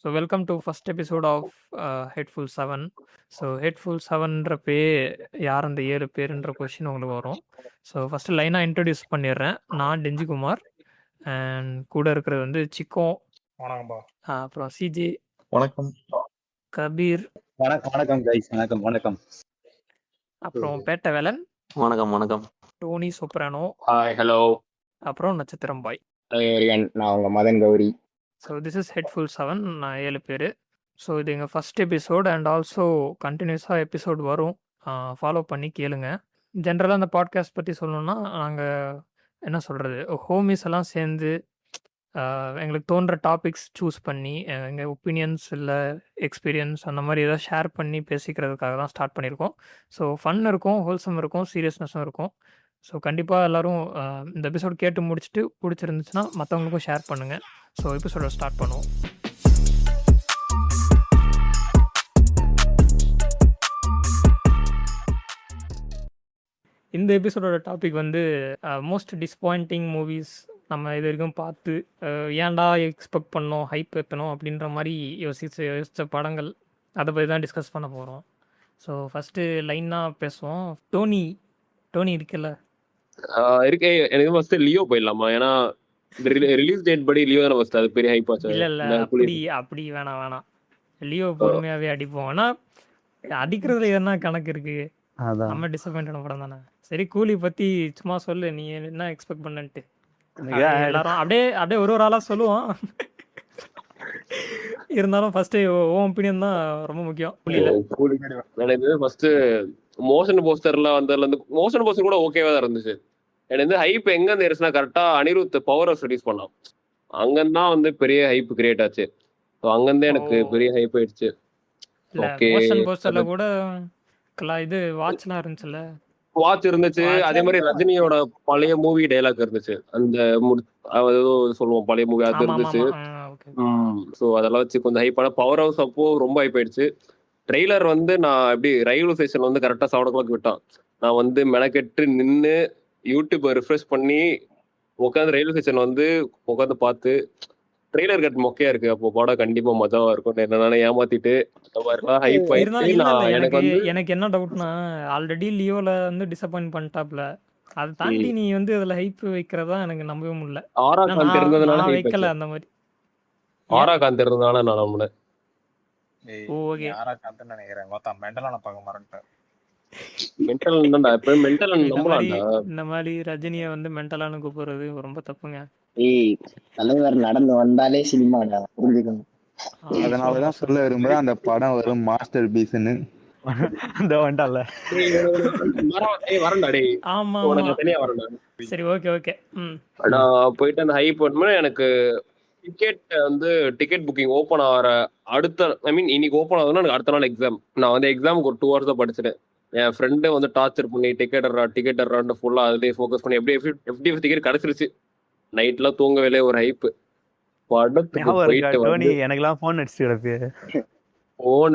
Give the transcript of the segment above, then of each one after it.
So welcome to first episode of headful 7. So headful 7ன்றப்பே யார் அந்த 7 பேருன்ற கொஷின் உங்களுக்கு வரும். ஸோ ஃபஸ்ட்டு லைனாக இன்ட்ரடியூஸ் பண்ணிடுறேன். நான் டெஞ்சிகுமார் அண்ட் கூட இருக்கிறது வந்து சிக்கோ, வணக்கம்பா. அப்புறம் சிஜே, வணக்கம். கபீர், வணக்கம் கைஸ். வணக்கம். அப்புறம் பேட்டவேலன், வணக்கம். Tony Soprano, hi, hello. அப்புறம் நட்சத்திரம் பாய். நான் உங்க Madan Gowri. So this is headful 7. நான் 7 பேர். ஸோ இது எங்கள் ஃபஸ்ட் எபிசோட் அண்ட் ஆல்சோ கண்டினியூஸாக எபிசோட் வரும். ஃபாலோ பண்ணி கேளுங்க. ஜென்ரலாக அந்த பாட்காஸ்ட் பற்றி சொல்லணும்னா, நாங்கள் என்ன சொல்கிறது, ஹோமிஸ் எல்லாம் சேர்ந்து எங்களுக்கு தோன்ற டாபிக்ஸ் சூஸ் பண்ணி எங்கள் ஒப்பீனியன்ஸ் இல்லை எக்ஸ்பீரியன்ஸ் அந்த மாதிரி ஏதாவது ஷேர் பண்ணி பேசிக்கிறதுக்காக தான் ஸ்டார்ட் பண்ணியிருக்கோம். ஸோ ஃபன் இருக்கும், ஹோல்சம் இருக்கும், சீரியஸ்னஸும் இருக்கும். ஸோ கண்டிப்பாக எல்லோரும் இந்த எபிசோட் கேட்டு முடிச்சுட்டு பிடிச்சிருந்துச்சுன்னா மற்றவங்களுக்கும் ஷேர் பண்ணுங்கள். ஸோ எபிசோட ஸ்டார்ட் பண்ணுவோம். இந்த எபிசோடோட டாபிக் வந்து மோஸ்ட் டிஸப்பாயிண்டிங் மூவிஸ் நம்ம இது வரைக்கும் பார்த்து ஏன்டா எக்ஸ்பெக்ட் பண்ணோம், ஹைப் ஏற்றணும் அப்படின்ற மாதிரி யோசித்த படங்கள், அதை பற்றி தான் டிஸ்கஸ் பண்ண போகிறோம். ஸோ ஃபஸ்ட்டு லைனாக பேசுவோம். டோனி இருக்குல்ல? இருக்கே. எனக்கு ஃபர்ஸ்ட் லியோ போயிடலாமா? ஏன்னா ரிலீஸ் டேட் படி லியோ தான ஃபர்ஸ்ட். அது பெரிய ஹைப் ஆச்சு. இல்ல அப்படி வேணாம். லியோ பொறுமையாவே அடிப்போம். ஆனா அடிக்கிறதுல என்ன கணக்கு இருக்கு? நம்ம டிசப்பாயின்ட் படம் தானே. சரி, கூலி பத்தி சும்மா சொல்லு, நீ என்ன எக்ஸ்பெக்ட் பண்ணன்ட்டு. எல்லாரும் அப்படியே ஒரு ஆளா சொல்லுவோம். இருந்தாலும் ஃபர்ஸ்ட் ஓன் ஒப்பீனியன் தான் ரொம்ப முக்கியம். எனக்கு ஃபர்ஸ்ட் மோஷன் போஸ்டர்ல வந்ததுல இருந்து மோஷன் போஸ்டர் கூட ஓகேவா தான் இருந்துச்சு. எனக்கு வந்து ஹைப் எங்க இருந்து இருந்துச்சுன்னா, கரெக்டா அனிருத் பவர் ஹவுஸ் ரிலீஸ் பண்ணலாம், அங்கதான் வந்து பெரிய ஹைப் கிரியேட் ஆச்சு. ஸோ அங்கிருந்தே எனக்கு பெரிய ஹைப் ஆயிடுச்சு. மோஷன் போஸ்டர்ல கூட இது வாட்ச்லாம் இருந்துச்சுல்ல, வாட்ச் இருந்துச்சு. அதே மாதிரி ரஜினியோட பழைய மூவி டைலாக் இருந்துச்சு, அந்த ஏதோ சொல்லுவோம் பழைய மூவி, அது இருந்துச்சு. ஸோ அதெல்லாம் வச்சு கொஞ்சம் ஹைப் ஆன பவர் ஹவுஸ் அப்போ ரொம்ப ஹைப் ஆயிடுச்சு. ட்ரெய்லர் வந்து நான் எப்படி ரயில்வே ஸ்டேஷன் வந்து கரெக்டாக 7 o'clock விட்டான். நான் வந்து மெனக்கெட்டு நின்று யூடியூப்பை ரிஃப்ரெஷ் பண்ணி உட்காந்து ரயில்வே ஸ்டேஷன் வந்து உட்காந்து பார்த்து ட்ரெய்லர் கட் மொக்கையா இருக்கு, அப்போ படம் கண்டிப்பா மஜாவா இருக்கும். என்ன ஏமாத்திட்டு எனக்கு என்ன டவுட்னா, ஆல்ரெடி லியோல வந்து டிசப்பாயிண்ட் பண்ணிட்டாப்ல, அதை தாண்டி நீ வந்து அதுல ஹைப் வைக்கிறதா எனக்கு நம்பவே முடியல. ஆராகாந்த் இருந்ததுனால வைக்கல அந்த மாதிரி. ஆராகாந்த் இருந்ததுனால நான் நம்பினேன். இந்த மாதிரி ரஜினியை வந்து மென்டலானு கூப்பிடுறது ரொம்ப தப்புங்க. தலைவர் நடந்து வந்தாலே சினிமாடா, புரிஞ்சுக்கணும். அதனாலதான் சொல்ல விரும்புறேன், அந்த படம் ஒரு மாஸ்டர் பீஸ்ன்னு. சரி, ஓகே. நான் போயிட்டு அந்த ஹைப் பண்ணும்போது எனக்கு டிக்கெட் புக்கிங் ஓப்பன் ஆகிற இன்னைக்கு ஓப்பன் ஆகுதுன்னா எனக்கு அடுத்த நாள் எக்ஸாம். நான் வந்து எக்ஸாமுக்கு ஒரு 2 hours தான் படிச்சிட்டேன். என் ஃப்ரெண்டு வந்து டார்ச்சர் பண்ணி டிக்கெட் ஃபுல்லா அதுலேயே ஃபோக்கஸ் பண்ணி எப்படி டிக்கெட் கிடைச்சிருச்சு. நைட்லாம் தூங்கவே ஒரு ஹைப். படத்துக்கு போயிட்டு எனக்குலாம் ஃபோன்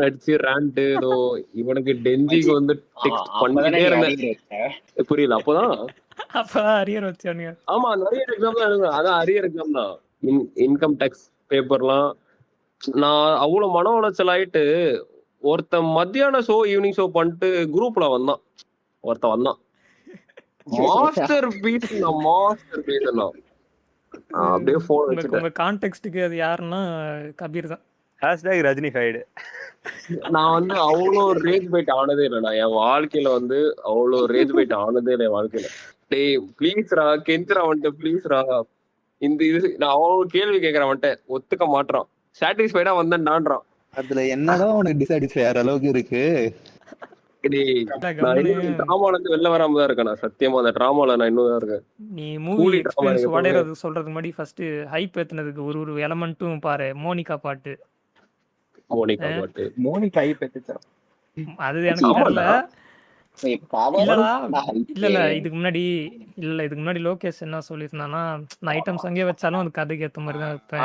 அடிச்சு ரேண்ட் ஏதோ இவனுக்கு டெஞ்சிக்கு வந்து டெக்ஸ்ட் பண்ணிட்டே இருந்தேன். புரியல. அப்பதான் அரியர் வச்சானுங்க. ஆமா, நிறைய எக்ஸாம் தான் எழுதுங்க. அதான் அரியர் எக்ஸாம் தான். இன்கம் டேக்ஸ் பேப்பர்லாம். நான் அவ்வளவு மன உளைச்சல் ஆயிட்டு, ஒருத்தன் மத்தியான ஷோ ஈவினிங் ஷோ பண்ணிட்டு குரூப்ல வந்தான். மாஸ்டர் பீஸ் அப்படியே போன் வச்சுட்டேன். உங்க கான்டெக்ஸ்டுக்கு அது யாருன்னா கபீர் தான். #ரஜினிஃபைடு. நான் வந்து அவ்வளோ ரேஜ் பைட் ஆனதே இல்லைடா என் வாழ்க்கையில. வந்து அவ்வளோ ரேஜ் பைட் ஆனதே இல்லை என் வாழ்க்கையில. டேய் ப்ளீஸ்ரா, கெஞ்சுரா வந்துட்டு, ப்ளீஸ்ரா. இந்த இது நான் அவ்வளோ கேள்வி கேட்கறேன் வந்துட்டு, ஒத்துக்க மாட்டான். சாட்டிஸ்ஃபைடா வந்தேன்டான்றான். அதுல என்னதான் உனக்கு டிசாட்டிஸ்ஃபை ஆகிற அளவுக்கு இருக்கு? டிராமால இருந்து வெளில வராம தான் இருக்கேன். நான் சத்தியமா அந்த டிராமால நான் இன்னும் தான் இருக்கேன். நீ மூவி எக்ஸ்பீரியன்ஸ் உடையறது சொல்றதுக்கு முன்னாடி ஃபர்ஸ்ட் ஹைப் ஏத்துனதுக்கு ஒரு எலமெண்ட்டும் பாரு. மோனிகா பாட்டு ஹைப் ஏத்துச்சா? அது எனக்கு தெரியல. இல்ல இதுக்கு முன்னாடி லோகேஷ் என்ன சொல்லியிருந்தானா, நான் ஐட்டம் சங்கே வச்சாலும் அது கதைக்கு ஏத்த மாதிரி தான் வைப்பேன்.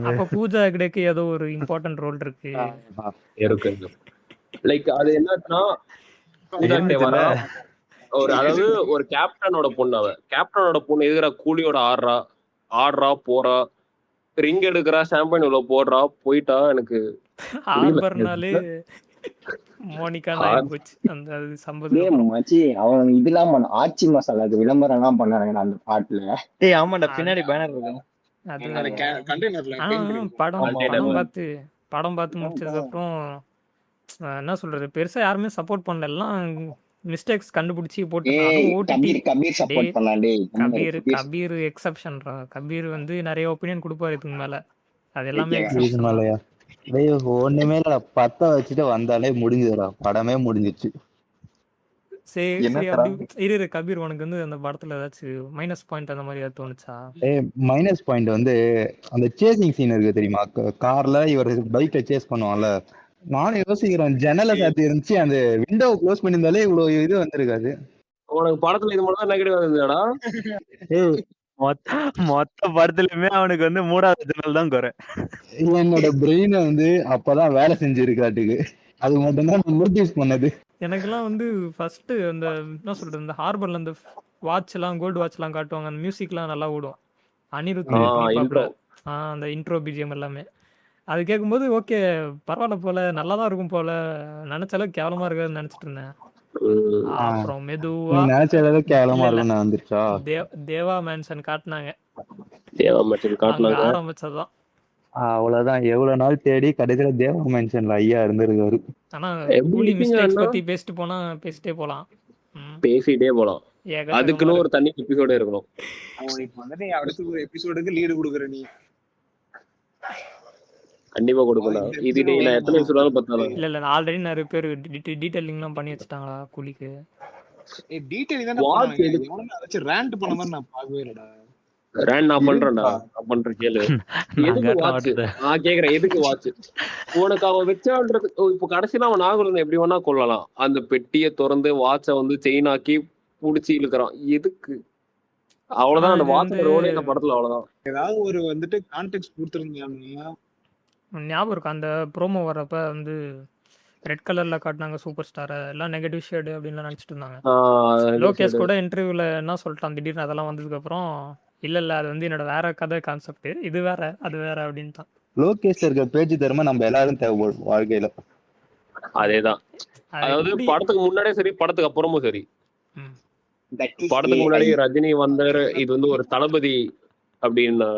அப்ப பூஜா ஹெக்டேக்கு ஏதோ ஒரு இம்பார்ட்டன்ட் ரோல் இருக்கு. லைக் அது என்னன்னா, அதாவது ஒரு கேப்டனோட பொண்ணு. கேப்டனோட பொண்ணு எதிர கூலியோட ஆடுறா போறா. ரிங் எடுக்கிறா, ஷாம்பைன் உள்ள போடுறா, போயிட்டா. எனக்கு ஹார்பர்னாலே மோனிகான்னு ஆகி போச்சு அந்த சம்பவத்துக்கு டேய் அப்புறம். மச்சி, அவன் இதெல்லாம் பண்ண ஆச்சி மசாலாக்கு விளம்பரம் எல்லாம் பண்ணானுங்க அந்த பாட்டுல. டேய் ஆமாண்டா, பின்னாடி பேனர் இருக்கும். அது அந்த கண்டெய்னர்ல ஆனா படம் பார்த்து முடிச்சதுக்கு அப்புறம் என்ன சொல்றது, பெருசா யாருமே சப்போர்ட் பண்ணல, எல்லாம் மிஸ்டேக்ஸ் கண்டுபிடிச்சி போட்டுருக்காங்க. ஓடிடி கபீர் சப்போர்ட் பண்ணான் டேய். கபீர் எக்ஸப்ஷன்ரா. கபீர் வந்து நிறைய ஒப்பீனியன் கொடுப்பாரு இதுக்கு மேல, அது எல்லாமே இதுக்கு exception தான். இல்லையா டேய் ஒண்ணுமே இல்ல, பத்த வச்சுட்டு வந்தாலே முடிஞ்சுதுடா, படமே முடிஞ்சிச்சு. சரி என்ன சரி அப்படி இரு கபீர், உனக்கு வந்து அந்த படத்துல ஏதாச்சும் மைனஸ் பாயிண்ட் அந்த மாதிரி ஏதாவது தோணுச்சா? மைனஸ் பாயிண்ட் வந்து அந்த சேசிங் சீன் இருக்கு தெரியுமா, கார்ல இவர் பைக்கை சேஸ் பண்ணுவான்ல, நானும் யோசிக்கிறேன், ஜன்னலை சாத்தி இருந்துச்சு, அந்த விண்டோவை க்ளோஸ் பண்ணியிருந்தாலே இவ்வளவு இது வந்திருக்காது. உனக்கு படத்துல இது மட்டும் தான் நெகட்டிவ் இருந்ததுடா. மொத்த படத்துலயுமே அவனுக்கு வந்து 3வது ஜன்னல் தான் குறை. என்னோட பிரெயினை வந்து அப்பதான் வேலை செஞ்சிருக்காட்டுக்கு, அது மட்டும்தான் நோட்டீஸ் பண்ணது. எனக்கெல்லாம் வந்து ஃபர்ஸ்ட் அந்த என்ன சொல்றது, இந்த ஹார்பர்ல அந்த வாட்ச் எல்லாம், கோல்டு வாட்ச் எல்லாம் காட்டுவாங்க, அந்த மியூசிக்லாம் நல்லா ஓடும். அனிருத் intro. அந்த இன்ட்ரோ பிஜிஎம் எல்லாமே அது கேட்கும்போது ஓகே பரவாயில்ல போல, நல்லா தான் இருக்கும் போல, நினைச்ச அளவுக்கு கேவலமா இருக்காதுன்னு நினைச்சிட்டு இருந்தேன். அப்புறம் நீ மெதுவா நினைச்ச அளவுக்கு கேவலமா இருக்கும்னு வந்துருச்சா? தேவா மேன்சன் காட்டினாங்க, தேவா மச்சன் காட்டினாங்க. ஆரம்பிச்சதுதான். அவ்வளவுதான், எவ்வளவு நாள் தேடி கடைசியில தேவா மென்ஷன்ல ஐயா இருந்திருக்காரு. ஆனா எப்படி கூலி மிஸ்டேக்ஸ் இருக்கீங்கன்னா? பத்தி பேசிட்டே போலாம். பேசிட்டே போலாம். அதுக்குன்னு ஒரு தனி எபிசோட இருக்கணும். அவன் இப்ப வந்து நீ அடுத்த ஒரு எபிசோடுக்கு லீடு கொடுக்குற நீ. கண்டிப்பா கொடுக்கணும். இது நீ நான் எத்தனை எபிசோடாலும் பத்தாலும். இல்ல ஆல்ரெடி நிறைய பேர் டீடைலிங்லாம் பண்ணி வச்சுட்டாங்களா கூலிக்கு. டீடைல் தான Watch பண்ணாங்க. எதுக்கு? எவனுமே அதாச்சும் ரேண்ட் பண்ண மாதிரி நான் பார்க்கவே இல்லடா. ரேண்ட் நான் பண்றேன்டா, நான் பண்றேன் கேளு. எதுக்கு வாட்ச்? நான் கேக்குறேன் எதுக்கு வாட்ச்? உனக்கு அவன் வச்சான்றது இப்போ கடைசியில அவன் நாகூர் எப்படி வேணா கொள்ளலாம். அந்த பெட்டியை திறந்து வாட்சை வந்து செயின் ஆக்கி புடிச்சு இழுக்கிறான், எதுக்கு? அவ்வளவுதான் அந்த வாட்ச் ரோலே இந்த படத்துல அவ்வளவுதான். ஏதாவது ஒரு வந்துட்டு கான்டெக்ஸ்ட் கொடுத்துருந்தாங்க. ஞாபகம் இருக்கு அந்த ப்ரோமோ வரப்ப வந்து ரெட் கலர்ல காட்டினாங்க சூப்பர் ஸ்டார், எல்லாம் நெகட்டிவ் ஷேடு அப்படின்னு நினைச்சிட்டு இருந்தாங்க. லோகேஷ் கூட இன்டர்வியூல என்ன சொல்லிட்டான் திடீர்னு அதெல்லாம் வந்ததுக்கு அப்புறம், இல்ல அது வந்து என்னோட வேற கதை கான்செப்ட், இது வேற அது வேற அப்படின்ட்டான். லோகேஷ் இருக்க பேச்சு தரமா நம்ம எல்லாரும் தேவைப்படும் வாழ்க்கையில. அதேதான். அதாவது படத்துக்கு முன்னாடியே சரி, படத்துக்கு அப்புறமும் சரி. படத்துக்கு முன்னாடி ரஜினி வந்தாரு, இது வந்து ஒரு தளபதி அப்படின்னா,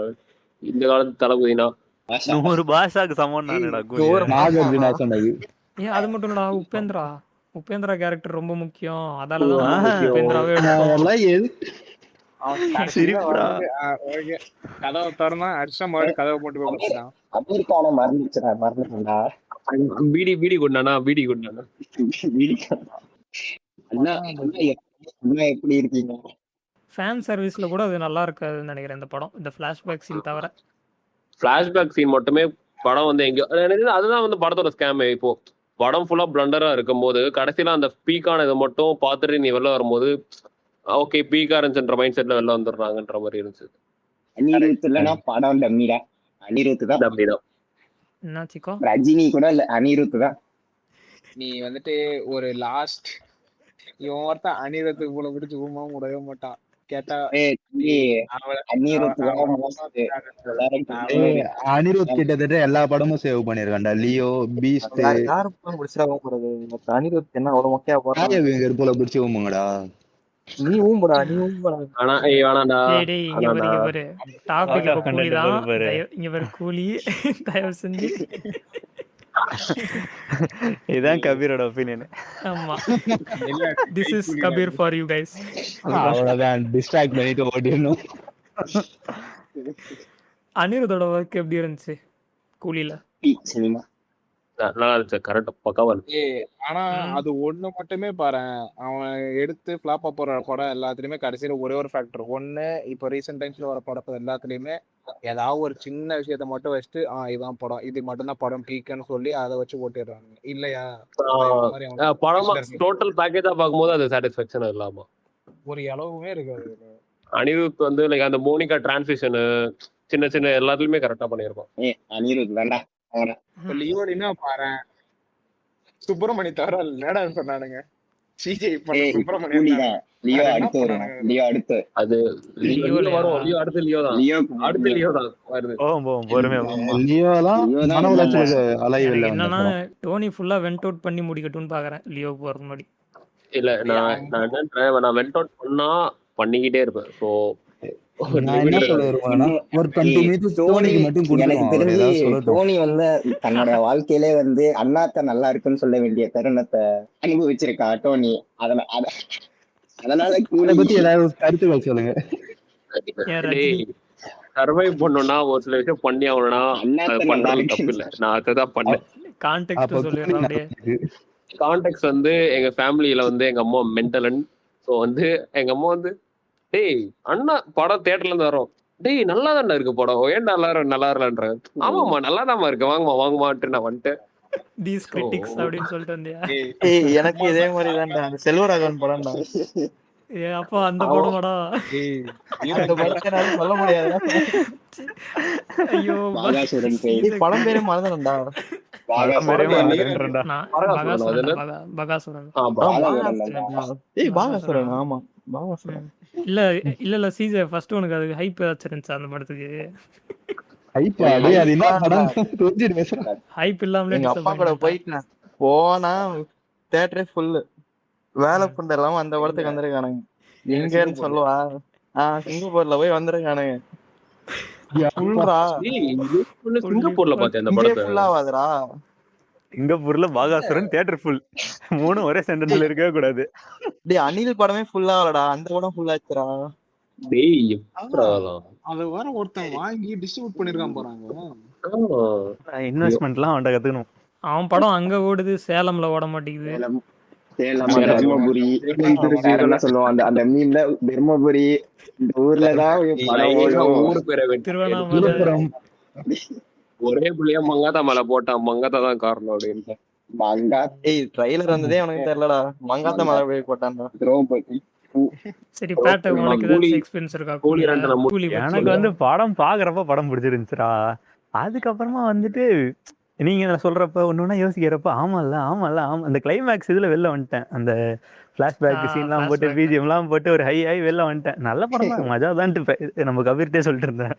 இந்த காலத்து தளபதினா 100 பாஷாக்கு சமம் நாகார்ஜுனா சொன்னது. ஏன் அது மட்டும் இல்லடா, உபேந்திரா கேரக்டர் ரொம்ப முக்கியம், அதாலதான் உபேந்திராவே எடுத்தோம். அதெல்லாம் எது கதவை திறந்தா அடிச்சா மாதிரி கதவை போட்டு போட்டான். அமெரிக்கான மறந்துச்சுடா. பீடி கொண்டானா எப்படி இருக்கீங்க? ஃபேன் சர்வீஸ்ல கூட அது நல்லா இருக்காதுன்னு நினைக்கிறேன் இந்த படம், இந்த ஃபிளாஷ்பேக் சீன் தவிர. பிளாஷ்பேக் சீன் மட்டுமே படம் வந்து எங்க, அதுதான் வந்து படத்தோட ஸ்கேம். இப்போ படம் ஃபுல்லா பிளண்டரா இருக்கும் போது கடைசியில அந்த பீக்கான இதை மட்டும் பார்த்துட்டு நீ வெளில வரும்போது ஓகே பீக்கா இருந்துச்சுன்ற மைண்ட் செட்ல வெளில வந்துடுறாங்கன்ற மாதிரி இருந்துச்சு. அனிருத் இல்லைன்னா படம் டம்மிடா. அனிருத் தான் டம்மி தான். என்ன சிக்கோ, ரஜினி கூட இல்ல, அனிருத் தான். நீ வந்துட்டு ஒரு லாஸ்ட் இவன் ஒருத்தன் அனிருத்துக்கு போல பிடிச்சி ஊமாவும் விடவே மாட்டான். கேட்டா அனிருத் அனிருத் கிட்டத்தட்ட எல்லா படமும் சேவ் பண்ணிருக்கான்டா, லியோ, பீஸ்ட், யாரு பிடிச்சா போறது. அனிருத் என்ன அவ்வளவு மொக்கையா போறான் போல பிடிச்சி ஊமுங்கடா. நீ ஊம்புடா. ஆனா வேணாண்டா. டேய் இங்க பாரு டாபிக் இப்ப கூலி தான், இங்க பாரு கூலி, தயவு செஞ்சு. இதான் கபீரோட ஒபினியன். ஆமா, this is Kabir for you guys. அவ்வளவுதான், டிஸ்ட்ராக்ட் பண்ணிட்டு ஓடிடணும். அனிருத்தோட ஒர்க் எப்படி இருந்துச்சு கூலில? சினிமா நல்லா இருந்துச்சு, கரெக்டா பக்காவா இருந்துச்சு. ஆனா அது ஒண்ணு மட்டுமே பாரு, அவன் எடுத்து ஃபிளாப்பா போற படம் எல்லாத்துலயுமே கடைசியில ஒரே ஒரு ஃபேக்டர் ஒண்ணு. இப்ப ரீசெண்ட் டைம்ஸ்ல வர படம் எல்லாத்துலயுமே ஏதாவது ஒரு சின்ன விஷயத்த மட்டும் வச்சுட்டு இதான் படம், இது மட்டும் தான் படம் பீக்குன்னு சொல்லி அதை வச்சு ஓட்டிடுறாங்க இல்லையா? படமா டோட்டல் பேக்கேஜா பார்க்கும்போது அது சாட்டிஸ்ஃபேக்ஷன் இல்லாம ஒரு அளவுமே இருக்காது. அனிருத் வந்து லைக் அந்த மோனிகா டிரான்சிஷன் சின்ன சின்ன எல்லாத்துலயுமே கரெக்டா பண்ணிருப்பான். அனிருத் வேண்டாம். லியோடினா பாரு சுப்பிரமணி தவிர என்னடா சொன்னானுங்க. சிஜே பண்ண ஏய் சுப்பிரமணியன் கூலி தானே. தான். லியோ அது என்ன அடுத்து வரும். பண்ணானுங்க? லியோ அடுத்து. அது லியோ லியோ வரும். லியோ அடுத்து லியோ தான். லியோ அடுத்து லியோ தான் வருது. பொறுமையா ஆமா. லியோலாம் லியோ தான் மன ரொம்ப உளைச்சலுக்கு அலைய எனக்கு வெளில வந்த என்னன்னா படம். டோனி ஃபுல்லா வெண்ட் அவுட் பண்ணி முடிக்கட்டும்னு பாக்குறேன் லியோவுக்கு போறது முன்னாடி. இல்ல நான் என்ன வெண்ட் அவுட் பண்ணா பண்ணிக்கிட்டே இருப்பேன். ஸோ நான் என்ன சொல்ல விரும்புறேன்னா ஒரு 20 மினிட்ஸ் டோனிக்கு மட்டும் எனக்கு கொடுத்துருவோம். அவர் தெரிஞ்சு ஏதாவது சொல்லட்டும். டோனி வந்து தன்னோட வாழ்க்கையிலே வந்து அண்ணாத்த நல்லா இருக்குன்னு சொல்ல வேண்டிய தருணத்தை அனுபவிச்சிருக்கா டோனி. அதனால அதை கூலி பத்தி ஏதாவது கருத்துக்கள் சொல்லுங்க. ஏன் ரஜினி சர்வைவ் பண்ணணும்னா ஒரு சில விஷயம் பண்ணி ஆகணும்னா அது அண்ணாத்த நல்லா பண்றது இருக்கு. தப்பு இல்லை. நான் அதுதான் பண்ணேன். கான்டெக்ட் அப்ப சொல்லிடுறேன் அப்படியே. கான்டெக்ட் வந்து எங்க ஃபேமிலியில வந்து எங்க அம்மா மென்டலன். ஸோ வந்து எங்க அம்மா வந்து டேய் அண்ணா படம் தியேட்டர்ல இருந்து வரோம். டேய் நல்லா தானே இருக்கு படம், ஏன் நல்லா இல்லன்ற. ஆமாம்மா நல்லா தான்மா இருக்கு, வாங்குமான்ட்டு நான் வந்துட்டேன். தீஸ் கிரிட்டிக்ஸ் அப்படின்னு சொல்லிட்டு வந்தியா? ஏய் எனக்கு இதே மாதிரி தான்டா அந்த செல்வராகவன் படம்டா. ஏ அப்பா அந்த படமாடா? அந்த படத்தை என்னால சொல்ல முடியாது. ஐயோ பாகாசுரன் பேய். ஏய், படம் பேரே மறந்துடா. பகாசுரன். ஏய் பாகாசுரன். ஆமா பாகாசுரன். இல்ல சீசே ஃபர்ஸ்ட் உனக்கு அது ஹைப் ஏதாச்சும் இருந்துச்சு அந்த படத்துக்கு? ஹைப் அது என்ன படம் தெரிஞ்சிரு பேசுறேன். ஹைப் இல்லாமலே எங்க அப்பா கூட போயிட்டேன். போனா தியேட்டரே ஃபுல்லு. வேலை புண்ட எல்லாம் அந்த படத்துக்கு வந்திருக்கானுங்க. எங்கன்னு சொல்லுவா? சிங்கப்பூர்ல போய் வந்திருக்கானுங்க. சிங்கப்பூர்ல பார்த்தேன் அந்த இங்கே படத்தை. ஃபுல்லாவாதுடா. சிங்கப்பூர்ல பாகாசுரன் தியேட்டர் ஃபுல். 3 ஒரே சென்டென்ஸ்ல இருக்கவே கூடாது. டேய் அனில் படமே ஃபுல்லாவலடா. அந்த படம் ஃபுல்லாச்சுடா. டேய் எப்படா அதெல்லாம்? அது வேற ஒருத்தன் வாங்கி டிஸ்ட்ரிபியூட் பண்ணிருக்கான் போறாங்க. இன்வெஸ்ட்மெண்ட்லாம் அவன்கிட்ட கத்துக்கணும். அவன் படம் அங்க ஓடுது, சேலம்ல ஓட மாட்டேங்குது. சேலம், தர்மபுரி, வேற என்ன சொல்லுவோம் அந்த மீன்ல தர்மபுரி இந்த ஊர்லதான் படம் ஓடும். ஊரு பேரை வெட்டி திருவண்ணாமலை. விழுப்புரம் ஒரே புள்ளியா மங்காத்தா மேல போட்டான். மங்காத்தா தான் காரணம் அப்படின்னு. மங்கா ஏய் ட்ரைலர் வந்ததே உனக்கு தெரியலடா. மங்காத்த மழை போய் போட்டான்டா. திரௌபதி. சரி பேட்ட உனக்கு ஏதாச்சும் எக்ஸ்பீரியன்ஸ் இருக்கா? கூலி ரெண்டு நம்ம கூலி பத்தி எனக்கு வந்து படம் பாக்குறப்ப படம் பிடிச்சிருந்துச்சுடா. அதுக்கப்புறமா வந்துட்டு நீங்க சொல்றப்ப ஒன்னொன்னா யோசிக்கிறப்ப ஆமா அந்த கிளைமேக்ஸ் இதுல வெளில வந்துட்டேன். அந்த பிளாஷ்பேக் சீன்லாம் போட்டு பிஜிஎம்லாம் போட்டு ஒரு ஹை வெளில வந்துட்டேன். நல்ல படம் தான், மஜா தான் நம்ம கபீர்ட்டே சொல்லிட்டு இருந்தேன்.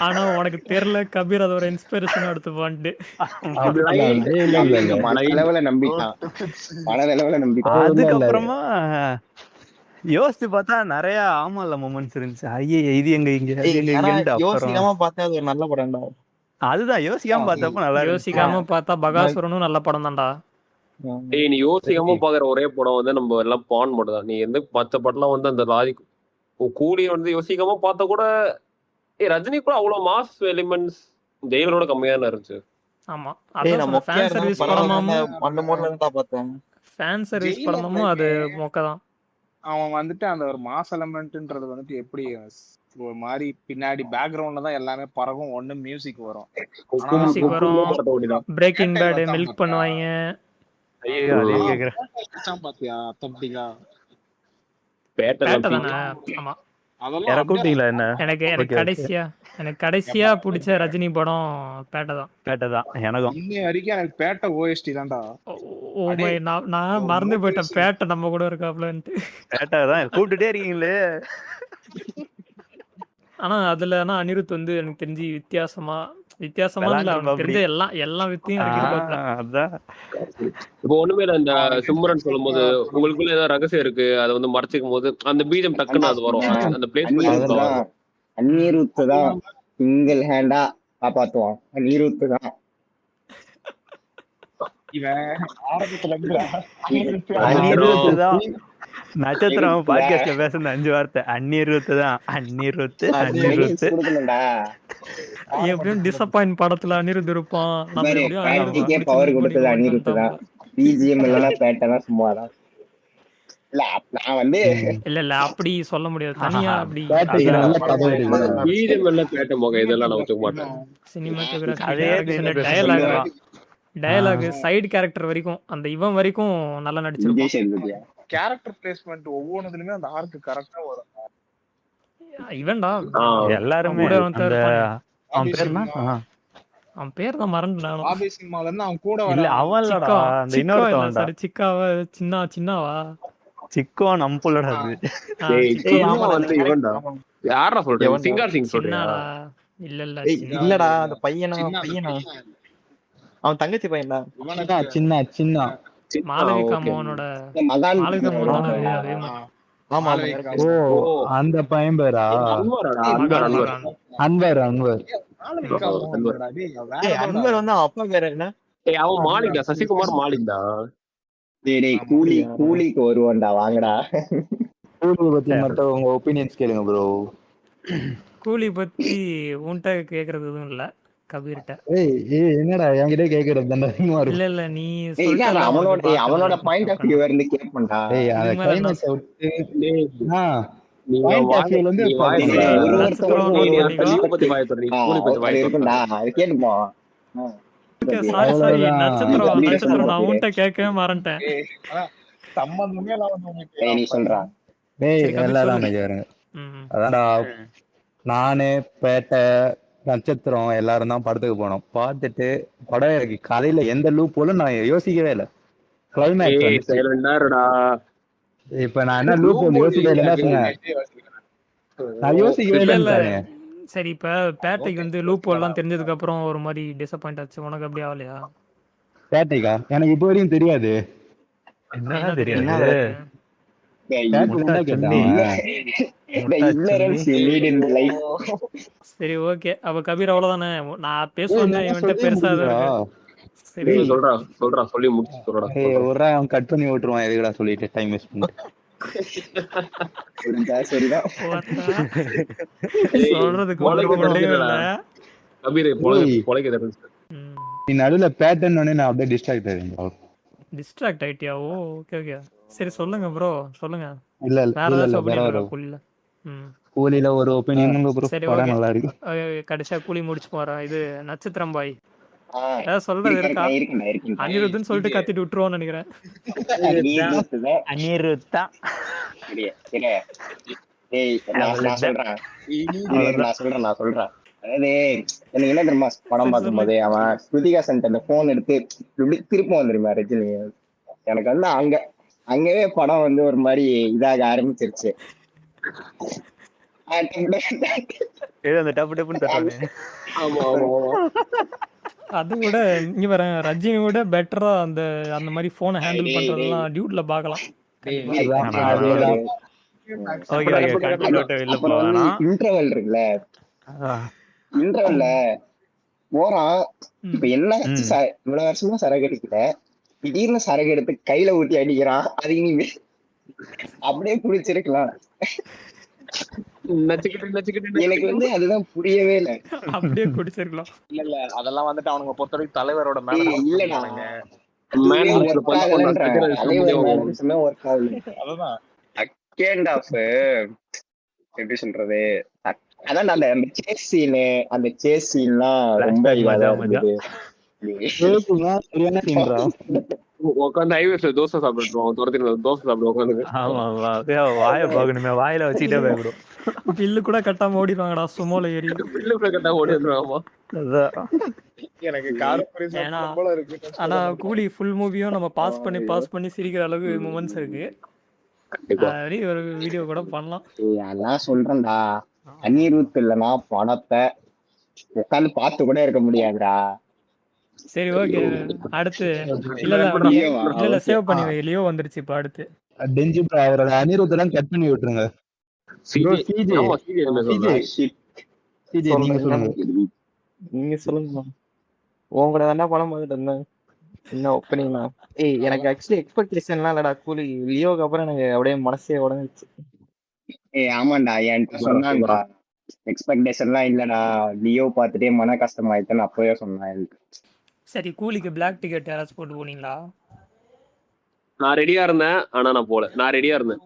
ஆனா உனக்கு தெரியல கபீர் அதை ஒரு இன்ஸ்பிரேஷன் எடுத்து பண்ணிட்டு மனதளவுல நம்பிட்டான். அதுக்கப்புறமா யோசிச்சு பார்த்தா நிறைய ஆமால மொமெண்ட்ஸ் இருந்துச்சு. ஐயே இது எங்க யோசிக்காம பார்த்தா அது ஒரு நல்ல படம்டா. அதுதான் யோசிக்காம பார்த்தப்ப நல்லா யோசிக்காம பார்த்தா பகாசுரனும் நல்ல படம் தான்டா. டேய் நீ யோசிக்காம பாக்குற ஒரே படம் வந்து நம்ம எல்லாம் பான் மட்டும் தான். நீ எந்த மற்ற படம்லாம் வந்து அந்த லாஜிக் கூலிய வந்து யோசிக்காம பார்த்தா கூட ரஜினி கூட அவ்வளவு மாஸ் எலிமெண்ட்ஸ் ஜெயிலரோட கம்மியா தான் இருந்துச்சு. ஆமா அதான் ஃபேன் சர்வீஸ் படமாமோ அந்த மோட்ல இருந்து தான் பார்த்தேன். ஃபேன் சர்வீஸ் படமாமோ அது மொக்கதான். அவன் வந்துட்டு அந்த ஒரு மாஸ் எலமெண்ட்ன்றது வந்துட்டு எப்படி ஒரு மாதிரி பின்னாடி பேக்ரவுண்ட்ல தான் எல்லாமே பறக்கும். ஒண்ணு மியூசிக் வரும், பிரேக்கிங் பேட் மில்க் பண்ணுவாங்க. பாத்தியா அத்தம்டிகா ஆமா அதெல்லாம் எனக்கு கடைசியா பிடிச்ச ரஜினி படம் பேட்டை தான். எனக்கும் இன்னும் வரைக்கும் எனக்கு பேட்டை ஓஎஸ்டி தான்டா. நான் மறந்து போயிட்டேன் பேட்டை நம்ம கூட இருக்காப்லன்ட்டு. பேட்டை தான் கூப்பிட்டுட்டே இருக்கீங்களே. ஆனா அதுல அனிருத் வந்து எனக்கு தெரிஞ்சு வித்தியாசமா தெரிஞ்ச எல்லா வித்தையும் இப்போ ஒண்ணுமே இல்ல. இந்த சிம்ரன் சொல்லும் போது உங்களுக்குள்ள ஏதாவது ரகசியம் இருக்கு அதை வந்து மறைச்சிக்கும் போது அந்த பீஜம் டக்குன்னு அது வரும். அந்த பிளேஸ் அனிருத் தான் சிங்கிள் ஹேண்டா காப்பாத்துவான். அனிருத் தான் நட்சத்திரம் பாட்காஸ்ட்ல பேசுன 5 வார்த்தை அந்நிருத் தான். அந்நிருத் எப்படியும் டிசப்பாயிண்ட் படத்துல அனிருத் இருப்பான். பவர் கொடுத்தது அனிருத் தான். பிஜிஎம் இல்லனா பேட்டனா சும்மாதான். நான் வந்து இல்ல அப்படி சொல்ல முடியாது. தனியா அப்படி சினிமாட்டோகிராஃபி டயலாக் சைடு கேரக்டர் வரைக்கும் அந்த இவன் வரைக்கும் நல்லா நடிச்சிருப்பான். கேரக்டர் பிளேஸ்மென்ட் ஒவ்வொன்றுலயுமே அந்த ஆர்க் கரெக்ட்டா வரும். இவன்டா எல்லாருமே அவன் பேர் தான் மறந்துட்டானோ. பாபி சினிமால இருந்து அவன் கூட இல்ல வர அவன் இல்லடா, சிக்கா அந்த சிக்கா இல்ல இன்னொருத்தவன்டா. சாரி சிக்காவா சின்னாவா சிக்கோ நம்புலடா அது. சிக்கோ ஆமாடா, வந்து correct. இவன்டா. ஆமா. யாரா சொல்றேன்? எவன்டா? சிங்கார் சிங் சொல்றியா? சின்னாடா இல்ல ஏய், சின்ன இல்லடா அந்த பையனா சின்ன பையனா அவன் தங்கச்சி பையன்டா. இவனுக்கு சின்ன சின்னா, மாளவிகா okay. மோகனோட மகான் மாளவிகா மோகன் தானே ஆமா. அதே மாதிரி. ஆமா ஆமா மாளவிகா. correct. ஓ அந்த பையன் பேரா? அன்வராடா, மகான் அன்வர். மகான் அன்வர் அன்வர். மாளவிகா மோகன்டா, டேய், வேற ஏய், ஏதோடா. அன்வர் வந்து அவன் அப்பா பேர் என்ன? ஏய், அவன் மாலிக்டா, சசிகுமார் மாலிக்டா. டேய் கூலிக்கு வருவோம்டா வாங்கடா. கூலி பத்தி மட்டும் உங்க ஒப்பீனியன்ஸ் கேளுங்க ப்ரோ. கூலி பத்தி உன்கிட்ட கேக்குறது எதுவும் இல்ல கபீர்கிட்ட. ஏய் என்னடா என்கிட்ட கேக்குறது தானே இல்ல இல்ல நீ ஏய், இல்ல, சொல்லிட்டல அவன் உனக்கு அவனோட பார்க்கணும் பாயிண்ட் ஆஃப் வியூ இருந்து கேட்பேன்டா. ஏய் அந்த இதுக்கு மேல என்ன? கிளைமேக்ஸ் விட்டு டேய், பாயிண்ட் ஆஃப் வாய்- வியூல வந்து நீ வாய் பாத்தீங்களா? சொல்ற. ஒரு நட்சத்திரம் ஒருத்தவங்களுக்கும் நீ ஒரு பண்ணிக்கோ. லீவ் பத்தி வாய் சொல்ற, நீ கூலி பத்தி வாய் சொல்ற. இருக்கும்டா, அது கேட்டுப்போம். சாரி அவ்வளவுதான். நட்சத்திரம் நான் உன்கிட்ட கேட்கவே மறந்துட்டேன். ஏய், ஆனா சம்பந்தமே இல்லாம உனக்கு நீ சொல்றான். டேய் சரி, கபீர் எல்லாரும் சொல்லு. அமைதியா இருங்க. ம். அதான்டா நானு பேட்டை நட்சத்திரம் எல்லாரும் தான் படத்துக்கு போனோம். பார்த்துட்டு படம் இருக்கு கதையில எந்த லூப் போலும் நான் யோசிக்கவே இல்லை. கிளைமேக்ஸ் ஏய், வந்து silent ஆ இருடா. இப்ப நான் என்ன லூப் ஒன்று யோசிக்கவே இல்லைன்னா சொன்னேன். நான் யோசிக்கவே இல்ல இல்லைன்னு இல்ல தானே. சரி இப்ப பேட்டைக்கு வந்து லூப் எல்லாம் தெரிஞ்சதுக்கு அப்புறம் ஒரு மாதிரி டிசப்பாயிண்ட் ஆச்சு. உனக்கு அப்படி ஆகலையா? பேட்டைக்கா எனக்கு இப்போ வரைக்கும் தெரியாது. என்னடா என்ன தெரியாது? பேட்டை தான் கேட்டேன். ignorance you need in life. சரி ஓகே அப்ப கபீர் அவ்வளவுதானே. நான் பேசுவேன் இவன்ட்ட பெருசா தான் இருக்கு. சரி சொல்றா சொல்லி முடிச்சு சொல்றா. ஒரு அவன் கட் பண்ணி விட்டுருவான். எதுக்குடா சொல்லிட்டு டைம் வேஸ்ட் பண்ணிட்டு. சரிதான். சொல்றதுக்கு ஒண்ணுமே இல்ல. கபீர் ஏய். பொழைக்க தெரிஞ்சு. நீ நடுவுல பேட்டர்ன் நான் அப்படியே டிஸ்ட்ராக்ட் ஆயிருந்தேன். டிஸ்ட்ராக்ட் ஆயிட்டியா? ஓ ஓகே ஓகே சரி சொல்லுங்க ப்ரோ சொல்லுங்க. இல்ல வேற இல்ல ஏதாச்சும் வேற opinion ஒரு இருக்கா கூலில? ம் கூலில ஒரு ஒப்பீனியன் ப்ரோ. சரி படம் ஓகே நல்லா இருக்கு. கடைசியா கூலி முடிச்சு போறேன். இது நட்சத்திரம் பாய் ஆ, ஏதாவது சொல்றது இருக்கா? இருக்குண்டா. அனிருத்துன்னு சொல்லிட்டு கத்திட்டு விட்டுருவோம்னு நினைக்கிறேன். அனிருத்தா சரியா? ஏய், நான் சொல்றேன். நான் சொல்றேன். அதாவது எனக்கு என்ன தெரியுமா படம் பார்க்கும்போது அவன் ஸ்ருதிகா சென்டர் அந்த போன் எடுத்து இப்படி திருப்பம் வந்துருமா ரஜினி. எனக்கு வந்து அங்கவே படம் வந்து ஒரு மாதிரி இதாக ஆரம்பிச்சிருச்சு. ஏதோ அந்த டப்பு டப்புன்னு தட்டானே. ஆமா ஆமா ஆமா. அது கூட இங்க வர ரஜினி விட பெட்டரா அந்த அந்த மாதிரி போனை ஹேண்டில் பண்றதெல்லாம் டியூட்ல பார்க்கலாம். ஓகே ஓகே கண்டிப்பா இல்ல அப்புறம் வந்து போவானா. இன்டர்வல் இருக்குல்ல, இன்டர்வல்ல போறான். இப்ப என்ன இவ்வளவு வருஷமா சரக்கு அடிக்கல, திடீர்னு சரக்கு எடுத்து கையில ஊட்டி அடிக்கிறான். அது இனி அப்படியே புடிச்சிருக்கலாம். எனக்கு வந்து அதுதான் புரியவே இல்லை. அப்படியே குடிச்சிருக்கலாம். இல்ல அதெல்லாம் வந்துட்டு அவனுங்க பொறுத்த வரைக்கும் தலைவரோட மேல இல்லடா, அதுதான் எப்படி சொல்றது, அதான் அந்த சேஸ் சீனு, அந்த சேஸ் சீன்லாம் ரொம்ப உட்காந்து ஹைவேஸ்ல தோசை சாப்பிட்டுருவோம். தோசை சாப்பிட உட்காந்து. ஆமா வாயை பார்க்கணுமே, வாயில வச்சுக்கிட்டே பயப்படும். பில்லு கூட கட்டாம ஓடிடுவாங்கடா சுமோல ஏறி. பில்லு கூட கட்டா ஓடிடுறாமா. எனக்கு கார் இருக்கு. ஆனா கூலி ஃபுல் மூவியும் நம்ம பாஸ் பண்ணி சிரிக்கிற அளவுக்கு மூமெண்ட்ஸ் இருக்கு. ஒரு வீடியோ கூட பண்ணலாம். நான் சொல்றேன்டா, அனிருத் இல்லைன்னா படத்தை உட்காந்து பார்த்து கூட இருக்க முடியாதுடா. சரி ஓகே அடுத்து இல்ல சேவ் பண்ணி வை. லியோ வந்துருச்சு இப்ப அடுத்து. டெஞ்சி அவரோட அனிருத்தெல்லாம் கட் பண்ணி விட்டுருங்க. நீங்க சொல்லுங்க. உங்களோட என்ன படம் பார்த்துட்டு இருந்தேன். என்ன ஒப்பனிங்களா? ஏய், எனக்கு ஆக்சுவலி எக்ஸ்பெக்டேஷன்லாம் இல்லடா. கூலி லியோக்கு அப்புறம் எனக்கு அப்படியே மனசே உடஞ்சிச்சு. ஆமாண்டா, என்கிட்ட சொன்னான்டா எக்ஸ்பெக்டேஷன்லாம் இல்லடா, லியோ பார்த்துட்டே மன கஷ்டமாயிட்டேன்னு அப்பவே சொன்னான். சரி கூலிக்கு பிளாக் டிக்கெட் யாராச்சும் போட்டு போனீங்களா? நான் ரெடியா இருந்தேன், ஆனா நான் போல. நான் ரெடியா இருந்தேன்.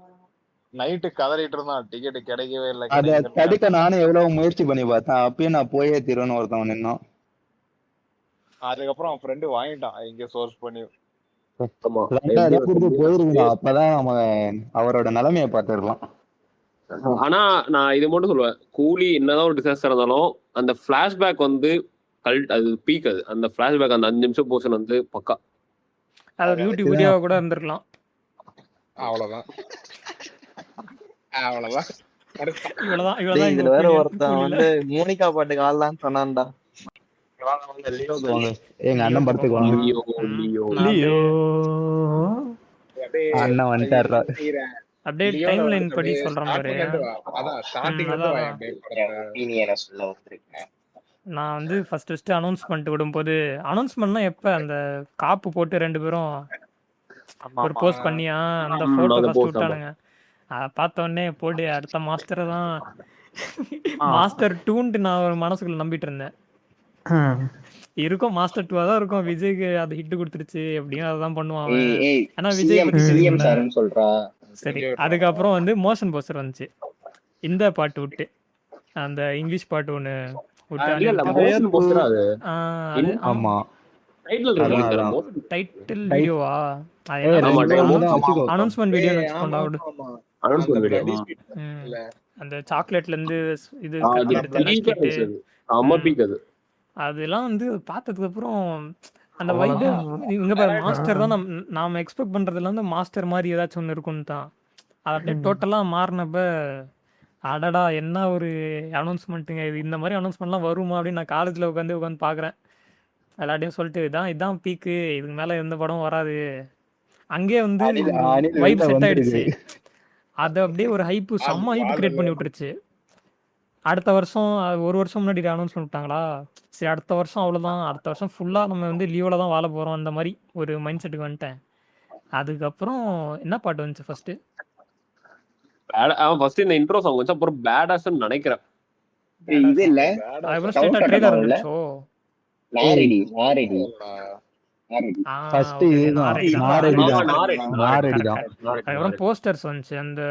நைட்டு கதறிட்டு இருந்தான், டிக்கெட் கிடைக்கவே இல்லை. அத தடுக்க நானும் எவ்வளவு முயற்சி பண்ணி பார்த்தேன். அப்பயும் நான் போயே தீரன்னு ஒருத்தவன் நின்னான். அதுக்கப்புறம் அவன் ஃப்ரெண்டு வாங்கிட்டான் இங்க சோர்ஸ் பண்ணி. போயிருக்கணும், அப்பதான் நம்ம அவரோட நிலைமையை பார்த்துடலாம். ஆனா நான் இது மட்டும் சொல்லுவேன், கூலி என்னதான் ஒரு டிசாஸ்டர் இருந்தாலும் அந்த பிளாஷ்பேக் வந்து அது பீக். அது அந்த ஃபிளாஷ்பேக் அந்த 5 நிமிஷம் போர்ஷன் வந்து பக்கா. அது ஒரு யூடியூப் வீடியோவா கூட இருந்திருக்கலாம். அவ்வளவுதான் அவ்வளவுதான் இவ்வளவுதான் டேய் இவ்வளவுதான் எங்க இதுல வேற ஒப்பீனியன். ஒருத்தன் கூலில வந்து மோனிகா பாட்டுக்கு ஆடலான்னு சொன்னான்டா. லியோக்கு வாங்க, எங்க லியோ அண்ணன் படத்துக்கு வாங்க. லியோ ம், லியோ நான் லியோ அப்படியே அண்ணன் வந்துட்டாரா? அப்படியே லியோட டைம் வந்து லைன் படி அப்படியே சொல்றேன் பாரு. ஸ்டார்டிங்ல இருந்து வா. அதான் ஸ்டார்டிங்ல இருந்து அதான் வா அதான். அப்படியே என் படத்தை. ஒப்பீனியனை சொல்ல வந்திருக்கேன். நான் வந்து ஃபர்ஸ்ட் அனௌன்ஸ்மெண்ட் விடும்போது, அனௌன்ஸ்மெண்ட்னா எப்ப அந்த காப்பு போட்டு 2 பேரும் ஆமா ஒரு ஆமா. போஸ்ட் பண்ணியா அந்த போட்டோ அந்த ஃபர்ஸ்ட் போஸ்ட். ஆமா விட்டானுங்க. அதை பார்த்த உடனே போடு அடுத்த மாஸ்டரை தான் ஆ. மாஸ்டர் 2ன்ட்டு நான் ஒரு மனசுக்குள்ள நம்பிட்டு இருந்தேன். இருக்கும் மாஸ்டர் 2 தான் இருக்கும். விஜய்க்கு அது ஹிட் கொடுத்துருச்சு எப்படியும் அதான் பண்ணுவான் அவன். ஏய் ஏய் ஏன்னா விஜய் சிஎம் பத்தி சிஎம் தெரியும்ல. சார்னு சொல்றா. சரி, விஜய் அதுக்கப்புறம் வந்து மோஷன் போஸ்டர் வந்துச்சு. இந்த பாட்டு விட்டு அந்த இங்கிலீஷ் பாட்டு ஒன்று விட்டு இல்ல இல்ல அனிருத் மோஷன் போஸ்டர். அது அது ஆமா டைட்டில் அதான் இருக்கு. அதான். டைட்டில் வீடியோவா? அது ஏய், என்ன ஆமா, ரெண்டு டைம் ஒண்ணு தான் வச்சுக்கோ. அனௌன்ஸ்மெண்ட் வீடியோன்னு ஏய், வச்சுக்கோண்டா ஆமா, விடு. ஆமா. அனௌன்ஸ்மெண்ட் அந்த வீடியோ. bloody speed ம். இல்ல. அந்த சாக்லேட்ல இருந்து இது அது கத்தி எடுத்து பீக்கா நக்கிட்டு இருந்துச்சு. அது அம்மா ம். பீக். அது அதெல்லாம் வந்து பார்த்ததுக்கு அப்புறம் அந்த வைபே இங்க பாரு மாஸ்டர் தான் நாம எக்ஸ்பெக்ட் பண்றதுல வந்து மாஸ்டர் மாதிரி ஏதாச்சும் ஒன்று இருக்குன்னு தான். அது அப்படியே டோட்டலா மாறினப்ப அடடா என்ன ஒரு அனௌன்ஸ்மெண்ட்டுங்க இது. இந்த மாதிரி அனௌன்ஸ்மெண்ட்லாம் வருமா அப்படின்னு நான் காலேஜில் உட்காந்து பார்க்குறேன். எல்லாத்தையும் சொல்லிட்டு இதான் பீக்கு, இதுக்கு மேலே எந்த படம் வராது. அங்கே வந்து அனில் ஒரு அனில் வைப் வெளில செட் வந்துருக்கு. ஆயிடுச்சு. அது அப்படியே ஒரு ஹைப்பு செம்ம ஹைப் அது கிரியேட் பண்ணி விட்டுருச்சு. அடுத்த வருஷம் ஒரு வருஷம் முன்னாடி அனௌன்ஸ்மெண்ட் விட்டாங்களா, சரி அடுத்த வருஷம் அவ்வளோதான், அடுத்த வருஷம் ஃபுல்லாக நம்ம வந்து லீவில் தான் வாழ போகிறோம் அந்த மாதிரி ஒரு மைண்ட் செட்டுக்கு வந்துட்டேன். அதுக்கப்புறம் என்ன பாட்டு வந்துச்சு ஃபர்ஸ்ட்? அவன் ஃபர்ஸ்ட் இந்த இன்ட்ரோ சாங் வந்து அப்புறம் பேடாஸ்ன்னு நினைக்கிறேன். இது இல்ல அதுக்கப்புறம் ஸ்ட்ரெயிட்டாக ட்ரெய்லர் வந்துச்சோ. நாரெடி ஃபர்ஸ்ட் இதுதான் நாரெடி தான். நாரெடி தான். அதுக்கப்புறம் போஸ்டர்ஸ் வந்துச்சு. அந்த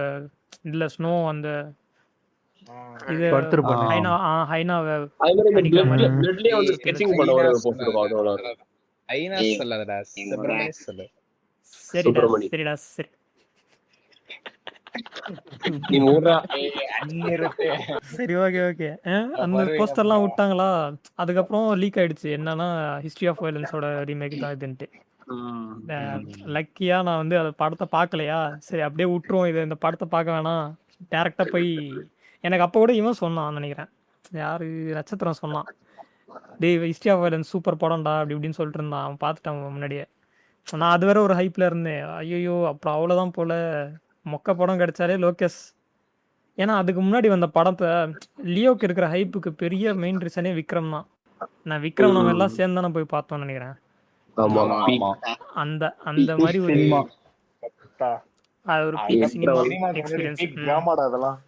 இதில் ஸ்னோ அந்த இது படுத்துருப்பானே. ஹைனா அதே மாதிரி இந்த அடிக்கிற மாதிரி. பிளட்லயே வந்து ஸ்கெட்சிங் பண்ண ஒரு போஸ்ட் இருக்கும். அதோட ஐநாஸ் சொல்லாதடா, சுப்பிரமணியம் சொல்லு. சரிடா சுப்பிரமணி. சரிடா சரி. நீ மூடுறா. சரி ஓகே ஓகே. அந்த போஸ்டர்லாம் விட்டாங்களா, அதுக்கப்புறம் லீக் ஆயிடுச்சு என்னன்னா ஹிஸ்ட்ரி ஆஃப் வயலன்ஸோட ரீமேக் தான் இதுன்ட்டு. லக்கியா நான் வந்து அந்த படத்தை பார்க்கலையா, சரி அப்படியே விட்டுருவோம் இது, இந்த படத்தை பார்க்க வேணாம் டேரெக்டாக போய். எனக்கு அப்போ கூட இவன் சொன்னான் நினைக்கிறேன், யாரு நட்சத்திரம் சொன்னான், டேய் ஹிஸ்ட்ரி ஆஃப் வயலன்ஸ் சூப்பர் படம்டா அப்படி இப்படின்னு சொல்லிட்டு இருந்தான். அவன் பார்த்துட்டான் முன்னாடியே. நான் அது வேற ஒரு ஹைப்பில் இருந்தேன். ஐயோ அப்புறம் அவ்வளோதான் போல மொக்க படம் கிடைச்சாலே லோகேஷ். ஏன்னா அதுக்கு முன்னாடி வந்த படத்தை லியோக்கு இருக்கிற ஹைப்புக்கு பெரிய மெயின் ரீசனே விக்ரம் தான். நான் விக்ரம் நம்ம எல்லாம் சேர்ந்து தானே போய் பார்த்தோம்னு நினைக்கிறேன். ஆமா ஆமா. அந்த அந்த மாதிரி ஒரு சினிமா. அது ஒரு பீக் சினிமா எக்ஸ்பீரியன்ஸ். அதெல்லாம்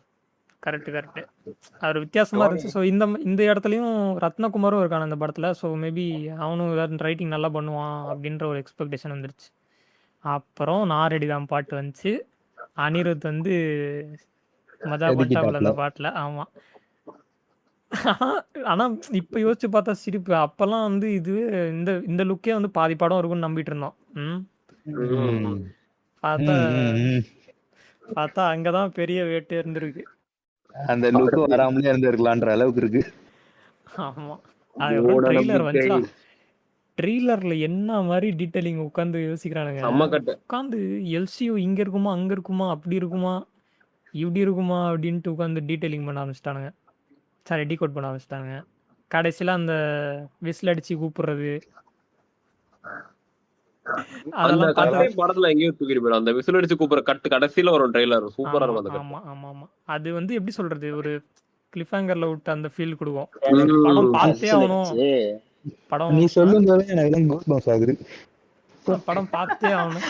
கரெக்ட் கரெக்ட். அது ஒரு வித்தியாசமா இருந்துச்சு. ஸோ இந்த இடத்துலையும் ரத்னகுமாரும் இருக்கான் அந்த படத்தில். ஸோ மேபி அவனும் ஏதாவது ரைட்டிங் நல்லா பண்ணுவான் அப்படின்ற ஒரு எக்ஸ்பெக்டேஷன் வந்துருச்சு. அப்புறம் நாரெடி தான் பாட்டு வந்துச்சு. அனிருத் வந்து மஜா பண்ணிட்டாப்புல அந்த பாட்டில். ஆமாம். ஆனால் இப்போ யோசிச்சு பார்த்தா சிரிப்பு. அப்போல்லாம் வந்து இது இந்த லுக்கே வந்து பாதி படம் இருக்கும்னு நம்பிட்டு இருந்தோம். பார்த்தா அங்கதான் பெரிய வேட்டு இருந்திருக்கு. அந்த லுக்கு வராமலே இருந்திருக்கலான்ற அளவுக்கு இருக்கு. ஆமா. அதுக்கப்புறம் ட்ரெய்லர் வந்துச்சா, ட்ரெய்லர்ல என்ன மாதிரி டீடைலிங் உட்காந்து யோசிக்கிறானுங்க. உட்காந்து எல்சியூ இங்க இருக்குமா அங்க இருக்குமா அப்படி இருக்குமா இப்படி இருக்குமா அப்படின்ட்டு உட்காந்து டீடைலிங் பண்ண ஆரம்பிச்சிட்டானுங்க. சாரி டீகோட் பண்ண ஆரம்பிச்சிட்டானுங்க. கடைசியில அந்த விசில் அடிச்சு கூப்பிடுறது அதெல்லாம் படத்துல எங்கேயும் தூக்கிட்டு போயிடும். அந்த விசில் அடிச்சு கூப்பிடுற கட்டு கடைசியில ஒரு ட்ரெய்லர் சூப்பரா இருக்கும். ஆமா ஆமா ஆமா. அது வந்து எப்படி சொல்றது, ஒரு கிளிஃபேங்கர்ல விட்டு அந்த ஃபீல் கொடுக்கும். படம் பார்த்தே ஆகணும். படம் நீ சொல்லும்போது எனக்கு கூஸ் பம்ஸ் ஆகுது. படம் பார்த்தே ஆகணும்.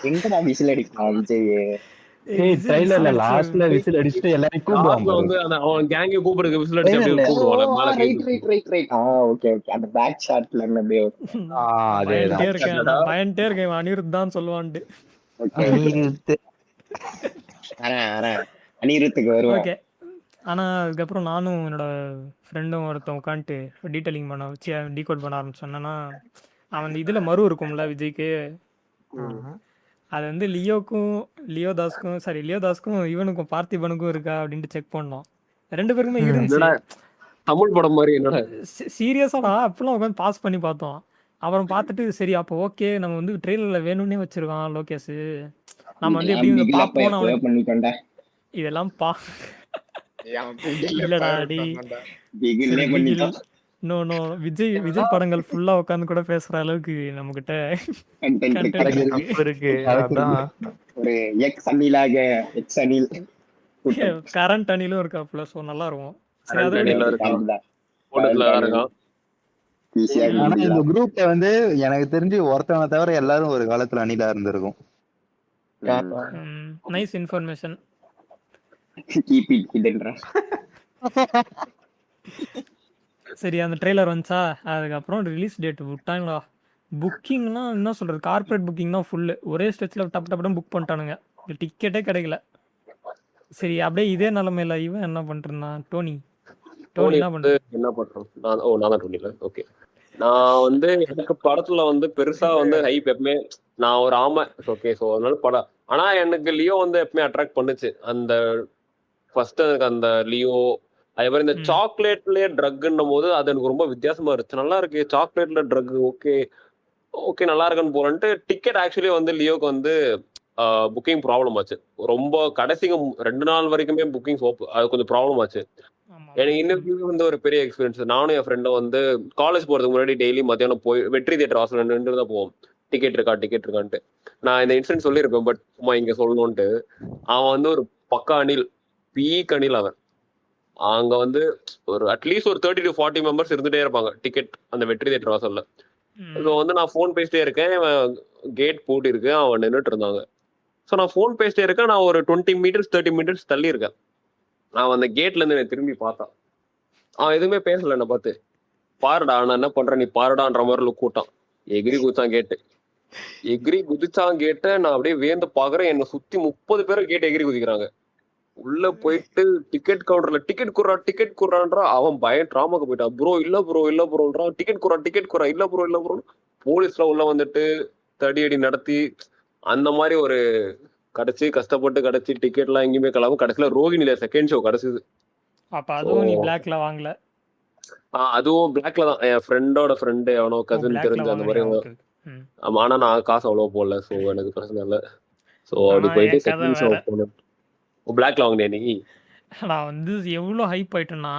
எங்கடா விசில் அடிப்பான் விஜய்? ட்ரைலர்ல லாஸ்ட்ல விசில் அடிச்சிட்டு எல்லாரையும் கூப்பிடுவாங்க. வந்து அவன் கேங்க கூப்பிடுறதுக்கு விசில் அடிச்சு கூப்பிடுவாங்க. ரைட். Okay okay. அந்த பேக் ஷாட்ல அப்படியே பயன்டே இருக்கேன் அனிருத் தான் சொல்லுவான்ட்டு. அனிருத்துக்கு வருவான். ஓகே. ஆனா அதுக்கப்புறம் நானும் என்னோட ஃப்ரெண்டும் ஒருத்தன் உட்காந்துட்டு டீடைலிங் பண்ண வச்சு டீகோட் பண்ண ஆரம்பிச்சோன்னா, அவன் இதுல மறு இருக்கும்ல விஜய்க்கு, அது வந்து லியோதாஸ்க்கும் இவனுக்கும் பார்த்திபனுக்கும் இருக்கா அப்படின்ட்டு செக் பண்ணோம். 2 பேருக்குமே இருந்துச்சு. என்னடா தமிழ் படம் மாதிரி என்னடா சீரியஸாடா அப்பெல்லாம் உட்காந்து பாஸ் பண்ணி பார்த்தோம். அப்புறம் பார்த்துட்டு சரி அப்போ ஓகே நம்ம வந்து ட்ரெயிலர்ல வேணும்னே வச்சிருக்கோம் லோகேஷ். நம்ம வந்து எப்படியும் பிகில் அப்ப பார்ப்போம். எப்போ பண்ணிட்டோம்டா. இதெல்லாம் அவன் பிகில்ல இல்லடா pirate டி. பண்ணான்டா. பிகில்லே சரி பண்ணிட்டோம். நோ விஜய் படங்கள் ஃபுல்லா உட்காந்து கூட பேசுற அளவுக்கு நம்ம கிட்ட கண்டென்ட் content இருக்கு. இருக்கு. அப்ப இருக்கு அதான் ஒரு எக்ஸ் அணிலாக எக்ஸ் அணில் கூட்டம். கரண்ட் அணிலும் இருக்காப்புல. ஸோ நல்லா இருக்கும். சரி அதை விட அணிலா இருக்கான். அதுதான். கூட்டத்துல இருக்கான். ஈஸியா ஆனா இந்த குரூப்ல வந்து எனக்கு தெரிஞ்சு ஒருத்தவனை தவிர எல்லாரும் ஒரு காலத்துல அணிலா இருந்திருக்கும். Nice information. கீப் இட் ஹிடன்டா. சரி அந்த ட்ரெய்லர் வந்துச்சா, அதுக்கப்புறம் ரிலீஸ் டேட் விட்டாங்களா. புக்கிங்னா என்ன சொல்றது, கார்பரேட் புக்கிங் தான் ஃபுல்லு. ஒரே ஸ்ட்ரெச்சில் டப் டப்னு புக் பண்ணிட்டானுங்க. டிக்கெட்டே கிடைக்கல. சரி அப்படியே இதே நிலமையில இவன் என்ன பண்ணிருந்தான், டோனி என்ன வந்து பண்றான்? என்ன பண்றோம் நான் தான் டோனில. ஓகே, நான் வந்து எனக்கு படத்துல வந்து பெருசா வந்து ஹைப் எப்பவுமே நான் ஒரு ஆமை. ஓகே, ஸோ அதனால படம். ஆனா எனக்கு லியோ வந்து எப்பவுமே அட்ராக்ட் பண்ணுச்சு. அந்த ஃபர்ஸ்ட் எனக்கு அந்த லியோ, அதே மாதிரி இந்த சாக்லேட்லயே ட்ரக்ன்னும் போது அது எனக்கு ரொம்ப வித்தியாசமா இருந்துச்சு. நல்லா இருக்கு சாக்லேட்ல ட்ரக், ஓகே நல்லா இருக்குன்னு போறேன்ட்டு டிக்கெட் ஆக்சுவலி வந்து லியோக்கு வந்து புக்கிங் ப்ராப்ளம் ஆச்சு. ரொம்ப கடைசிக்கு 2 நாள் வரைக்குமே புக்கிங் அது கொஞ்சம் ப்ராப்ளம் ஆச்சு. ஆமா. எனக்கு இன்னும் வந்து ஒரு பெரிய எக்ஸ்பீரியன்ஸ். நானும் என் ஃப்ரெண்டும் வந்து காலேஜ் போறதுக்கு முன்னாடி டெய்லி மத்தியானம் போய் வெற்றி தியேட்டர் வாசல் நின்று தான் போவோம். டிக்கெட் இருக்கான்ட்டு. நான் இந்த இன்சிடென்ட் சொல்லியிருப்பேன், பட் சும்மா இங்க சொல்லணும்ட்டு. அவன் வந்து ஒரு பக்கா அணில், பீக் அணில் அவன். அங்க வந்து ஒரு அட்லீஸ்ட் ஒரு 30 to 40 மெம்பர்ஸ் இருந்துட்டே இருப்பாங்க டிக்கெட் அந்த வெற்றி தியேட்டர் வாசல்ல. ஸோ வந்து நான் ஃபோன் பேசிட்டே இருக்கேன், கேட் பூட்டி இருக்கு, அவன் நின்றுட்டு இருந்தாங்க. ஸோ நான் ஃபோன் பேசிட்டே இருக்கேன், நான் ஒரு 20 மீட்டர்ஸ் 30 மீட்டர்ஸ் தள்ளி இருக்கேன். நான் அந்த கேட்ல இருந்து என்னை திரும்பி பார்த்தான். அவன் எதுவுமே பேசல. என்ன பார்த்து பாருடா நான் என்ன பண்றேன் நீ பாருடான்ற மாதிரி லுக் கூட்டான். எகிரி குதிச்சான் கேட்ட. நான் அப்படியே வேந்து பாக்குறேன், என்னை சுத்தி 30 பேரும் கேட்டு எகிரி குதிக்கிறாங்க. உள்ள போயிட்டு டிக்கெட் கவுண்டர்ல டிக்கெட் குறான்றா. அவன் ட்ராமாக்கு போயிட்டான். ப்ரோ இல்ல ப்ரோன்றான். டிக்கெட் குறா இல்ல ப்ரோ. போலீஸ்ல உள்ள வந்துட்டு தடியடி நடத்தி அந்த மாதிரி ஒரு கஷ்டப்பட்டு கிடைச்சி டிக்கெட் எல்லாம் எங்கேயுமே கிளம்ப. கடைசியில ரோகிணில செகண்ட் ஷோ கிடைச்சது. அப்ப அதுவும் நீ பிளாக்ல வாங்கல? அதுவும் பிளாக்ல தான். என் ஃப்ரெண்டோட ஃப்ரெண்டு அவனோ கசின் தெரிஞ்ச அந்த மாதிரி. ஆமா, ஆனா நான் காசு அவ்வளவு போடல, சோ எனக்கு பிரச்சனை இல்லை. சோ அப்படி போயிட்டு செகண்ட் ஷோ போனேன். பிளாக்ல வாங்கினேன் நீ? நான் வந்து எவ்வளோ ஹைப் ஆயிட்டேன்னா,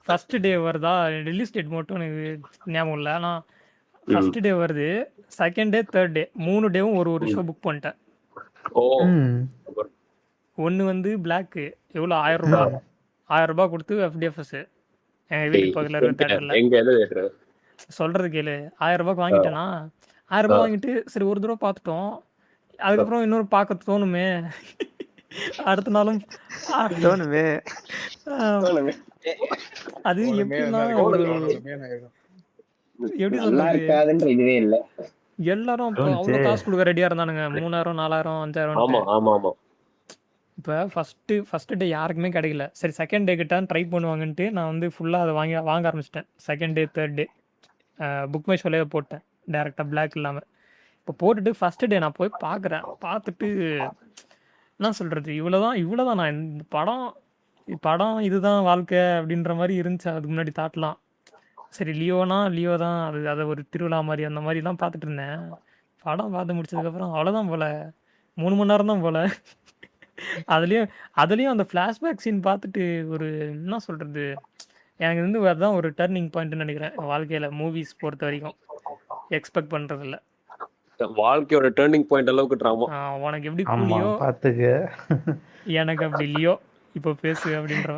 ஃபர்ஸ்ட் டே வருதா, ரிலீஸ் டேட் மட்டும் எனக்கு ஞாபகம் இல்லை. ஆனால் ஃபர்ஸ்ட் டே வருது, செகண்ட் டே, தேர்ட் டே 3 டேவும் ஒரு ஷோ புக் பண்ணிட்டேன். ஓ, ஒன்று வந்து பிளாக்கு எவ்வளோ 1000 ரூபாய் கொடுத்து FDFS எங்கள் வீட்டுக்கு பக்கத்தில் இருக்கிற தேட்டரில். சொல்றது கேளு, 1000 ரூபாய்க்கு வாங்கிட்டேன்னா 1000 ரூபாய் வாங்கிட்டு சரி ஒரு தடவை பார்த்துட்டோம். அதுக்கப்புறம் இன்னொரு பார்க்க தோணுமே, அடுத்த நாளும் தோணுமே. அது எப்படின்னா எப்படி நல்லா சொல்றது, இருக்காதுன்ற இதுவே இல்ல. எல்லாரும் இப்போ அவ்வளோ காசு கொடுக்க ரெடியா இருந்தானுங்க. 3000 4000 5000. ஆமா. இப்போ ஃபர்ஸ்ட் டே யாருக்குமே கிடைக்கல. சரி செகண்ட் டே கிட்ட ட்ரை பண்ணுவாங்கன்ட்டு நான் வந்து ஃபுல்லாக அதை வாங்க ஆரம்பிச்சிட்டேன். Second day third day book my ஷோலேயே போட்டேன் டேரெக்டாக பிளாக் இல்லாமல். இப்போ போட்டுட்டு ஃபர்ஸ்ட் டே நான் போய் பார்க்குறேன். பார்த்துட்டு என்ன சொல்கிறது, இவ்வளோதான் நான் இந்த படம் இதுதான் வாழ்க்கை அப்படின்ற மாதிரி இருந்துச்சு அதுக்கு முன்னாடி தாட்லாம். சரி லியோ தான், அதை ஒரு திருவிழா மாதிரி அந்த மாதிரிலாம் பார்த்துட்டு இருந்தேன். படம் பார்த்து முடிச்சதுக்கப்புறம் அவ்வளோதான் போல், 3 மணி நேரம் தான் போல். அதுலேயும் அந்த ஃப்ளாஷ்பேக் சீன் பார்த்துட்டு ஒரு என்ன சொல்கிறது, எனக்கு வந்து அதுதான் ஒரு டர்னிங் பாயிண்ட்னு நினைக்கிறேன் வாழ்க்கையில். மூவிஸ் பொறுத்த வரைக்கும் எக்ஸ்பெக்ட் பண்ணுறதில்ல. வாழ்க்கையோட டர்னிங் பாயிண்ட் அளவுக்கு ட்ராமா. உனக்கு எப்படி கூலியோ எனக்கு அப்படி லியோ. இப்போ பேசு அப்படின்ற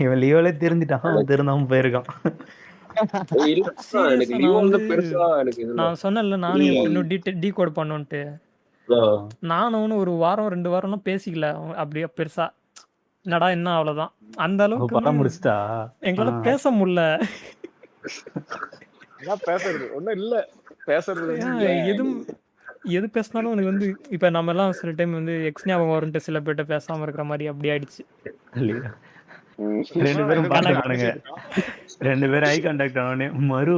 இவன் லியோல திருந்தாம போயிருக்கான். நான் சொன்னேன்ல, நானும் இன்னும் டீகோட் பண்ணோன்ட்டு. நானும் ஒரு வாரம் 2 வாரம்லாம் பேசிக்கல அப்படியே பெருசா. என்னடா என்ன அவ்வளவுதான். அந்த அளவுக்கு முடிச்சிட்டா எங்களால பேச முடியல. பேசுறது ஒண்ணும் இல்ல, பேசுறது எது பேசினாலும் எனக்கு வந்து இப்ப நம்ம எல்லாம் சில டைம் வந்து எக்ஸ் ஞாபகம் வரும்ட்டு சில பேர்ட்ட பேசாம இருக்கிற மாதிரி அப்படி ஆயிடுச்சு. 2 பேரும் பாத்துக்கானுங்க. 2 பேரும் ஐ கான்டாக்ட் ஆனே மறு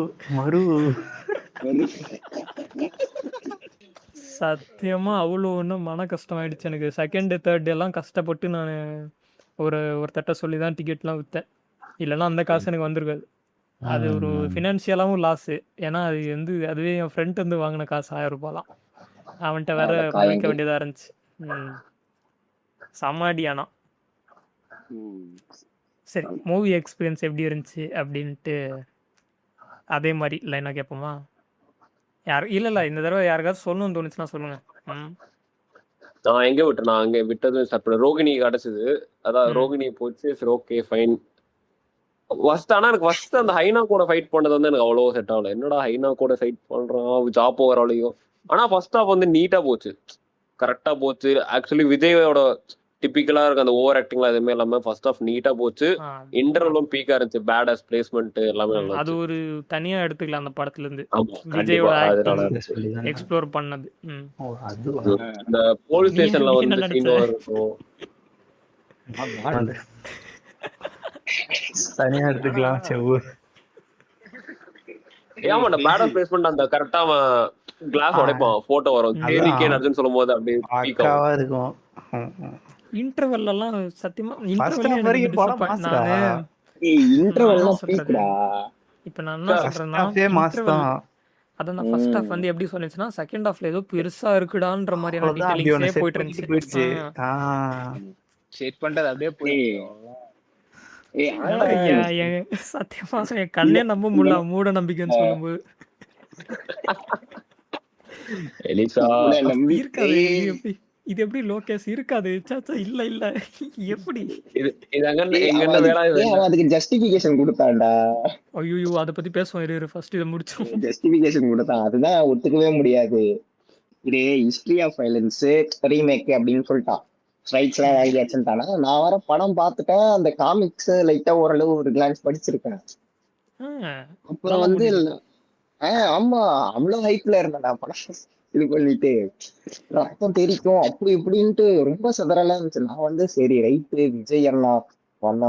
சத்தியமா அவ்வளோ ஒன்றும் மன கஷ்டம் ஆயிடுச்சு எனக்கு. செகண்ட் டே தேர்ட் டே எல்லாம் கஷ்டப்பட்டு நான் ஒருத்தட்ட சொல்லி தான் டிக்கெட்லாம் விற்றேன். இல்லைன்னா அந்த காசு எனக்கு வந்திருக்காது. அது ஒரு ஃபினான்ஷியலாகவும் லாஸு. ஏன்னா அது வந்து அதுவே என் ஃப்ரெண்ட் வந்து வாங்கின காசு 1000 ரூபாலாம். அவன்கிட்ட வேற வைக்க வேண்டியதாக இருந்துச்சு. சமாடி. ஆனா சரி, மூவி எக்ஸ்பீரியன்ஸ் எப்படி இருந்துச்சு அப்படின்ட்டு அதே மாதிரி லைனாக கேட்போமா? இல்லை இந்த தடவை யாருக்காவது சொல்லணும்னு தோணுச்சுன்னா சொல்லுங்க. நான் எங்க விட்டேன்? நான் அங்க விட்டது சாப்பிட ரோகிணி கிடைச்சது. அதான் ரோகிணி போச்சு. சரி, ஓகே ஃபைன். ஃபர்ஸ்ட் ஆனா எனக்கு ஃபர்ஸ்ட் அந்த ஹைனா கூட ஃபைட் பண்ணது வந்து எனக்கு அவ்வளோ செட் ஆகல. என்னடா ஹைனா கூட ஃபைட் பண்றான் ஜாப் ஓவராலையும். ஆனா ஃபர்ஸ்ட் ஹாஃப் வந்து நீட்டா போச்சு, கரெக்டா போச்சு. ஆக்சுவலி விஜயோட டிப்பிக்கலா இருக்க அந்த ஓவர் ஆக்டிங்லாம் எதுவுமே இல்லாம ஃபர்ஸ்ட் ஹாஃப் நீட்டா போச்சு. இன்டர்வலும் பீக்கா இருந்துச்சு. பேடாஸ் பிளேஸ்மெண்ட் எல்லாமே நல்லா அது ஒரு தனியா எடுத்துக்கலாம் அந்த படத்துல இருந்து. ஆமா, விஜயோட கண்டிப்பா. ஆக்டிங் எக்ஸ்ப்ளோர் பண்ணது. இந்த போலீஸ் ஸ்டேஷன்ல வந்து சீன் இருக்கும். தனியா எடுத்துக்கலாம். செவ்வு ஏமா அந்த பேடாஸ் பிளேஸ்மெண்ட் அந்த கரெக்டா கிளாஸ் உடைப்பான், போட்டோ வரும். கேவிகே நர்ஜன் சொல்லும்போது அப்படியே பீக் பக்காவா ஆகும். இருக்கும். இன்டர்வெல் எல்லாம் சத்தியமா First half வரைக்கும் படம் மாசுடா. இப்ப நான் என்ன சொல்றேன்னா அதான் நான் ஃபர்ஸ்ட் ஹாஃப் வந்து எப்படி சொன்னிச்சுன்னா செகண்ட் ஹாஃப்ல ஏதோ பெருசா இருக்குடான்ற மாதிரியான அவ்வளவுதான், அப்படி ஒண்ணு டீடைலிங்ஸே set போயிட்டு பண்ணிட்டு இருந்துச்சு. போயிடுச்சு. செட் பண்றது அப்படியே போயிடும். சத்தியமா என் கண்ணே நம்ப முடியல மூட நம்பிக்கைன்னு சொல்லும்போது. எலிசா இருக்காது இது எப்படி லோகேஷ் இருக்காது. சாச்சா இல்ல இல்ல எப்படி இது எங்க வேலை அதுக்கு ஜஸ்டிபிகேஷன் கொடுத்தான்டா. ஐயோ அதை பத்தி பேசுவோம். இரு ஃபர்ஸ்ட் இதை முடிச்சோம். ஜஸ்டிபிகேஷன் கொடுத்தான், அதுதான் ஒத்துக்கவே முடியாது. இது ஹிஸ்டரி ஆஃப் வயலன்ஸ் ரீமேக் அப்படின்னு சொல்லிட்டான். ஸ்ட்ரைக்ஸ் எல்லாம் வாங்கியாச்சுட்டானா. நான் வர படம் பார்த்துட்டேன். அந்த காமிக்ஸ் லைட்டா ஓரளவு ஒரு கிளான்ஸ் படிச்சிருக்கேன். அப்புறம் வந்து ஆமா அவ்வளவு ஹைப்ல இருந்தேன் படம் இது பண்ணிட்டு ரத்தம் தெரிக்கும் அப்படி இப்படின்ட்டு ரொம்ப சதறலா இருந்துச்சு. நான் வந்து சரி ரைட்டு விஜய் அண்ணா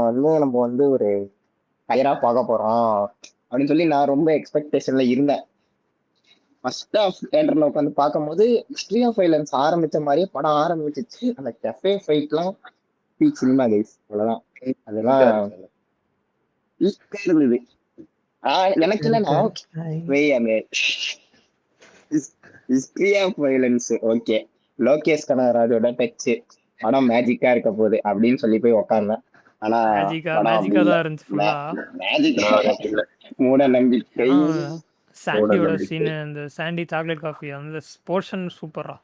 வந்து நம்ம வந்து ஒரு ஹையரா பார்க்க போறோம் அப்படின்னு சொல்லி நான் ரொம்ப எக்ஸ்பெக்டேஷன்ல இருந்தேன். ஃபர்ஸ்ட் ஆஃப் தியேட்டர்ல உட்காந்து பார்க்கும்போது ஹிஸ்டரி ஆஃப் வயலன்ஸ் ஆரம்பிச்ச மாதிரியே படம் ஆரம்பிச்சிச்சு. அந்த கெஃபே ஃபைட்லாம் பீக் சினிமா கைஸ், அவ்வளவுதான். அதெல்லாம் இருந்தது. எனக்கு இல்லைன்னா history of violence okay, Lokesh கனகராஜோட டச் படம் மேஜிக்கா இருக்க போகுது அப்படின்னு சொல்லி போய் உட்கார்ந்தேன். ஆனா மூட நம்பிக்கை. சாண்டியோட சீன், அந்த சாண்டி சாக்லேட் காஃபி அந்த போர்ஷன் சூப்பரா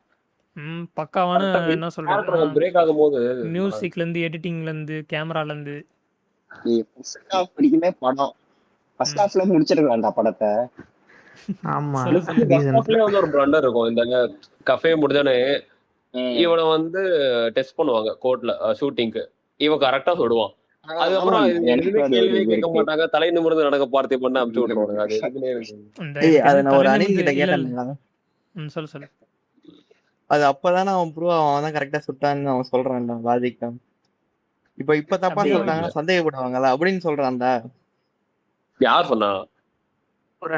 பக்காவான. என்ன சொல்றது, பிரேக் ஆகும்போது மியூசிக்ல இருந்து எடிட்டிங்ல இருந்து கேமரால இருந்து வரைக்குமே படம் ஃபர்ஸ்ட் ஹாஃப்ல முடிச்சிருக்கலாம்டா படத்தை. ஆமா, ஒரு பிளண்டர் இருக்கும். இந்த கஃபே முடிஞ்சோடனே இவனை வந்து டெஸ்ட் பண்ணுவாங்க கோர்ட்ல ஷூட்டிங்க்கு. இவன் கரெக்டா சொல்லுவான். அதுக்கப்புறம் கேள்வியே கேட்க மாட்டாங்க. தலை நிமிர்ந்து நடக்க பார்த்து பண்ண அமுச்சு விட்டுருவாங்க. சொல்லு. அது அப்பதான் அவன் ப்ரூவ் அவன் தான் கரெக்டா சுட்டான்னு அவன் சொல்றான்டா. லாஜிக் தான். இப்ப தப்பா சொல்றாங்கன்னா சந்தேகப்படுவாங்கல்ல அப்படின்னு சொல்றான்டா. யார் சொன்னா?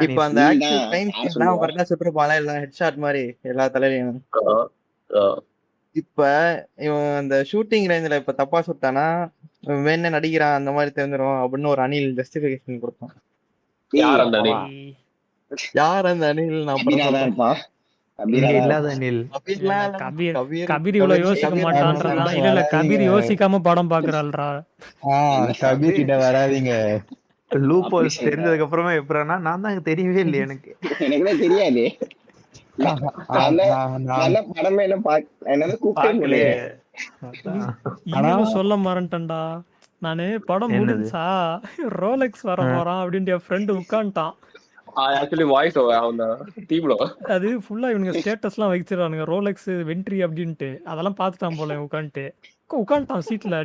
இப்ப அந்த ஆக்டிவ் டைம் எல்லாம் கரெக்டா சுட்டுருப்பான், எல்லாம் ஹெட்ஷாட் மாதிரி எல்லா தலையிலையும். இப்ப இவன் அந்த ஷூட்டிங் ரேஞ்சில இப்ப தப்பா சுட்டானா வேண நடிக்கிறான் அந்த மாதிரி தெரிஞ்சிடும் அப்படின்னு ஒரு அணில் ஜஸ்டிபிகேஷன் கொடுத்தான். யார் அந்த அணில்? நான் இல்லாத அணில் கபீர் இவ்வளவு யோசிக்க மாட்டான்றா. இல்ல கபீர் யோசிக்காம படம் பாக்குறாள்ரா. கபீர் கிட்ட வராதீங்க. லூப் ஹோல்ஸ் தெரிஞ்சதுக்கு அப்புறமா எப்படின்னா நான் தான் தெரியவே இல்லை எனக்கு தெரியாது. சொல்ல மறந்துட்டேன்டா நானு. படம் முடிஞ்சா ரோலெக்ஸ் வர போறான் அப்படின்ட்டு என் ஃப்ரெண்டு உட்காந்துட்டான். அது ஃபுல்லா இவனுங்க ஸ்டேட்டஸ் எல்லாம் வச்சிருக்கானுங்க, ரோலெக்ஸ் வென்ட்ரி அப்படின்ட்டு. அதெல்லாம் பாத்துட்டான் போல உட்காந்துட்டான் சீட்ல.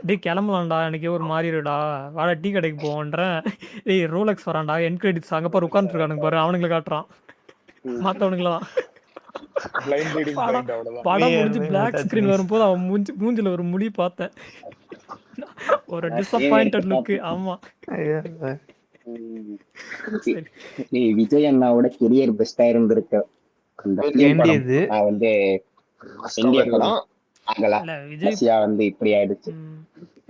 டே கிளம்பலாம்டா, எனக்கு ஒரு மாறிடுடா, வாடா டீ கடைக்கு போவோன்றேன். டேய் ரோலெக்ஸ் வரான்டா, என் கிரெடிட்ஸ் அங்க பாரு உட்காந்துருக்கானுங்க பாரு, அவனுங்களை காட்டுறான் மத்தவனுங்களாம். படம் முடிஞ்சு பிளாக் ஸ்கிரீன் வரும்போது அவன் மூஞ்சில ஒரு முடி பார்த்தேன், ஒரு டிசப்பாயிண்டட் லுக். ஆமா விஜய் அண்ணாவோட கெரியர் பெஸ்டா இருந்திருக்கு. நான் வந்து இந்திய படம் ஆகல இல்ல விஜய் கடைசியா வந்து இப்படி ஆயிடுச்சு. ம்,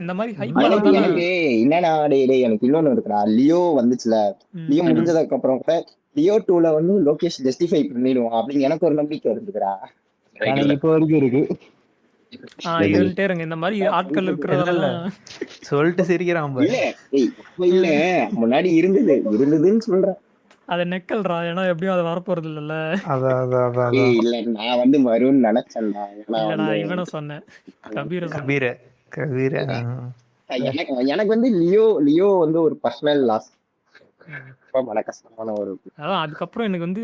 இந்த மாதிரி ஹைப் எனக்கு ஆனதால எனக்கு என்னன்னா டேய் எனக்கு இன்னொன்னு இருக்குடா. லியோ வந்துச்சுல, லியோ முடிஞ்சதுக்கு அப்புறம் கூட லியோ 2ல வந்து லோகேஷ் ஜஸ்டிஃபை பண்ணிடுவான் அப்படின்னு எனக்கு ஒரு நம்பிக்கை இருந்துக்கிறா. எனக்கு இப்போ வரைக்கும் இருக்கு. இருந்துட்டே இருங்க இந்த மாதிரி ஆட்கள் இருக்கிறதெல்லாம் சொல்லிட்டு சிரிக்கிறான் இல்ல ஏய் இப்ப இல்ல முன்னாடி இருந்ததுன்னு சொல்றேன். அதை நெக்கல்றா, ஏன்னா எப்படியும் அது வரப்போறது இல்லைல்ல. ஏய் இல்ல நான் வந்து வரும்னு நினைச்சேன்டா. ஏன்னா இல்லடா வந்து இவனை சொன்னேன், கபீரை சொன்னேன். கபீர கபீர எனக்கு வந்து லியோ வந்து ஒரு பர்சனல் லாஸ். ரொம்ப மன கஷ்டமான ஒரு அதான் அதுக்கப்புறம் எனக்கு வந்து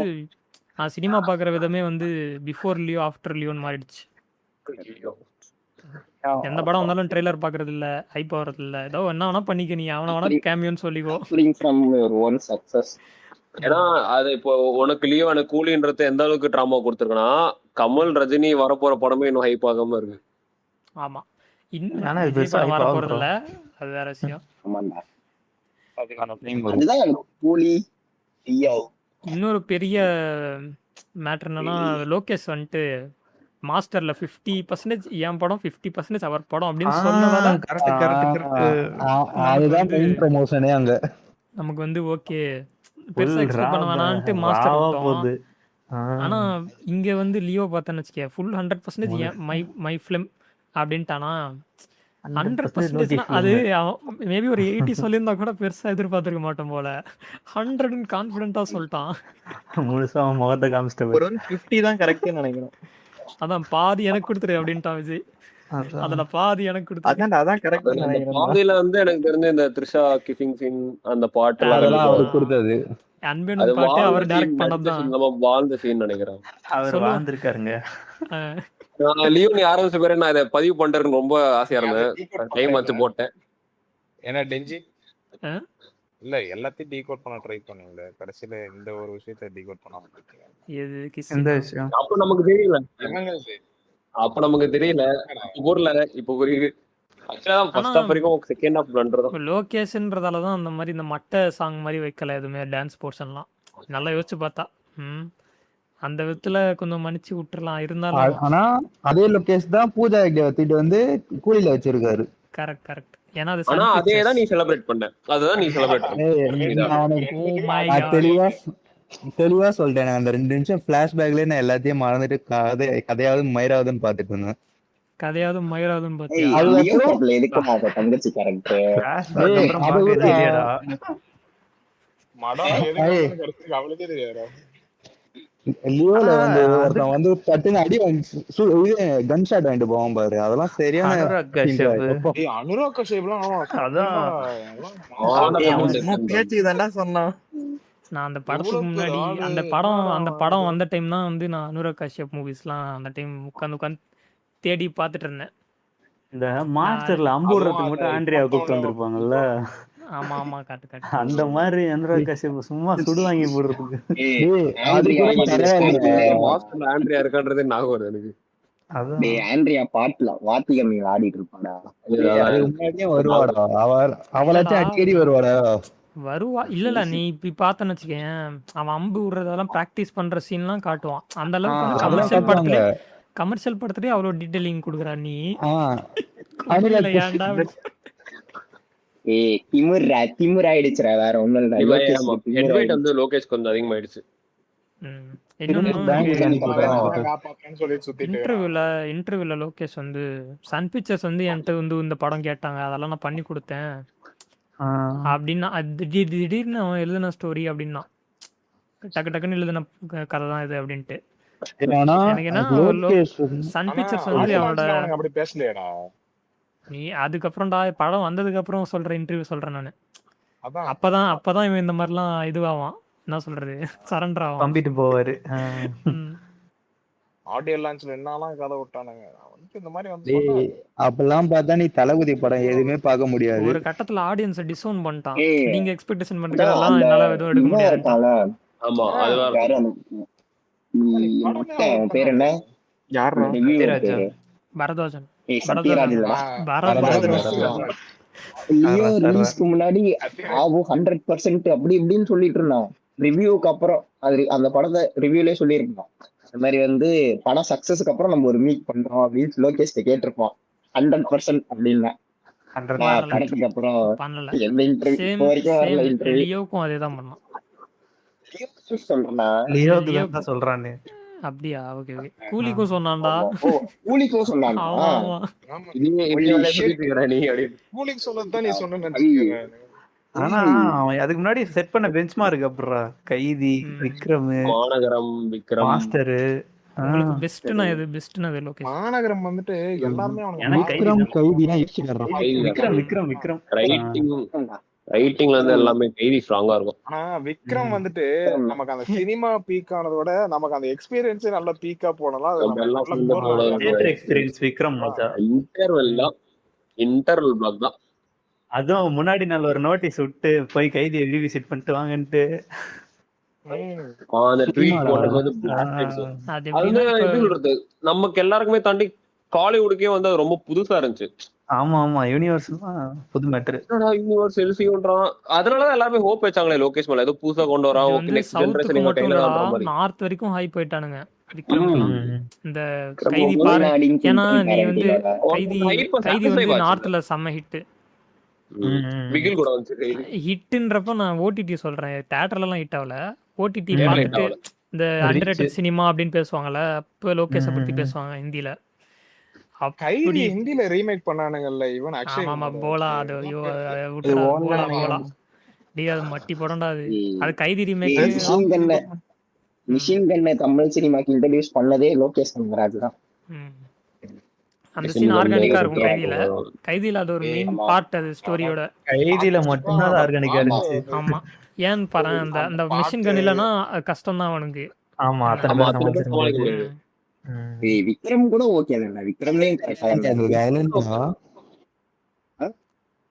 நான் சினிமா பார்க்குற விதமே வந்து பிஃபோர் லியோ ஆஃப்டர் லியோன்னு மாறிடுச்சு. எந்த படம் வந்தாலும் ட்ரெய்லர் பார்க்கறது இல்ல, ஹைப் ஆகிறது இல்ல, ஏதோ என்ன வேணா பண்ணிக்க, நீ அவனை வேணா கேமியோன்னு சொல்லிக்கோ. From your own success. ஏன்னா அது இப்போ உனக்கு லியோ எனக்கு கூலின்றது எந்த அளவுக்கு ட்ராமா கொடுத்துருக்கனா, கமல் ரஜினி வரப்போற படமே இன்னும் ஹைப் ஆகாம இருக்கு. ஆமா, ஆனா இது விஜய் பெருசா படம் hype வர ஆகும் போறது bro. இல்ல, அது வேற விஷயம். ஆமாண்டா அதுக்கான time வரும். அதுதான் எனக்கு கூலி லியோ. இன்னொரு பெரிய மேட்டர் என்னன்னா, லோகேஷ் வந்துட்டு மாஸ்டர்ல 50% என் படம் 50% அவர் படம் அப்படின்னு சொன்னதால அதுதான் மெயின் ப்ரமோஷனே அங்க. நமக்கு வந்து ஓகே பெருசா எக்ஸ்பெக்ட் பண்ண வேணான்ட்டு மாஸ்டர் விட்டோம். ஆனா இங்க வந்து லியோ பார்த்தேன்னு வச்சுக்க, ஃபுல் 100% மை ஃபிலிம் அப்படின்ட்டானா. 100% அது மேபி ஒரு 80 சொல்லியிருந்தா கூட பெருசா எதிர்பார்த்திருக்க மாட்டோம் போல. 100 கான்பிடென்ட்டா சொல்லிட்டான். முழுசா அவன் முகத்தை காமிச்சிட்டு ஒரு 50 தான் கரெக்ட்னு நினைக்கிறேன். அதான் பாதி எனக்கு கொடுத்துரு அப்படின்ட்டான் விஜய். அதுல பாதி எனக்கு கொடுத்துரு. அதான் கரெக்ட் நினைக்கிறேன். பாதியில வந்து எனக்கு தெரிஞ்ச இந்த த்ரிஷா கிசிங் சீன் அந்த பாட்டு அதெல்லாம் அவருக்கு கொடுத்தது. அன்பேன் பாட்டு அவர் டைரக்ட் பண்ணதான். நம்ம வாழ்ந்த சீன் நினைக்கிறேன். அவர் வாழ்ந்திருக்காருங்க. லியோ நீ ஆரம்பிச்ச பேரு நான் இதை பதிவு பண்றதுக்கு ரொம்ப ஆசையா இருந்தேன், டைம் வச்சு போட்டேன். ஏன்னா டெஞ்சி இல்ல எல்லாத்தையும் டீகோட் பண்ண ட்ரை பண்ணீங்க, கடைசியில இந்த ஒரு விஷயத்தை டீகோட் பண்ணாம இருக்கீங்க. எது கிஸ் எந்த விஷயம்? அப்ப நமக்கு தெரியல, என்னங்க இது? அப்ப நமக்கு தெரியல, ஊர்ல இப்ப புரியுது. ஃபர்ஸ்ட் ஹாஃப் வரைக்கும் செகண்ட் ஹாஃப் பண்றதா லோகேஷன்றதால தான் அந்த மாதிரி இந்த மட்டை சாங் மாதிரி வைக்கல எதுவுமே டான்ஸ் போர்ஷன்லாம். நல்லா யோசிச்சு பார்த்தா அந்த விதத்துல கொஞ்சம் மன்னிச்சு விட்டுறலாம். இருந்தாலும் ஆனா அதே லொகேஷ் தான் பூஜா ஹெக்டே வச்சுட்டு வந்து கூலில வச்சிருக்காரு. கரெக்ட். ஏன்னா அது ஆனா அதே தான் நீ செலிப்ரேட் பண்ண, அதுதான் நீ செலிப்ரேட் பண்ண. தெளிவா சொல்லிட்டேன். அந்த 2 நிமிஷம் பிளாஷ்பேக்ல நான் எல்லாத்தையும் மறந்துட்டு கதையாவது மயிராவதுன்னு பாத்துட்டு இருந்தேன். கதையாவது மயிராவதுன்னு பாத்தியா? தங்கச்சி கேரக்டர் அவளுக்கே தெரியாதா? லியோல வந்து ஒருத்தன் வந்து பட்டுன்னு அடி கன் ஷாட் வாங்கிட்டு போவான் பாரு, அதெல்லாம் சரியான அனுராக் கஷ்யப்லாம் பேச்சுக்கு தான்டா சொன்னான். நான் அந்த படத்துக்கு முன்னாடி அந்த படம் வந்த டைம் தான் வந்து நான் அனுராக் கஷ்யப் மூவிஸ்லாம் அந்த டைம் உட்காந்து தேடி பார்த்துட்டு இருந்தேன். இந்த மாஸ்டர்ல அம்புடுறதுக்கு மட்டும் ஆண்ட்ரியா கூப்பிட்டு வந்திருப்பாங்கல்ல. ஆமா காட்டு அந்த மாதிரி அனுராக் கஷ்யப் சும்மா சுடு வாங்கி போடுறதுக்கு ஆண்ட்ரியா இருக்கான்றதே ஞாபகம் வருது எனக்கு. ஆண்ட்ரியா பாட்டுல வாத்தியம் ஆடிட்டு இருப்பாடா. முன்னாடியே வருவாடா அவளாச்சும் அடிக்கடி வருவாடா. வருவா இல்ல நீ இப்படி பார்த்தன்னு வச்சுக்கேன், அவன் அம்பு விடுறதெல்லாம் பிராக்டிஸ் பண்ற சீன்லாம் காட்டுவான். அந்த அளவுக்கு கமர்ஷியல் படத்துலயே அவ்வளவு டீடைலிங் கொடுக்குறா நீ. ஏன்டா திமிர் ஆயிடுச்சுடா, வேற ஒண்ணும் இல்ல. வந்து லோகேஷ் கொஞ்சம் அதிகமாயிடுச்சு. இன்டர்வியூல லோகேஷ் வந்து சன் பிக்சர்ஸ் வந்து என்கிட்ட வந்து இந்த படம் கேட்டாங்க, அதெல்லாம் நான் பண்ணி கொடுத்தேன் அப்படின்னா. திடீர்னு அவன் எழுதின ஸ்டோரி அப்படின்னா டக்கு டக்குன்னு எழுதின கதை தான் இது அப்படின்ட்டு. எனக்கு என்ன சன் பிக்சர்ஸ் வந்து அவனோட அப்படி பேசலையடா நீ அதுக்கப்புறம்டா படம் வந்ததுக்கு அப்புறம் சொல்ற இன்டர்வியூ சொல்றேன் நானு. அப்பதான் இவன் இந்த மாதிரிலாம் இதுவாவான், என்ன சொல்றது, சரண்டர் ஆவான், பம்பிட்டு போவாரு. ஆடியோ லான்ச்ல என்னலாம் கதை விட்டானுங்க இந்த மாதிரி வந்து. அப்பெல்லாம் பார்த்தா நீ தளபதி படம் எதுவுமே பார்க்க முடியாது. ஒரு கட்டத்துல ஆடியன்ஸை டிசோன் பண்ணிட்டான். நீங்க எக்ஸ்பெக்டேஷன் பண்றதெல்லாம் என்னால எதுவும் எடுக்க முடியாது. ஆமா பேர் என்ன? பரதோஜன். லியோ ரிலீஸ்க்கு முன்னாடி 100% அப்படி இப்படின்னு சொல்லிட்டு இருந்தான். ரிவ்யூக்கு அப்புறம் அது அந்த படத்தை ரிவ்யூலே சொல்லியிருந்தான் இந்த மாதிரி வந்து படம் சக்சஸ்க்கு அப்புறம் நம்ம ஒரு மீட் பண்றோம் அப்படின்னு லோகேஷ்ட கேட்டிருப்போம் 100% அப்படின்னா. வரல படத்துக்கு அப்புறம் பண்ணல. எந்த இன்டர்வியூ சேம் இப்போ வரைக்கும் வரல சேம் இன்டர்வியூ லியோக்கும் அதே தான் பண்ணான். சொல்றேன்னா. லியோக்கு லியோ தான் சொல்றானு. அப்படியா? Okay okay. கூலிக்கும் சொன்னான்டா. ஓ கூலிக்கும் சொன்னாங்க. ஆமா ஆமா. ஆமா நீ Holy என்ன shit. சொல்லிட்டு இருக்கிற நீ அப்படின்னு. கூலிங் சொன்னதுதான் நீ சொன்னு ஐயோ. ஆனா அவன் அதுக்கு முன்னாடி செட் பண்ண பெஞ்ச் மார்க் அப்புறம் கைதி, விக்ரம், மாநகரம், விக்ரம், மாஸ்டர். உங்களுக்கு பெஸ்ட்னா எது? பெஸ்ட்னா எது லோகேஷ்? மாநகரம் வந்துட்டு எல்லாருமே எனக்கு விக்ரம் கைதினா யோசிச்சுக்கிறோம். விக்ரம். ரைட்டிங்ல இருந்து எல்லாமே கைதி ஸ்ட்ராங்கா இருக்கும். ஆனா விக்ரம் வந்துட்டு நமக்கு அந்த சினிமா பீக் ஆனதோட நமக்கு அந்த எக்ஸ்பீரியன்ஸே நல்ல பீக்கா போனலாம் அது நம்ம எல்லாம் நல்ல சேர்ந்து bore போனது. ஆகாது. தியேட்டர் எக்ஸ்பீரியன்ஸ் விக்ரம் மச்சா. இன்டர்வல் பிளாக் தான். அதுவும் முன்னாடி நாள் ஒரு நோட்டீஸ் விட்டு போய் கைதியை ரீவிசிட் பண்ணிட்டு வாங்கன்ட்டு. அந்த ட்வீட் சினிமாடா. போட்டது அது அது எப்படின்னா இப்ப எப்படி சொல்றது, நமக்கு எல்லாருக்குமே தாண்டி காலிவுட்க்கே வந்து அது ரொம்ப புதுசா இருந்துச்சு. ஆமா யூனிவர்ஸ் புது மேட்டர். என்னடா யூனிவர்ஸ் எல்சின்றான். அதனாலதான் எல்லாருமே ஹோப் வச்சாங்களே லோகேஷ் மேல ஏதோ புதுசா கொண்டு வரான். இது ஓகே வந்து நெக்ஸ்ட் ஜெனரேஷன் சவுத்துக்கு இவங்க மட்டும் கையில இல்லடா, தான்ற மாதிரி. நார்த் வரைக்கும் ஹை போயிட்டானுங்க விக்ரம்க்குலாம். இந்த ரொம்ப கைதி பாரு. நாடின்னு ஏன்னா சொல்லிட்டு நீ வந்து பாருங்க. கைதி hype கைதி satisfy வந்து ஆச்சு. நார்த்ல செம்ம ஹிட். பிகில் கூட வந்து கைதி. ஹிட்ன்றப்ப நான் ஓடிடி சொல்றேன், தியேட்டர்லாம் ஹிட் ஆகல. ஓடிடி Theatre hit பார்த்துட்டு ஆகல. இந்த அண்டர்ரேட்டட் சினிமா அப்படின்னு பேசுவாங்கல்ல, அப்போ லோகேஷை பத்தி பேசுவாங்க ஹிந்தில. கைதி அப்படி ஹிந்தில ரீமேக் பண்ணானுங்கல்ல இவன் அக்ஷய் ஆமாமா குமார் போலா வச்சு. அது ஐயோ விட்டுறா போலா போலா. டேய் அது மட்டி படம்டா அது. அது கைதி ரீமேக். மிஷின் கண்ணை தமிழ் சினிமாக்கு இன்ட்ரடியூஸ் பண்ணதே லோகேஷ் கனகராஜ் தான். அந்த சீன் ஆர்கானிக்கா இருக்கும் கைதியில. கைதியில அது ஒரு மெயின் பார்ட், அது ஸ்டோரியோட. கைதியில மட்டும்தான் அது ஆர்கானிக்கா இருந்துச்சு. ஆமா ஏன்னு பாரு, அந்த அந்த மிஷின் கன் இல்லைன்னா கஷ்டம் தான் அவனுக்கு. ஆமா அத்தனை ஆமா, பேர் அத்தனை பேர் சமாளிச்சிட சமாளிக்க முடியாது. முடியாது. விக்ரம் கூட ஓகே தானே, விக்ரம்லயும்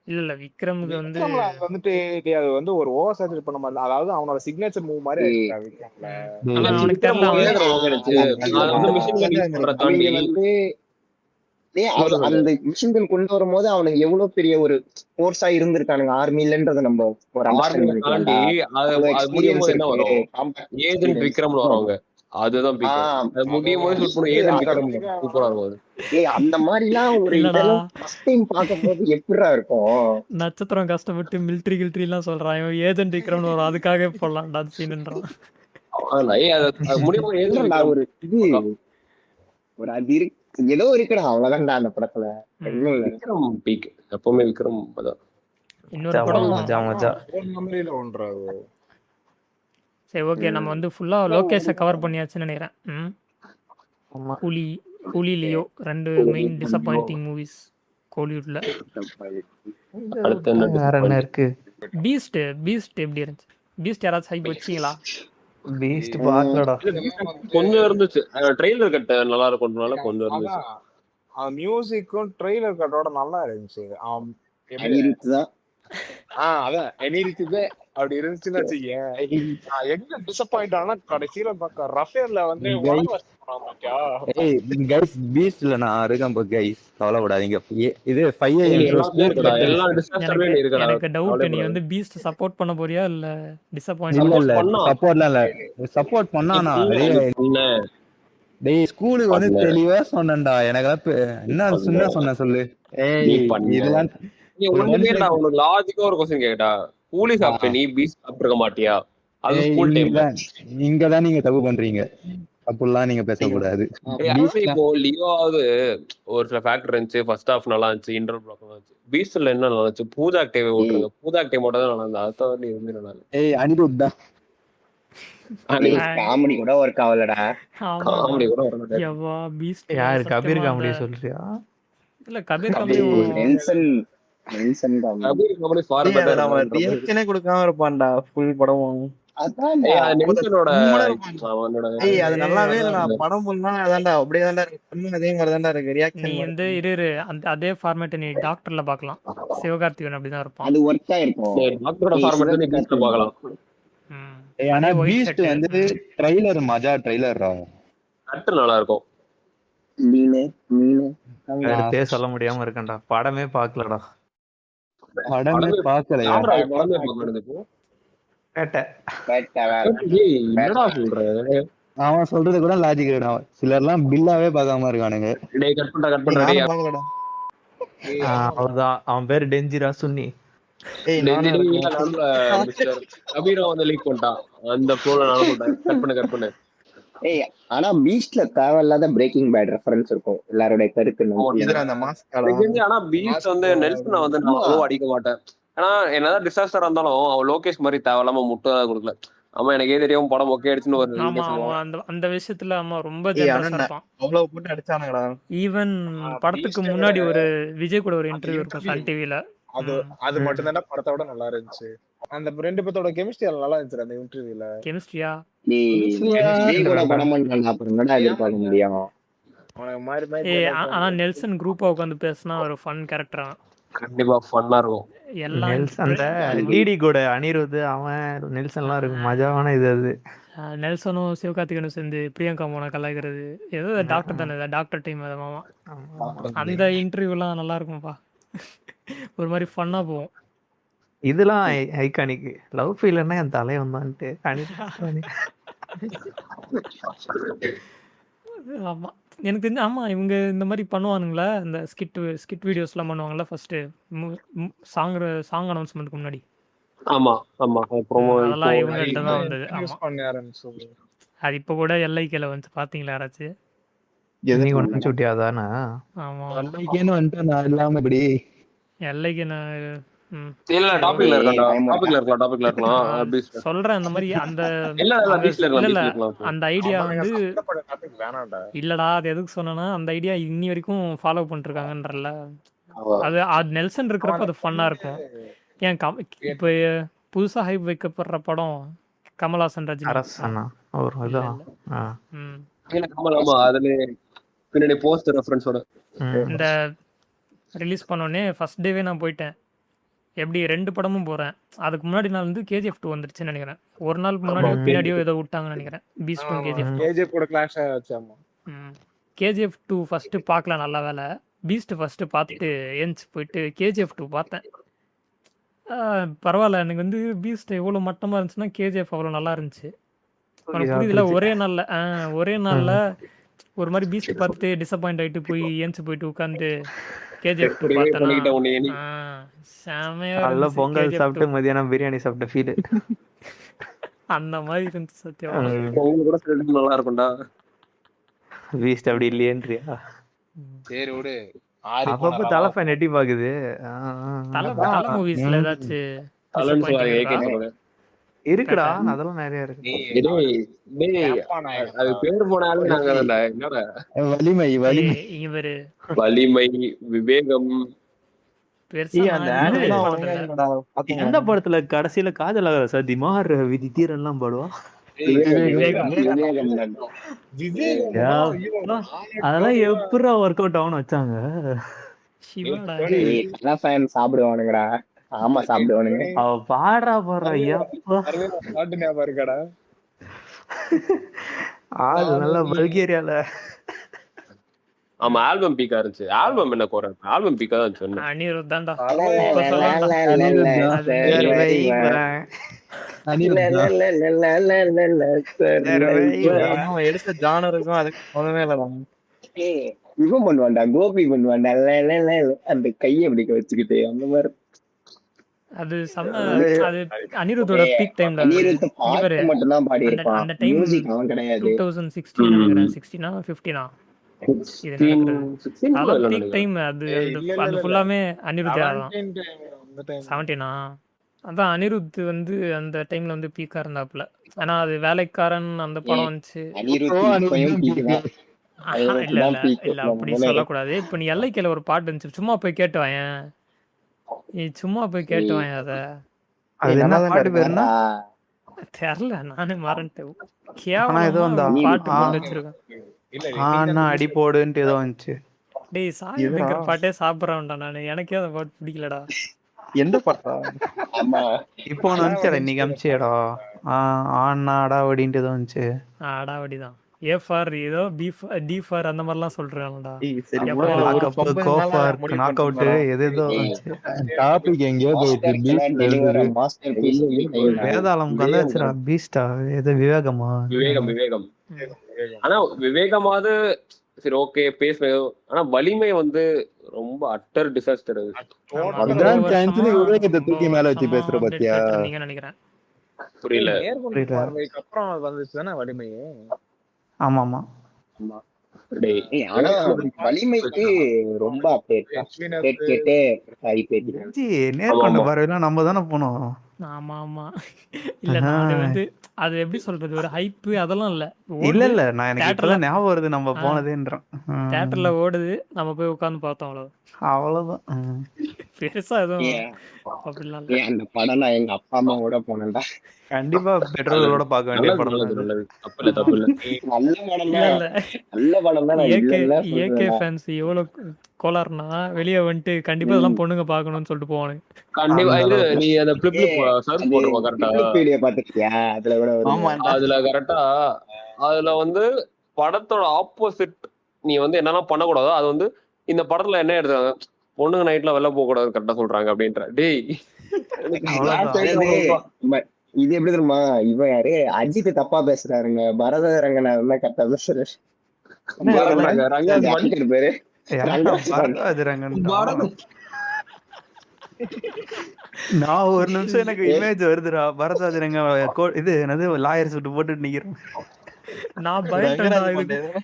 இல்ல இல்ல விக்ரமுக்கு வந்து விக்ரம்ல அது வந்துட்டு டேய் அது வந்து ஒரு ஓவர் சாச்சுரேட் பண்ண மாதிரி, அதாவது அவனோட சிக்னேச்சர் மூவ் மாதிரி ஆயிடுச்சு விக்ரம்ல. ஆனா அவனுக்கு தெரியல விக்ரம் அவன். ஓகே இருந்துச்சு. அது வந்து மிஷின் கன் யூஸ் பண்றத தாண்டி அவங்க வந்து அந்த மிஷின்கள் கொண்டு வரும்போது அவனுக்கு எவ்வளவு பெரிய ஒரு போர்ஸா இருந்திருக்கானுங்க ஆர்மிலன்றத நம்ம ஒரு ஆர்மியை தாண்டி அது முடியும் போது என்ன வரும், ஏஜென்ட் விக்ரம்னு வருவாங்க. அதுதான் பிக். அது முடியும் போது ஷூட் பண்ண ஏஜென்ட் விக்ரம் சூப்பரா இருக்கும். அது அந்த மாதிரி எல்லாம் ஒரு இல்லடா. இதெல்லாம் ஃபர்ஸ்ட் டைம் பார்க்கும்போது எப்படிடா இருக்கும். நட்சத்திரம் கஷ்டப்பட்டு மிலிட்ரி கில்ட்ரி எல்லாம் சொல்றான், இவன் ஏஜென்ட் விக்ரம்னு வரும், அதுக்காக போடலாம்டா அந்த சீன்ன்றான். அது முடியும் போது ஏஜென்ட் இல்லடா, விக்ரம் ஒரு இது ஒரு அது இருக்கு, ஏதோ இருக்குடா அவ்வளவுதான்டா அந்த படத்துல. ஒண்ணும் இல்ல. விக்ரம் பீக். எப்பவுமே விக்ரம் அதான். இன்னொரு படம் மஜா. ஓன் மெமரியில ஒன்றாது. சரி ஓகே, நம்ம வந்து ஃபுல்லா லோகேஷை கவர் பண்ணியாச்சுன்னு நினைக்கிறேன். ஆமா. கூலி லியோ ரெண்டு மெயின் டிசப்பாயிண்டிங் மூவிஸ் கோலிவுட்ல. அடுத்து என்ன வேற என்ன இருக்கு? பீஸ்ட் எப்படி இருந்துச்சு? பீஸ்ட் யாராச்சும் ஹைப் வச்சீங்களா? பீஸ்ட் பாக்கலடா. கொஞ்சம் இருந்துச்சு. ட்ரெய்லர் கட்ட நல்லா இருக்கும்னால கொஞ்சம் இருந்துச்சு. அதான் மியூசிக்கும் ட்ரெய்லர் கட்டோட நல்லா இருந்துச்சு. அனிருத்தான். அதான் எனிரிக்குது அப்படி இருந்துச்சுன்னு வச்சுக்கேன். எங்க டிசப்பாயிண்ட் ஆனா கடைசியில பார்க்க ரஃபேர்ல வந்து பீஸ்ட்ல நான் இருக்கேன் கைஸ், கவலைப்படாதீங்க. இது 5 எல்லா டிசாஸ்டர்லயும் இருக்குடா. எனக்கு டவுட், நீ வந்து பீஸ்ட் சப்போர்ட் பண்ண போறியா இல்ல இல்ல டிசப்பாயிண்ட்? இல்ல சப்போர்ட்லாம் இல்ல, சப்போர்ட் பண்ணானா டேய் ஸ்கூலுக்கு வந்து தெளிவா சொன்னேன்டா. எனக்கு என்ன சொன்ன சொல்லு. இதெல்லாம் உனக்கு லாஜிக்கா ஒரு क्वेश्चन கேட்டா, கூலி சாப்பிட்டு நீ பீஸ் சாப்பிட்டுக்க மாட்டியா? அது ஸ்கூல் டைம்ல. இங்கதான் நீங்க தப்பு பண்றீங்க. அப்படிலாம் நீங்க பேசக்கூடாது. இப்போ லியோவாவது ஒரு சில ஃபேக்டர் இருந்துச்சு. ஃபர்ஸ்ட் ஹாஃப் நல்லா இருந்துச்சு, இன்டர் பிளாக் நல்லா இருந்துச்சு. பீஸ்ட்ல என்ன நல்லா இருந்துச்சு? பூஜா ஆக்டிவ் ஓட்டுங்க. பூஜா ஆக்டிவ் மட்டும் தான் நல்லா இருந்தது. அதான் நீ வந்து நல்லா ஏய் அனிருத் தான் காமெடி கூட ஒர்க் ஆகலடா. காமெடி கூட வரல. யவா பீஸ்ட் யாரு கபீர் காமெடி சொல்றியா? இல்ல Kabir comedy Nelson comedy. Kabir comedy for better. அவன் ரியாக்ஷனே கொடுக்காம இருப்பான்டா ஃபுல் படமும். அதான்டா. நெல்சனோட அது நல்லாவே இல்லடா படம் ஃபுல்லா. அதான்டா அப்படியே தான்டா இருக்கு, அதே மாதிரி தான்டா இருக்கு நீ ரியாக்ஷன். வந்து அதே ஃபார்மேட் நீ டாக்டர்ல பார்க்கலாம். சிவகார்த்திகேயன் அப்படிதான் இருப்பான். அது ஒர்க் ஆயிருக்கும். டாக்டரோட ஃபார்மேட் நீ பீஸ்ட்ல பார்க்கலாம். ஆனா பீஸ்ட் வந்து ட்ரைலர் மஜா ட்ரைலர்ரா. கட் நல்லா இருக்கும். மீனு எடுத்தே சொல்ல முடியாம இருக்கேன்டா. படமே பாக்கலடா. படமே பார்க்கலையா? படமே பார்க்கணும். கேட்ட என்னடா சொல்ற? அவன் சொல்றது கூட லாஜிக் கிடையாது. சிலர்லாம் பில்லாவே பார்க்காம இருக்கானுங்க. டேய் கட் பண்றா டேய். நானும் பாக்கலடா. அவர்தான் அவன் பேரு டெஞ்சிரா சுன்னி. ஏய் டேய் நானும் டேய் இருக்கேன். நடுவுல மிஸ்டர் கபீரா வந்து லீக் பண்ணிட்டான். அந்த ஃப்ளோல நானும் போட்டேன். கட் பண்ணு. ஏய் ஆனா பீஸ்ட்ல தேவையில்லாத பிரேக்கிங் பேட் ரெஃபரன்ஸ் இருக்கும் எல்லாரோட கருத்து. இதுல அந்த மாஸ்க் எனக்கு தெரிஞ்சு ஆனா பீஸ்ட் வந்து நெல்சனை வந்து நான் அவ்வளோ அடிக்க மாட்டேன். ஆனா என்னதான் டிசாஸ்டர் இருந்தாலும் அவன் லோகேஷ் மாதிரி தேவையில்லாம முட்டை கொடுக்கல. ஆமா எனக்கே தெரியும் படம் ஓகே அடிச்சுன்னு ஒரு ஆமா அவன் அந்த விஷயத்துல ஆமா ரொம்ப ஜெனரஸா இருப்பான். அவ்வளவு போட்டு அடிச்சானுங்கடா. ஈவன் படத்துக்கு முன்னாடி ஒரு விஜய் கூட ஒரு இன்டர்வியூ இருக்கும் சன் டிவில. அது மட்டும் தானே படத்தோட நல்லா இருந்துச்சு. அந்த 2 பேத்தோட கெமிஸ்ட்ரி நல்லா இருந்துச்சு அந்த இன்டர்வியூல. கெமிஸ்ட்ரியா படம் பண்றாங்க அப்புறம் என்னடா எதிர்பார்க்க முடியும். ஆனா நெல்சன் குரூப்பா உட்காந்து பேசினா ஒரு ஃபன் கேரக்டரா கண்டிப்பா ஃபன்னா இருக்கும். அந்த டிடி கூட அனிருத் அவன் நெல்சன்லாம் இருக்கும் மஜாவான இது. அது நெல்சனும் சிவகார்த்திகனும் சேர்ந்து பிரியங்கா மோனை கலாய்க்கிறது ஏதோ டாக்டர் தானே டாக்டர் டீம் அது மாமா. அந்த இன்டர்வியூலாம் நல்லா இருக்கும்ப்பா. ஒரு மாதிரி ஃபன்னா போகும். இதெல்லாம் ஐகானிக். லவ் ஃபீல்னா என் தலைவன் தான்ட்டு ஆமா எனக்கு தெரிஞ்சு ஆமா இவங்க இந்த மாதிரி பண்ணுவானுங்களா இந்த ஸ்கிட் வீடியோஸ்லாம் பண்ணுவாங்கல்ல ஃபர்ஸ்ட் சாங் அனௌன்ஸ்மெண்ட்க்கு முன்னாடி. ஆமா ப்ரோமோ அதெல்லாம் இவங்கள்ட்ட தான் வந்தது. யூஸ் ஆமா பண்ண ஆரம்பிச்சது. அது இப்போ கூட எல்ஐகேல வந்து பாத்தீங்களா யாராச்சும்? நீ ஒன்றும் சுட்டியாதானா? ஆமா அன்னைக்கேன்னு வந்துட்டு நான் இல்லாம இப்படி எல்ஐகே நான் இல்ல டாபிக்ல இருக்கலாம் சொல்றேன். அந்த மாதிரி அந்த அந்த ஐடியா வந்து இல்லடா அது எதுக்கு சொன்னா அந்த ஐடியா இன்னி வரைக்கும் ஃபாலோ பண்ணிட்டு இருக்காங்கன்றல. அது நெல்சன் இருக்கிறப்ப அது ஃபன்னா இருக்கும். ஏன் இப்ப புதுசா ஹைப் வைக்கப்படுற படம் கமல்ஹாசன் ரஜினி பின்னாடி போஸ்ட் ரெஃபரன்ஸோட இந்த ரிலீஸ் பண்ணோடனே ஃபர்ஸ்ட் டேவே நான் போயிட்டேன். எப்படி 2 படமும் போறேன். அதுக்கு முன்னாடி நாள் வந்து KGF 2 வந்துருச்சுன்னு நினைக்கிறேன். ஒரு நாள் முன்னாடி பின்னாடியோ ஏதோ விட்டாங்கன்னு நினைக்கிறேன். பீஸ்டும் KGF கூட கிளாஷ் ஆச்சாமா. KGF 2 ஃபர்ஸ்ட் பார்க்கல, நல்ல வேலை. பீஸ்ட் ஃபர்ஸ்ட் பார்த்துட்டு ஏஞ்சி போயிட்டு KGF 2 பார்த்தேன். பரவாயில்ல, எனக்கு வந்து பீஸ்ட் எவ்வளோ மட்டமாக இருந்துச்சுன்னா KGF அவ்வளோ நல்லா இருந்துச்சு. உனக்கு புரியுதுல? ஒரே நாளில் ஒரு மாதிரி பீஸ்ட் பார்த்துட்டு டிசப்பாயிண்ட் ஆகிட்டு போய் ஏஞ்சி போயிட்டு உட்காந்து KGF 2 பார்த்தேன். நல்ல பொங்கல் சாப்பிட்டு மதியானம் பிரியாணி சாப்பிட்ட ஃபீல் அந்த மாதிரி இருந்துச்சு. சத்தியமா கூட நல்லா இருக்கும்டா. பீஸ்ட் அப்படி இல்லையேன்றியா? சரி விடு. அப்பப்ப தலப்பை நெட்டி பாக்குது. தல மூவிஸ்ல ஏதாச்சும் இருக்குடா, அதெல்லாம் நிறைய இருக்கு. அது பேர் போனாலும் நாங்க என்னடா வலிமை இவரு வலிமை விவேகம் எந்த படத்துல கடைசியில காதல் ஆகிற சதி மாறு விதி தீரெல்லாம் பாடுவா? அதெல்லாம் எப்படா ஒர்க் அவுட் ஆகும்னு வச்சாங்க? சாப்பிடுவானுங்கடா. ஆமா சாப்பிடுவானுங்க. அவ பாடுறா இருக்கடா. ஆளு நல்லா பல்கேரியால. ஆமா ஆல்பம் பீக்கா இருந்துச்சு. ஆல்பம் என்ன குறை? ஆல்பம் பீக்கா தான் சொன்னேன். அனிருத் தான்டா. எடுத்த ஜானருக்கும் அதுக்கு ஒண்ணுமே இல்லடா. இவன் பண்ணுவான்டா, கோபி பண்ணுவான்டா அந்த கையை பிடிக்க வச்சுக்கிட்டு அந்த மாதிரி. அது அது அனிருத்தோட பீக் டைம்ல மட்டும் தான் பாடி இருப்பான். அந்த டைம் மியூசிக் அவன் கிடையாது. 2016 நினைக்கிறேன். 16 15 இது நடக்குது. அதான் பீக் டைம். அது ஃபுல்லாமே அனிருத் தான். 17 அதான் அனிருத் வந்து அந்த டைம்ல வந்து பீக்கா இருந்தாப்புல. ஆனா அது வேலைக்காரன் அந்த படம் வந்துச்சு. இல்ல அப்படி சொல்லக்கூடாது. இப்ப நீ எல்லைக்கேல ஒரு பாட்டு இருந்துச்சு, சும்மா போய் கேட்டு வாயேன். சும்மா போய் கேட்டு வாங்க. அது என்ன பாட்டு பேருன்னா தெரியல, நானே மறந்துட்டேன். பாட்டு போட்டு வச்சிருக்கேன். அடி போடுன்ட்டு ஏதோ வந்துச்சு. டேய் சாப்பிடுற பாட்டே சாப்பிட்றேன்டா நானு. எனக்கே அந்த பாட்டு பிடிக்கலடா. எந்த பாட்டா? இப்போ ஒன்று வந்துச்சடா, இன்னைக்கு அமிச்சேடா. ஆனாடா அப்படின்ட்டு ஏதோ வந்துச்சு. அடாவடிதான். ஏ ஃபார் ஏதோ டி ஃபார் அந்த மாதிரிலாம் சொல்றாங்கடா. சரி எப்பா, நாக் அவுட் எதேதோ டாபிக் எங்கேயோ போயிட்டு வேதாளம் கந்தாச்சுரா பீஸ்டா ஏதோ விவேகமா விவேகம். ஆனா விவேகமாவது சரி ஓகே பேசுவேன். ஆனா வலிமை வந்து ரொம்ப அட்டர் டிசாஸ்டர் அது. அதான் சான்ஸ்னு விவேகத்தை தூக்கி மேல வச்சு பேசுற வருஷமா பத்தியா? update கேட்டிருந்தீங்கன்னு நினைக்கிறேன். புரியல. நேர்கொண்ட பார்வைக்கு அப்புறம் வந்துச்சு தானே வலிமையே. ஆமா ஆமா டேய் ஆனா வலிமைக்கு ரொம்ப அப்டேட் கேட்டு ஜி, நேர்கொண்ட பார்வையெல்லாம் நம்ம தானே போனோம். ஆமா ஆமா. இல்ல நான் வந்து அது எப்படி சொல்றது, ஒரு ஹைப்பு அதெல்லாம் இல்ல. இல்ல நான் எனக்கு இப்பதான் ஞாபகம் வருது நம்ம போனதுன்றோம். தியேட்டர்ல ஓடுது, நம்ம போய் உட்கார்ந்து பார்த்தோம், அவ்வளவுதான். பெருசா எதுவும் அப்படிலாம் இல்ல. அந்த படம் நான் எங்க அப்பா அம்மாவோட போனேன்டா. கண்டிப்பா பெட்ரோலோட பார்க்க வேண்டிய படம் நல்லது தான். நல்லது. தப்பு இல்ல. நல்ல படம் இல்ல தான், இல்ல நல்ல படம் தான். ஏகே ஃபேன்ஸ் எவ்வளவு கோளாறுனா வெளியே வந்துட்டு கண்டிப்பா இதெல்லாம் பொண்ணுங்க பார்க்கணும்னு சொல்லிட்டு போவானுங்க. கண்டிப்பா இது நீ அந்த பிளிப் சர்ச் போடுறோம் கரெக்டா. வீடியோ பாத்துக்கிட்டியா? அதுல கூட அதுல கரெக்டா அதுல வந்து படத்தோட ஆப்போசிட் நீ வந்து என்னெல்லாம் பண்ணக்கூடாதோ அது வந்து இந்த படத்துல என்ன எடுத்தாங்க, பொண்ணுங்க நைட்ல வெளில போக கூடாது கரெக்டா சொல்றாங்க அப்படின்ற. டேய் இது எப்படி தெரியுமா, இவன் யாரு அஜித் தப்பா பேசுறாருங்க, பரதரங்கன் கரெக்டா பேசுறாரு. பேரு நான் ஒரு நிமிஷம் எனக்கு இமேஜ் வருதுடா, பரதாஜரங்க இது என்னது லாயர் சுட்டு போட்டு நிக்கிறேன். நான் பயன்டா.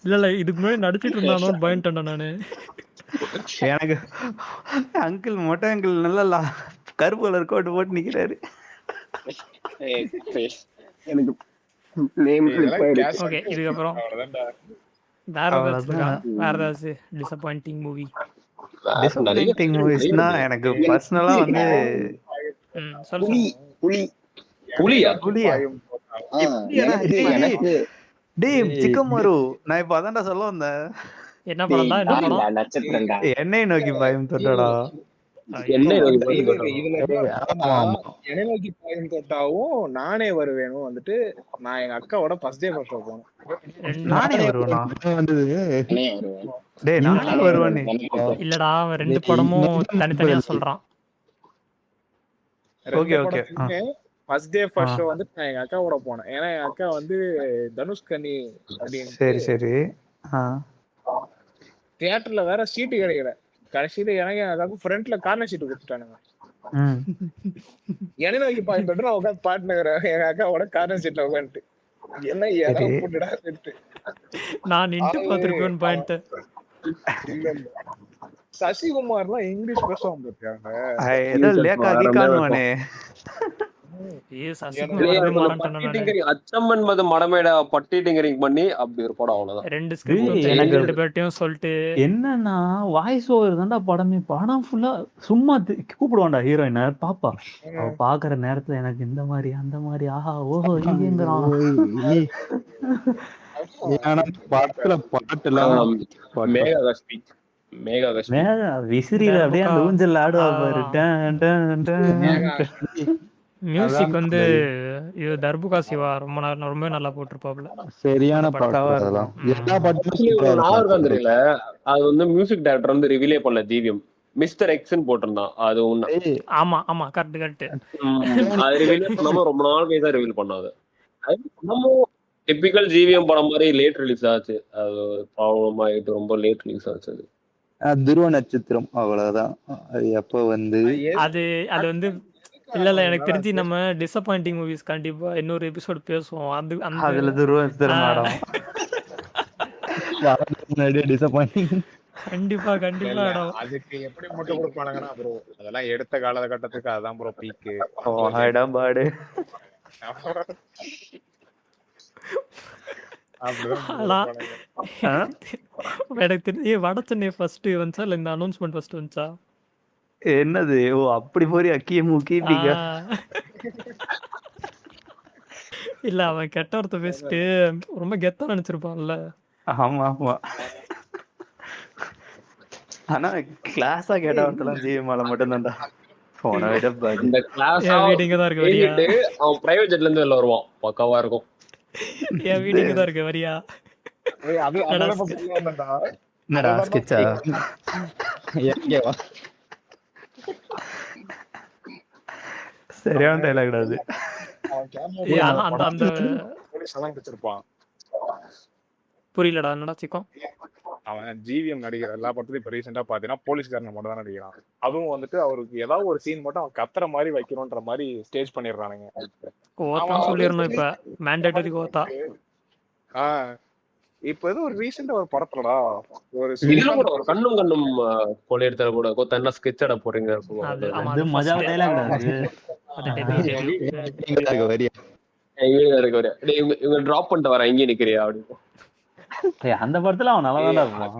இல்ல இதுக்கு முன்னாடி நடிச்சிட்டு இருந்தானோ பயன்டா நானு. எனக்கு அங்கிள் மொட்டை அங்கிள் நல்லா கருப்பு கலர் கோட் போட்டு நிக்கிறாரு. எனக்கு ஓகே, இதுக்கப்புறம் வேற ஏதாச்சும் டிசப்பாயிண்டிங் மூவி? டிசப்பாயிண்டிங் மூவிஸ்னா எனக்கு பர்சனலா வந்து புலியா டேய் சிக்கமரு, நான் இப்ப அதான்டா சொல்ல வந்தேன். என்ன படம்டா? என்ன படம்? நட்சத்திரம்டா. என்னை நோக்கி பயம் தொட்டடா. என்ன என்னை நோக்கி பாயும் தோட்டாவும் நானே வருவேனும் வந்துட்டு நான் எங்க அக்காவோட ஃபர்ஸ்ட் டே ஃபர்ஸ்ட் போனேன். நானே வருவேனா? வந்தது டேய் நானே வருவேன். இல்லடா, அவன் ரெண்டு படமும் தனித்தனியா சொல்றான். Okay okay. First day first show வந்து நான் எங்க அக்காவோட போனேன். ஏன்னா எங்க அக்கா வந்து தனுஷ்கனி அப்படின்னு சரி சரி. தியேட்டர்ல வேற சீட்டு கிடைக்கல. கடைசியில எனக்கு எங்க அக்காவுக்கு ஃப்ரண்ட்ல கார்னர் சீட்டு கொடுத்துட்டானுங்க. என்னை நோக்கி பாயிண்ட் தொட்டு நான் உட்காந்து பாட்டுனுக்கிறேன் எங்க அக்காவோட கார்னர் சீட்ல உட்காந்துட்டு. என்ன ஏதோ போட்டுடா நான் நின்று பார்த்திருப்பேன் பாயிண்ட். சசிகுமார்லாம் இங்கிலீஷ் பேசுவாங்க இருக்காங்க. ஏதோ லேக்கா கிக்கானுவானே. அச்சம்மன் மத மடமேட பட்டி டிங்கரிங் பண்ணி அப்படி ஒரு படம், அவ்வளவுதான். ரெண்டு ஸ்கிரிப்ட் ரெண்டு பேர்ட்டையும் சொல்லிட்டு என்னன்னா வாய்ஸ் ஓவர் தான்டா படமே. படம் ஃபுல்லா சும்மா கூப்பிடுவான்டா ஹீரோயினை பாப்பா. அவ பாக்குற நேரத்துல எனக்கு இந்த மாதிரி அந்த மாதிரி ஆஹா ஓஹோ இங்கேங்கிறான். படத்துல பாட்டுலாம் விசிறியில அப்படியே அந்த ஊஞ்சல் ஆடுவா பாரு. மியூசிக் வந்து இது தர்புகா சிவா ரொம்ப நல்லா போட்டிருப்பாப்ல. சரியான படம். எல்லா படமும் தெரியல. அது வந்து மியூசிக் டைரக்டர் வந்து ரிவீலே பண்ணல ஜிவிஎம். மிஸ்டர் எக்ஸ்ன்னு போட்டிருந்தான். அது ஒண்ணு. ஆமா ஆமா கரெக்ட் கரெக்ட். அது ரிவீல் பண்ணாம ரொம்ப நாள் கழிச்சு தான் ரிவீல் பண்ணாது. டிபிக்கல் ஜிவிஎம் படம் மாதிரி லேட் ரிலீஸ் ஆச்சு. அது ப்ராப்ளம் ஆயிட்டு ரொம்ப லேட் ரிலீஸ் ஆச்சு. அது துருவ நட்சத்திரம் அவ்வளவுதான். அது எப்ப வந்து அது வந்து இல்ல எனக்கு தெரிஞ்சு நம்ம டிசப்பாயிண்டிங் மூவிஸ் கண்டிப்பா இன்னொரு எபிசோட் பேசுவோம். அதுல துருவ நட்சத்திரம் டிசப்பாயிண்டிங் கண்டிப்பா கண்டிப்பா. அதுக்கு எப்படி மட்டும் கொடுப்பானுங்கன்னா ப்ரோ அதெல்லாம் எடுத்த காலகட்டத்துக்கு அதான் ப்ரோ பீக்கு. பாடு எனக்கு தெரிஞ்சு வட சென்னை ஃபர்ஸ்ட் வந்துச்சா இல்ல இந்த அனௌன்ஸ்மெண்ட் ஃபர்ஸ்ட் வந்துச்சா? என்னது? ஓ அப்படி போறி அக்கியமு கீபிங்க. இல்ல அவன் கெட்ட வார்த்தை பேசிட்டு ரொம்ப கெத்தா நினைச்சிருப்பான்ல. ஆமா ஆமா. ஆனா கிளாஸா கெட்ட வார்த்தைலாம் ஜிஎம்ஆல மட்டும் தான்டா. போன விட இந்த கிளாஸா வீடிங்க தான் இருக்கு. வரியா அவன் பிரைவேட் ஜெட்ல இருந்து வெளில வருவான். பக்காவா இருக்கும். என் வீடிங்க தான் இருக்கு. வரியா அது என்னடா அதெல்லாம் இப்ப சொல்ல வந்தேன்டா. என்னடா அதெல்லாம் ஸ்கெட்சா? எங்கேவா சரியான டைலாக்டா அது. அவன் கேமரா ஏய், கூட ஆனா அந்த அந்த போலீஸ் எல்லாம் வச்சிருப்பான். புரியலடா, என்னடா சிக்கம்? அவன் ஜிவிஎம் நடிக்கிற எல்லா படத்துலயும் இப்ப ரீசெண்டா பாத்தீங்கன்னா போலீஸ்காரங்க மட்டும் தான் நடிக்கிறான். அதுவும் வந்துட்டு அவருக்கு ஏதாவது ஒரு சீன் மட்டும் அவன் கத்துற மாதிரி வைக்கணும்ன்ற மாதிரி ஸ்டேஜ் பண்ணிடுறானுங்க. கோத்தான்னு சொல்லிடணும் இப்ப, மேண்டேட்டரி கோத்தா. ஆஹ் இப்ப ஏதோ ஒரு ரீசெண்டா ஒரு படத்துலடா ஒரு இதுல கூட ஒரு கண்ணும் கண்ணும் கொலையெடுத்தா கூட கொத்த என்ன ஸ்கெட்சடா போறீங்க அது ஆமா, அது அது மஜா first. டைலாக்டா அது. அது டெபியூ. வரியா இருக்கு வரையா இவங்க டிராப் பண்ணிட்டு வரேன் இங்கே நிக்கிறியா அப்படின்னு. ஏய், அந்த படத்துல அவன் நல்லா தான்டா இருப்பான்.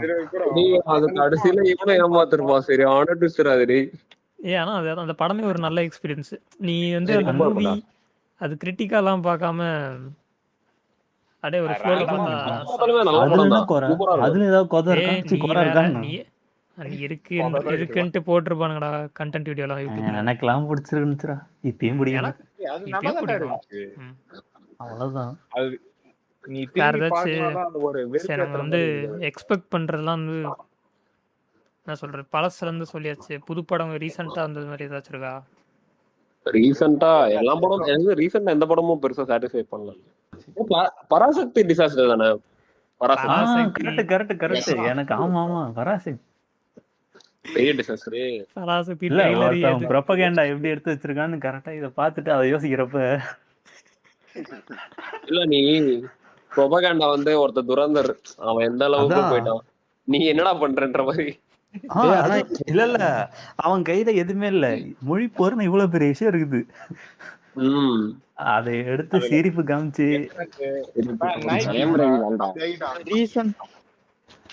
அது கடைசியில இவனை ஏமாத்திருப்பான். சரியான ட்விஸ்டர் அது டேய். ஆனா அது அந்த படமே ஒரு நல்ல எக்ஸ்பீரியன்ஸ். நீ வந்து சரி, அந்த ரொம்ப மூவி இருக்கும்டா. அது கிரிட்டிக்காலாம் பார்க்காம அப்படியே ஒரு ஃப்ளோல பார்த்தா படமே நல்ல அதுல படம் என்ன தான். குறை? சூப்பரா இருக்கும். அதுல ஏதாவது குறை இருக்கா? நீ குறை வேற இருக்கான்னு நீ இருக்குன்ட்டு போட்டிருப்பானுங்கடா கண்டென்ட் வீடியோலாம் யூடியூப்ல. எனக்கெல்லாம் பிடிச்சிருந்துச்சுடா. இப்பயும் பிடிக்கல. எனக்கு அது இப்பயும் நல்லா பிடிக்கும். இருந்துச்சு. ம். அவ்வளவுதான். அது நீ வேற திரும்பி ஏதாச்சும் பார்க்கறதா அந்த ஒரு சரி, நம்ம வெறுப்பேத்துற வந்து மாதிரி இருந்தது. எக்ஸ்பெக்ட் பண்றதெல்லாம் வந்து என்ன சொல்றது, பழசுல இருந்து சொல்லியாச்சு. புது படம் ரீசெண்டா அந்த மாதிரி ஏதாச்சும் இருக்கா? ரீசெண்டா எல்லா படம் எனக்கு ரீசெண்டா எந்த படமும் பெருசா சாட்டிஸ்ஃபை பண்ணல. பராசக்தி டிசாஸ்டர் தானே. பராசக்தி கரெக்ட். எனக்கு ஆமா பராசக்தி. பெரிய டிசாஸ்டர். பராசக்தி இல்ல, ட்ரெய்லர் ஒருத்தன் ப்ரொபகேண்டா எப்படி எடுத்து வச்சிருக்கான்னு கரெக்டா இதை பார்த்துட்டு அதை யோசிக்கிறப்ப இல்ல நீ ப்ரொபகேண்டா வந்து ஒருத்தர் துரந்தர் அவன் எந்த அளவுக்கு அதான். போயிட்டான். நீ என்னடா பண்றன்ற மாதிரி. ஆனா இல்ல அவன் கையில எதுவுமே இல்ல. மொழி போர்னு இவ்வளவு பெரிய விஷயம் இருக்குது. அதை எடுத்து சிரிப்பு காமிச்சு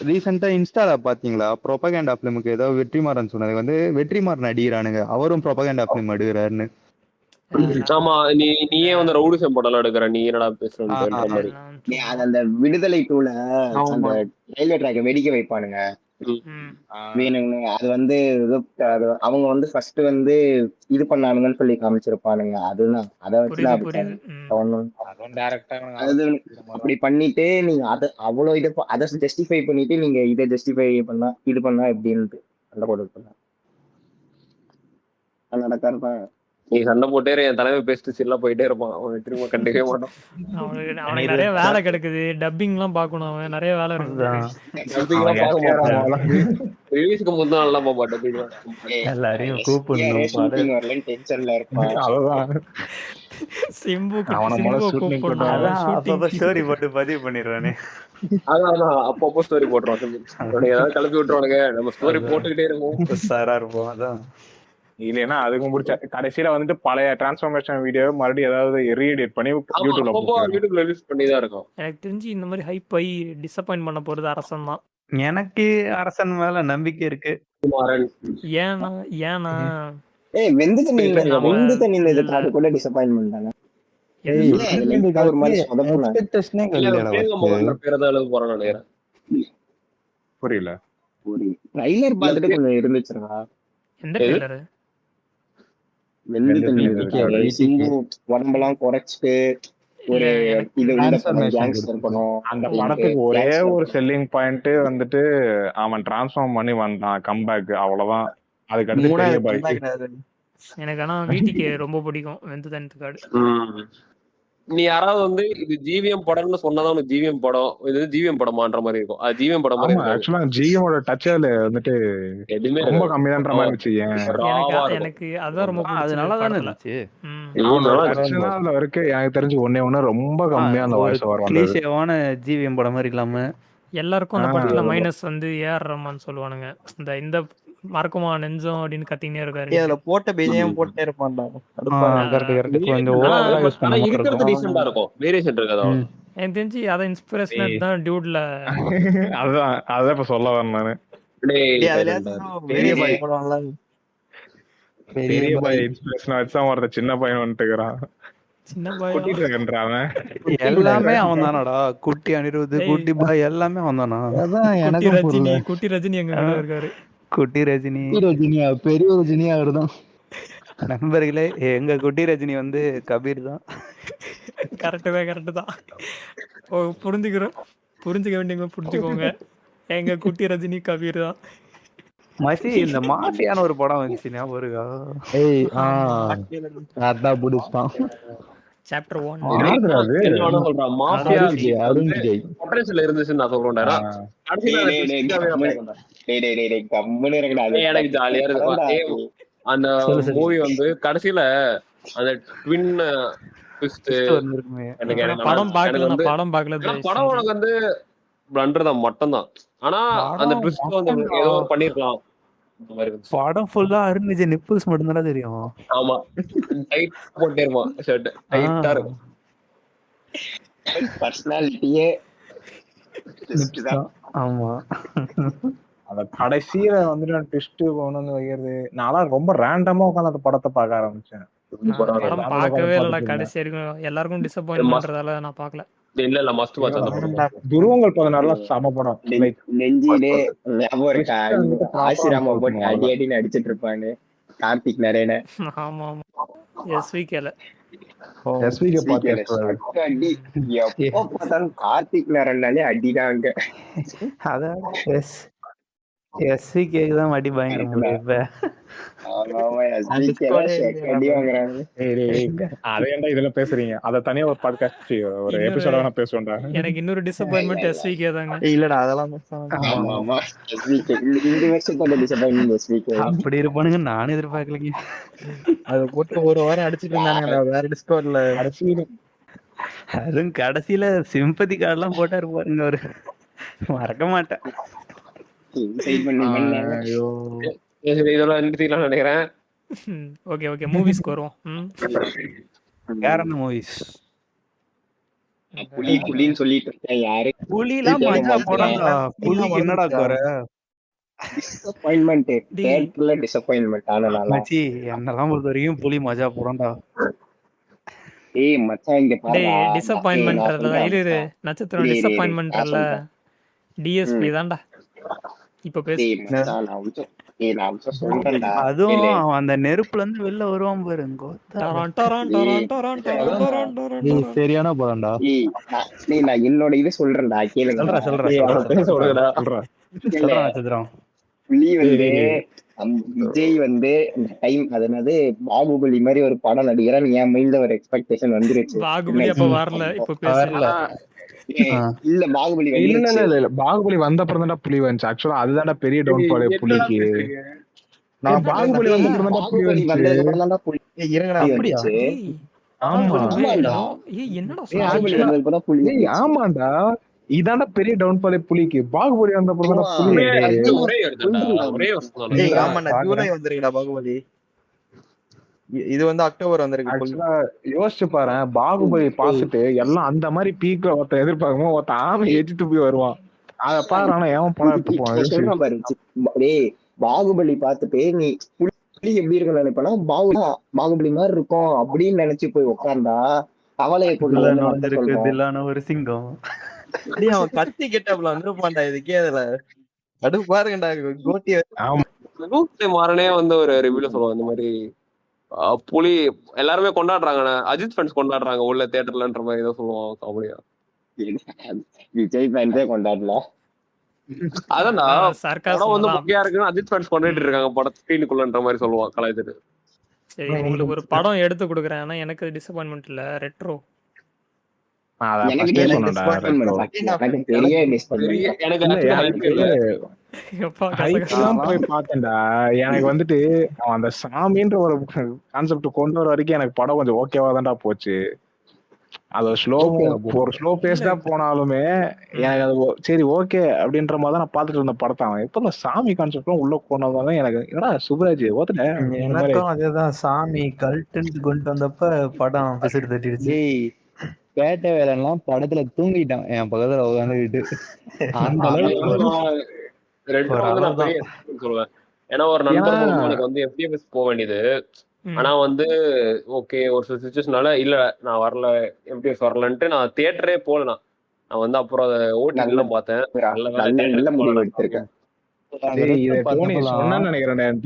ரீசெண்டா இன்ஸ்டால பாத்தீங்களா ப்ரொபகேண்டா பிலிமுக்கு ஏதோ வெற்றிமாறன் சொன்னது வந்து வெற்றிமாறன் நடிக்கிறானுங்க, அவரும் ப்ரொபகேண்டா பிலிம் எடுக்கிறாருன்னு. ஆமா நீயே வந்து ரவுடிசம் படம் எடுக்கிற, நீ என்னடா பேசுறன்ற மாதிரி. அந்த விடுதலை டூல அந்த ரயில்வே ட்ராக்கை வெடிக்க வைப்பானுங்க வேணும்னு. அது வந்து அவங்க வந்து ஃபர்ஸ்ட் வந்து இது பண்ணானுங்கன்னு சொல்லி காமிச்சிருப்பானுங்க. அதுதான் அதை வச்சு அப்படி பண்ணிட்டு நீங்க அதை அவ்வளவு இதை அதை ஜஸ்டிஃபை பண்ணிட்டு நீங்க இதை ஜஸ்டிஃபை பண்ணா இது பண்ணா எப்படின்ட்டு சண்டை போட்டு நடக்காருப்பேன். நீ சண்டை போட்டே என் தலைமை பேசிட்டு சில்லா போயிட்டே இருப்பான். அவன் திரும்ப கண்டுக்கவே மாட்டான். அவனுக்கு நிறைய வேலை கிடக்குது, டப்பிங் எல்லாம் பாக்கணும், அவன் நிறைய வேலை இருக்கு. ரிலீஸ்க்கு முந்தின நாள் எல்லாம் போக மாட்டேன். எல்லாரையும் கூப்பிடணும், டென்ஷன்ல இருப்பான். ஸ்டோரி போட்டு பதிவு பண்ணிடுவானே. அதான் அப்பப்போ ஸ்டோரி போட்டுருவான். ஏதாவது கிளப்பி விட்டுருவானுங்க, நம்ம ஸ்டோரி போட்டுக்கிட்டே இருப்போம். சாரா இருப்போம். அதான் இல்லைன்னா அதுக்கு முடிச்ச கடைசியில வந்துட்டு பழைய டிரான்ஸ்ஃபார்மேஷன் வீடியோ மறுபடியும் ஏதாவது ரீஎடிட் பண்ணி யூடியூப்ல ரிலீஸ் பண்ணி தான் இருக்கும். எனக்கு தெரிஞ்சு இந்த மாதிரி ஹைப் ஆகி டிசப்பாயிண்ட் பண்ண போறது அரசன் தான். எனக்கு அரசன் மேல நம்பிக்கை இருக்கு. ஏன்னா வெந்து தண்ணியில இது அது கூட டிசப்பாயின்ட்மென்ட் தானே. ஒரு மாதிரி புரியல. ட்ரைலர் பார்த்துட்டு கொஞ்சம் இருந்துச்சுடா. எந்த ட்ரெய்லர்? வெந்து தண்ணி சிம்பு உடம்பெல்லாம் குறைச்சிட்டு ஒரு இது கேங்ஸ்டர் படம். அந்த படத்துக்கு ஒரே ஒரு செல்லிங் பாயிண்ட் வந்துட்டு அவன் டிரான்ஸ்ஃபார்ம் பண்ணி வந்தான், கம்பேக், அவ்வளவுதான். அதுக்கு அடுத்து எனக்கு ஆனா வீட்டுக்கு ரொம்ப பிடிக்கும் வெந்து தண்ணி. நீ யாராவது வந்து இது ஜிவிஎம் படம்னு சொன்னதான் உனக்கு ஜிவிஎம் படம், இது ஜிவிஎம் படமான்ற மாதிரி இருக்கும். அது ஜிவிஎம் படம் மாதிரி இருக்கும். ஆக்சுவலா ஜிஎமோட டச்ல வந்துட்டு எதுவுமே ரொம்ப கம்மியான்ற மாதிரி இருந்துச்சு. எனக்கு அதான் ரொம்ப அது நல்லா தானே இருந்துச்சு. அதுல வரைக்கும் எனக்கு தெரிஞ்சு ஒண்ணு ரொம்ப கம்மியா அந்த வாய்ஸ் ஓவர் வந்தது. கிளீஷேவான ஜிவிஎம் படம் மாதிரி இல்லாம எல்லாருக்கும் அந்த படத்துல மைனஸ் வந்து ஏஆர் ரஹ்மான் சொல்லுவானுங்க. இந்த மறக்குமா நெஞ்சம் அப்படின்னு கத்தினே இருக்காரு. அதுல போட்ட பிஜிஎம் போட்டே இருப்பான்டா. எனக்கு தெரிஞ்சு அத இன்ஸ்பிரேஷன் தான் டியூட்ல. அதான் இப்ப சொல்ல வரேன் நானு. பெரிய பாய் இன்ஸ்பிரேஷன் வச்சா ஒருத்த சின்ன பையன் வந்துட்டுக்கிறான். எல்லாமே அவன் தானடா. குட்டி அனிருத், குட்டி பாய் எல்லாமே அவன் தானா? குட்டி ரஜினி எங்க இருக்காரு. குட்டி ரஜினி பெரிய ரஜினி அவர்தான். நண்பர்களே, எங்க குட்டி ரஜினி வந்து கபீர் தான். கரெக்ட் தான் புரிஞ்சுக்கிறோம். புரிஞ்சுக்க வேண்டியவங்க புரிஞ்சுக்கோங்க. எங்க குட்டி ரஜினி கபீர் தான். மச்சி இந்த மாஃபியான ஒரு படம் வந்துச்சு ஞாபகம் இருக்கா? ஏய் ஆமா. அதான் புடிச்சான். சாப்டர் 1. யாருடா அது? என்ன வேணா சொல்றான் மாஃபியா அருண் விஜய், அருண் விஜய். பொட்டன்ஷியல் இருந்துச்சுன்னு நான் சொல்றேன்டா. கடைசியில அந்த டேய், டேய், twist ஆவே நான் பார்க்கல. டேய், கம்முனு இருக்கடா. ஏய், எனக்கு ஜாலியா இருக்கு. ஏய், அந்த மூவி வந்து கடைசியில அந்த ட்வின் ட்விஸ்ட் வந்துருக்குமே. எனக்கு எனக்கு படம் எனக்கு பார்க்கல, வந்து நான் படம் பார்க்கல. ஏன்னா படம் உனக்கு வந்து பிளண்டர் தான் மட்டும்தான். ஆனா அந்த ட்விஸ்ட் வந்து ஏதோ பண்ணிருக்கலாம் அந்த மாதிரி இருந்துச்சு. படம் ஃபுல்லா அருண் விஜய் நிப்பிள்ஸ் மட்டும் தானே தெரியும். ஆமா, டைட் போட்டே இருப்பான் ஷர்ட், டைட்டா இருக்கும். பர்சனாலிட்டியே ஆமா, அந்த கடைசியில வந்துட்டு ட்விஸ்ட் கொண்டு வைக்கிறது, நான் ரொம்ப ரேண்டமா உட்காந்து அந்த படத்தை பார்க்க ஆரம்பிச்சேன். படம் பார்க்கவே இல்லடா கடைசி வரைக்கும். எல்லாருக்கும் டிசப்பாயின்ட்ன்றதால நான் பார்க்கல. இல்ல மஸ்ட் வாட்ச் அந்த படம். துருவங்கள் 16 சம படம். நெஞ்சிலே ஞாபகம் இருக்கா? ஆசிராம போட்டு அடி அடின்னு அடிச்சிட்டு இருப்பாங்க கார்த்திக் நரேன. ஆமா ஆமா. எஸ்விகேல எஸ்விகே பாட்காஸ்ட். அடி எப்போ பார்த்தாலும் கார்த்திக் நரேனாலே அடிதாங்க. அதான் எஸ்விகேக்கு தான் அடி பயங்கரம் இப்ப. அடி வாங்குறாங்க. அதே ஏன்டா இதெல்லாம் பேசுறீங்க? அத தனியா ஒரு பாட்காஸ்ட் ஒரு எபிசோட வேணா பேசுவேன்டா. எனக்கு இன்னொரு டிசப்பாயின்மெண்ட் எஸ்விகே தாங்க. இல்லடா அதெல்லாம் ஆமா ஆமா SVK. இந்த வருஷத்தோட டிசப்பாயின்மெண்ட் SVK. அப்படி இருப்பானுங்க நானும் எதிர்பார்க்கலைங்க. அது போட்டு ஒரு வாரம் அடிச்சிட்டு இருந்தானுங்க வேற டிஸ்கவுண்ட்ல. அதுவும் கடைசியில சிம்பதி கார்டெல்லாம் போட்டாரு பாருங்க அவரு. மறக்க மாட்டேன். சைட் பண்ணி பண்ணாங்க. ஐயோ இதெல்லாம் நிறுத்திக்கலாம் நினைக்கிறேன். ஓகே ஓகே, மூவிஸ்க்கு வருவோம். வேற என்ன மூவிஸ்? புலின்னு சொல்லிட்டு இருக்கேன். யாரு புலிலாம் மஜா போடாதா? புலிக்கு என்னடா குறை? டிசப்பாயின்மெண்ட், தியேட்டர்ல டிசப்பாயின்மெண்ட். ஆனா நல்லா மச்சி என்னெல்லாம் பொறுத்த வரைக்கும் புலி மஜா போடாண்டா. ஏய் மச்சான் இங்க பாரு. டேய் டிசப்பாயின்மென்ட்றல இரு நட்சத்திரம் டிசப்பாயின்மென்ட்றல டிஎஸ்பி தான்டா. இப்ப பேசு. டேய் மச்சான் நான் சொல்றேன்டா. அதுவும் அவன் அந்த நெருப்புல இருந்து வெளில வருவான் பாருங்க. டரான் டரான் டரான் டரான் டரான் டரான் டரான். நீ சரியான படம்டா. நான் என்னோட இது சொல்றேன்டா கேளுங்க. சொல்றா நட்சத்திரம். புலி வந்து விஜய் வந்து இந்த டைம் அதனது பாகுபலி மாதிரி ஒரு படம் நடிக்கிறான். என் மைண்ட்ல ஒரு எக்ஸ்பெக்டேஷன் வந்துருச்சு. பாகுபலி அப்ப வரல, இப்ப பேசல. இல்ல பாகுபலி இல்ல பாகுபலி வந்த அப்புறம் தான்டா புலி வந்துச்சு. ஆக்சுவலா அதுதான்டா பெரிய டவுன் ஃபால் புலிக்கு. நான் பாகுபலி வந்த அப்புறம் தான்டா புலி வந்துச்சு. இருங்கடா அப்படியா? ஆமா ஏய் என்னடா பாகுபலி வந்ததுக்கு புலி. ஏய் ஆமாண்டா, இதான்டா பெரிய டவுன் ஃபால் புலிக்கு. பாகுபலி வந்த அப்புறம் தான்டா புலி. ஒரே வருஷம் ஏய் ஆமாடா ஜூலை வந்திருக்குடா பாகுபலி. இது வந்து அக்டோபர் வந்திருக்கு. ஆக்சுவலா யோசிச்சு பாரு, பாகுபலி பார்த்துட்டு எல்லாம் அந்த மாதிரி பீக்ல ஒருத்தன் எதிர்பார்க்கும், ஒருத்தன் ஆமை ஏற்றிட்டு போய் வருவான். அத பாரு. ஆனா ஏன் படம் எடுத்துப்போம். டேய் பாகுபலி பார்த்துட்டு நீ புலி எப்படி இருக்குன்னு நினைப்பனா, பாகுபலி மாதிரி இருக்கும் அப்படின்னு நினைச்சு போய் உட்கார்ந்தா அவளைய கொண்டு ஒரு சிங்கம். அவன் கத்தி கெட்டப்ல வந்துருப்பான்டா. இதுக்கே அதுல கடுப்பு பாருங்கடா. கோட்டி மாறனே வந்து ஒரு ரிவ்யூல சொல்லுவாங்க இந்த மாதிரி புலி எல்லாருமே கொண்டாடுறாங்க, அஜித் ஃபேன்ஸ் கொண்டாடுறாங்க உள்ள தியேட்டர்லன்ற மாதிரி ஏதோ சொல்லுவாங்க காமெடியா. விஜய் ஃபேன்ஸே கொண்டாடல. அதான் படம் வந்து முக்கியா இருக்குன்னு அஜித் ஃபேன்ஸ் கொண்டாடிட்டு இருக்காங்க படம் ஸ்கிரீனுக்குள்ளன்ற மாதிரி சொல்லுவான் கலாய்ச்சிட்டு. சரி உங்களுக்கு ஒரு படம் எடுத்து கொடுக்குறேன். ஆனா எனக்கு டிசப்பாயின்மெண்ட் இல்ல. ரெட்ரோ எனக்கு வந்துட்டு அந்த சாமின்ற ஒரு கான்செப்ட் கொண்டு வர வரைக்கும் எனக்கு படம் கொஞ்சம் ஓகேவா தான்டா போச்சு. அது ஒரு ஸ்லோ பேஸ் தான் போனாலுமே எனக்கு அது சரி ஓகே அப்படின்ற மாதிரி தான் நான் பாத்துட்டு இருந்த படத்தை. அவன் எப்ப சாமி கான்செப்ட்லாம் உள்ள போனதால எனக்கு என்னடா சுப்ராஜ் ஓத்துட்டேன். எனக்கும் அதேதான். சாமி கல்ட்டு கொண்டு வந்தப்ப படம் பிசிட்டு தட்டிடுச்சு. பேட்டை வேலைலாம் படத்துல தூங்கிட்டான் என் பக்கத்துல உட்காந்துக்கிட்டு. அந்த சொல்லுவேன். ஏன்னா ஒரு நண்பர் எனக்கு வந்து FDFS போக வேண்டியது. ஆனா வந்து ஓகே ஒரு சில சிச்சுவேஷனால இல்ல நான் வரல, FDFS வரலன்ட்டு நான் தியேட்டரே போலனா. நான் வந்து அப்புறம் அதை ஓட்டில பார்த்தேன். நல்ல முடிவு எடுத்திருக்கேன். நினைக்கிறேன்.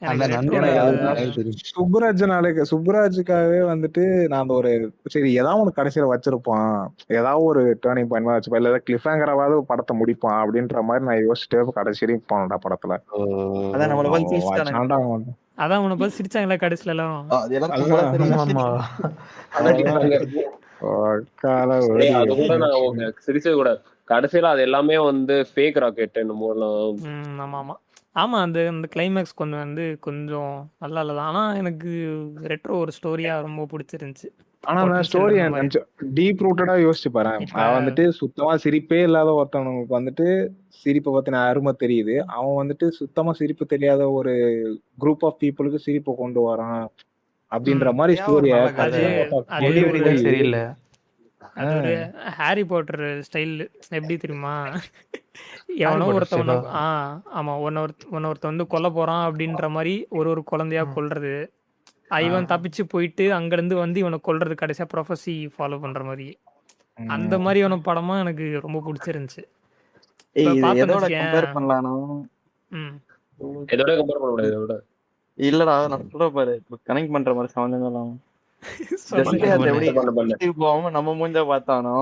அந்த எனக்கு நண்பனை ரெட்ரோல யாருக்கு எனக்கு தெரியும். சுப்புராஜுக்காகவே வந்துட்டு நான் அந்த ஒரு சரி ஏதாவது ஒன்று கடைசியில வச்சிருப்பான், ஏதாவது ஒரு டேர்னிங் பாயிண்ட் மாதிரி வச்சுப்பான், இல்ல கிளிஃப் ஹேங்கராவது படத்தை முடிப்பான் அப்படின்ற மாதிரி நான் யோசிச்சுட்டே கடைசி வரைக்கும் போனடா படத்துல. அதான் நம்மள பார்த்து அவன் சிரிச்சிட்டானுங்க. வச்சான்டா அவன். அதான் உன்னை பார்த்து சிரிச்சாங்களா கடைசில எல்லாம்? அது எல்லாரும் சும்மா தான் தெரியும். ஆமா கால ஏய், ஒரு அது கூட நான் சிரிச்சது கூட கடைசியில அது எல்லாமே வந்து ஃபேக் ராக்கெட் என்னமோ எல்லாம். ஆமா ஆமா ஆமா அந்த அந்த கிளைமேக்ஸ் கொஞ்சம் வந்து கொஞ்சம் நல்லா இல்லதான். ஆனா எனக்கு ரெட்ரோ ஒரு ஸ்டோரியா ரொம்ப பிடிச்சிருந்துச்சு. ஆனா அந்த Potential ஸ்டோரி இருந்த மாதிரி. டீப் ரூட்டடா யோசிச்சு பாரு. இப்ப அவன் வந்துட்டு சுத்தமா சிரிப்பே இல்லாத ஒருத்தவனுக்கு வந்துட்டு சிரிப்பை பத்தின அருமை தெரியுது. அவன் வந்துட்டு சுத்தமா சிரிப்பு தெரியாத ஒரு குரூப் ஆஃப் பீப்புளுக்கு சிரிப்பை கொண்டு வரான் அப்படின்ற மாதிரி ஏன் ஒரு ஸ்டோரிய நல்ல கதை அது டெலிவரி தான் ஒரு சரியில்லை. அது ஒரு ஹாரி பாட்டர் ஸ்டைல். எப்படி தெரியுமா? எவனோ பாட்டர் ஒருத்தவன ஸ்டைலா? ஆமா ஒருத்த வந்து கொல்ல போறான் அப்படின்ற மாதிரி ஒரு குழந்தையா கொல்றது. இவன் தப்பிச்சு போயிட்டு அங்கிருந்து வந்து இவனை கொல்றது, கடைசியா ப்ரொஃபஸி ஃபாலோ பண்ற மாதிரி. அந்த மாதிரியான படமா எனக்கு ரொம்ப பிடிச்சிருந்துச்சு. இப்ப இது பார்த்தேன்னு எதோட வச்சுக்கேன். கம்பேர் பண்ணலாம்னா ம் இதோட கம்பேர் பண்ண முடியாது. இதோட இல்லடா நான் சொல்ற பாரு கனெக்ட் பண்ற மாதிரி சம்பந்தம் சொல்லுங்க. ஜஸ்ட் அது எப்படி பண்ண போகாம நம்ம மூஞ்ச பார்த்தானோ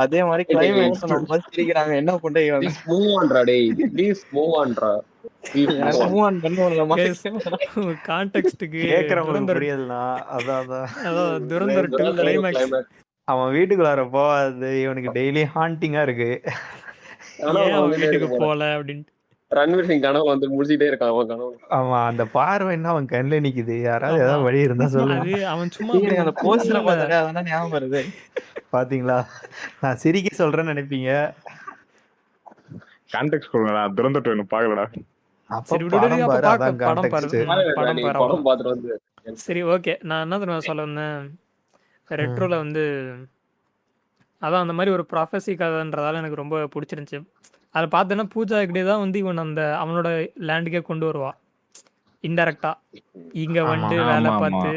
அதே மாதிரி கிளைமேக்ஸ் நம்ம பார்த்து சிரிக்கிறாங்க. என்ன பண்ற இவன் ப்ளீஸ் மூவ் ஆன்டா டேய், ப்ளீஸ் மூவ் ஆன்டா. எனக்கு மூவ் ஆன் பண்ண முடியல Guys, கான்டெக்ஸ்டுக்கு கேக்குறவங்களுக்கு துரந்தர் புரியலனா அதான் அதான் துரந்தர் 2 கிளைமேக்ஸ். அவன் வீட்டுக்குள்ளார போவாது, இவனுக்கு டெய்லி ஹாண்டிங்கா இருக்கு. ஏன் அவன் வீட்டுக்கு போல அப்படின்ட்டு. ரன்வீர் சிங் கனவு வந்து முடிச்சுட்டே இருக்கான் அவன் கனவு. அவன் அந்த பார்வை என்ன அவன் கண்ணில் நிக்குது. யாராவது ஆமா. ஏதாவது வழி இருந்தா சொல்லுங்க. அது அவன் சும்மா அப்படி அந்த போஸ்டர் இல்ல. பார்த்தாலே அதான் ஞாபகம் வருது. பாத்தீங்களா, நான் சிரிக்க சொல்றேன்னு நினைப்பீங்க. கான்டெக்ட் கொடுங்கடா. துரந்துட்டு வேணும் பாக்கலடா. அப்ப சரி விடு, படம் அப்ப பாரு, பார்க்க அதான் படம் பாரு. context. படம் நீ பாரு. படம் பார்த்துட்டு வந்து சரி ஓகே, நான் என்ன தெரியுமா சொல்ல வந்தேன். ரெட்ரோல வந்து அதான் அந்த மாதிரி ஒரு ப்ராஃபஸி கதைன்றதால எனக்கு ரொம்ப பிடிச்சிருந்துச்சு. அதை பார்த்தேன்னா பூஜா ஹெக்டே தான் வந்து இவன் அந்த அவனோட லேண்டுக்கே கொண்டு வருவா இன்டெரக்டா இங்க வந்து ஆமா, வேலை ஆமா. பார்த்து.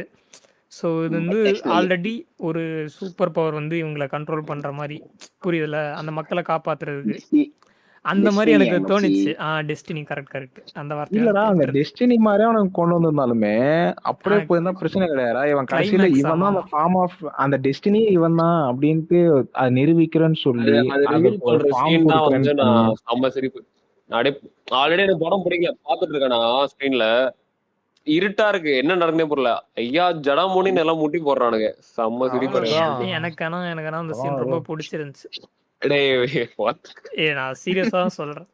ஸோ இது வந்து ஆல்ரெடி ஒரு சூப்பர் பவர் வந்து இவங்களை கண்ட்ரோல் பண்ற மாதிரி, புரியுதுல, அந்த மக்களை காப்பாத்துறதுக்கு. அந்த மாதிரி Destiny எனக்கு ஆ தோணுச்சு. டெஸ்டினி கரெக்ட் அந்த இல்லடா அந்த வார்த்தை. டெஸ்டினி மாதிரியே அவனுக்கு கொண்டு வந்திருந்தாலுமே அப்படியே ஆ, போயிருந்தா பிரச்சனை கிடையாதா? இவன் கடைசியில Climax, இவன் தான் ஆமா. அந்த ஃபார்ம் ஆஃப் அந்த டெஸ்டினி இவன் தான் அப்படின்ட்டு அதை நிரூபிக்கிறேன்னு சொல்லி அது ரிவீல் அதுக்கு ஒரு பண்ற ஃபார்ம் சீன் தான் வந்து கொடுக்குறேன்னு நான் செம்ம சிரிப்பு. ஆல்ரெடி எனக்கு படம் பிடிக்கல, பார்த்துட்டு இருக்கேன் நான் ஸ்கிரீன்ல. இருட்டா இருக்கு, என்ன நடக்குனே புரியல. ஐயா ஜடாமுடின்னு எல்லாம் முட்டி போடுறானுங்க, செம்ம சிரிப்பு இருக்கு. அவ்வளவுதான். எனக்கான அந்த சீன் ரொம்ப பிடிச்சிருந்துச்சு. டேய் what? நான் சீரியஸா தான் சொல்றேன்.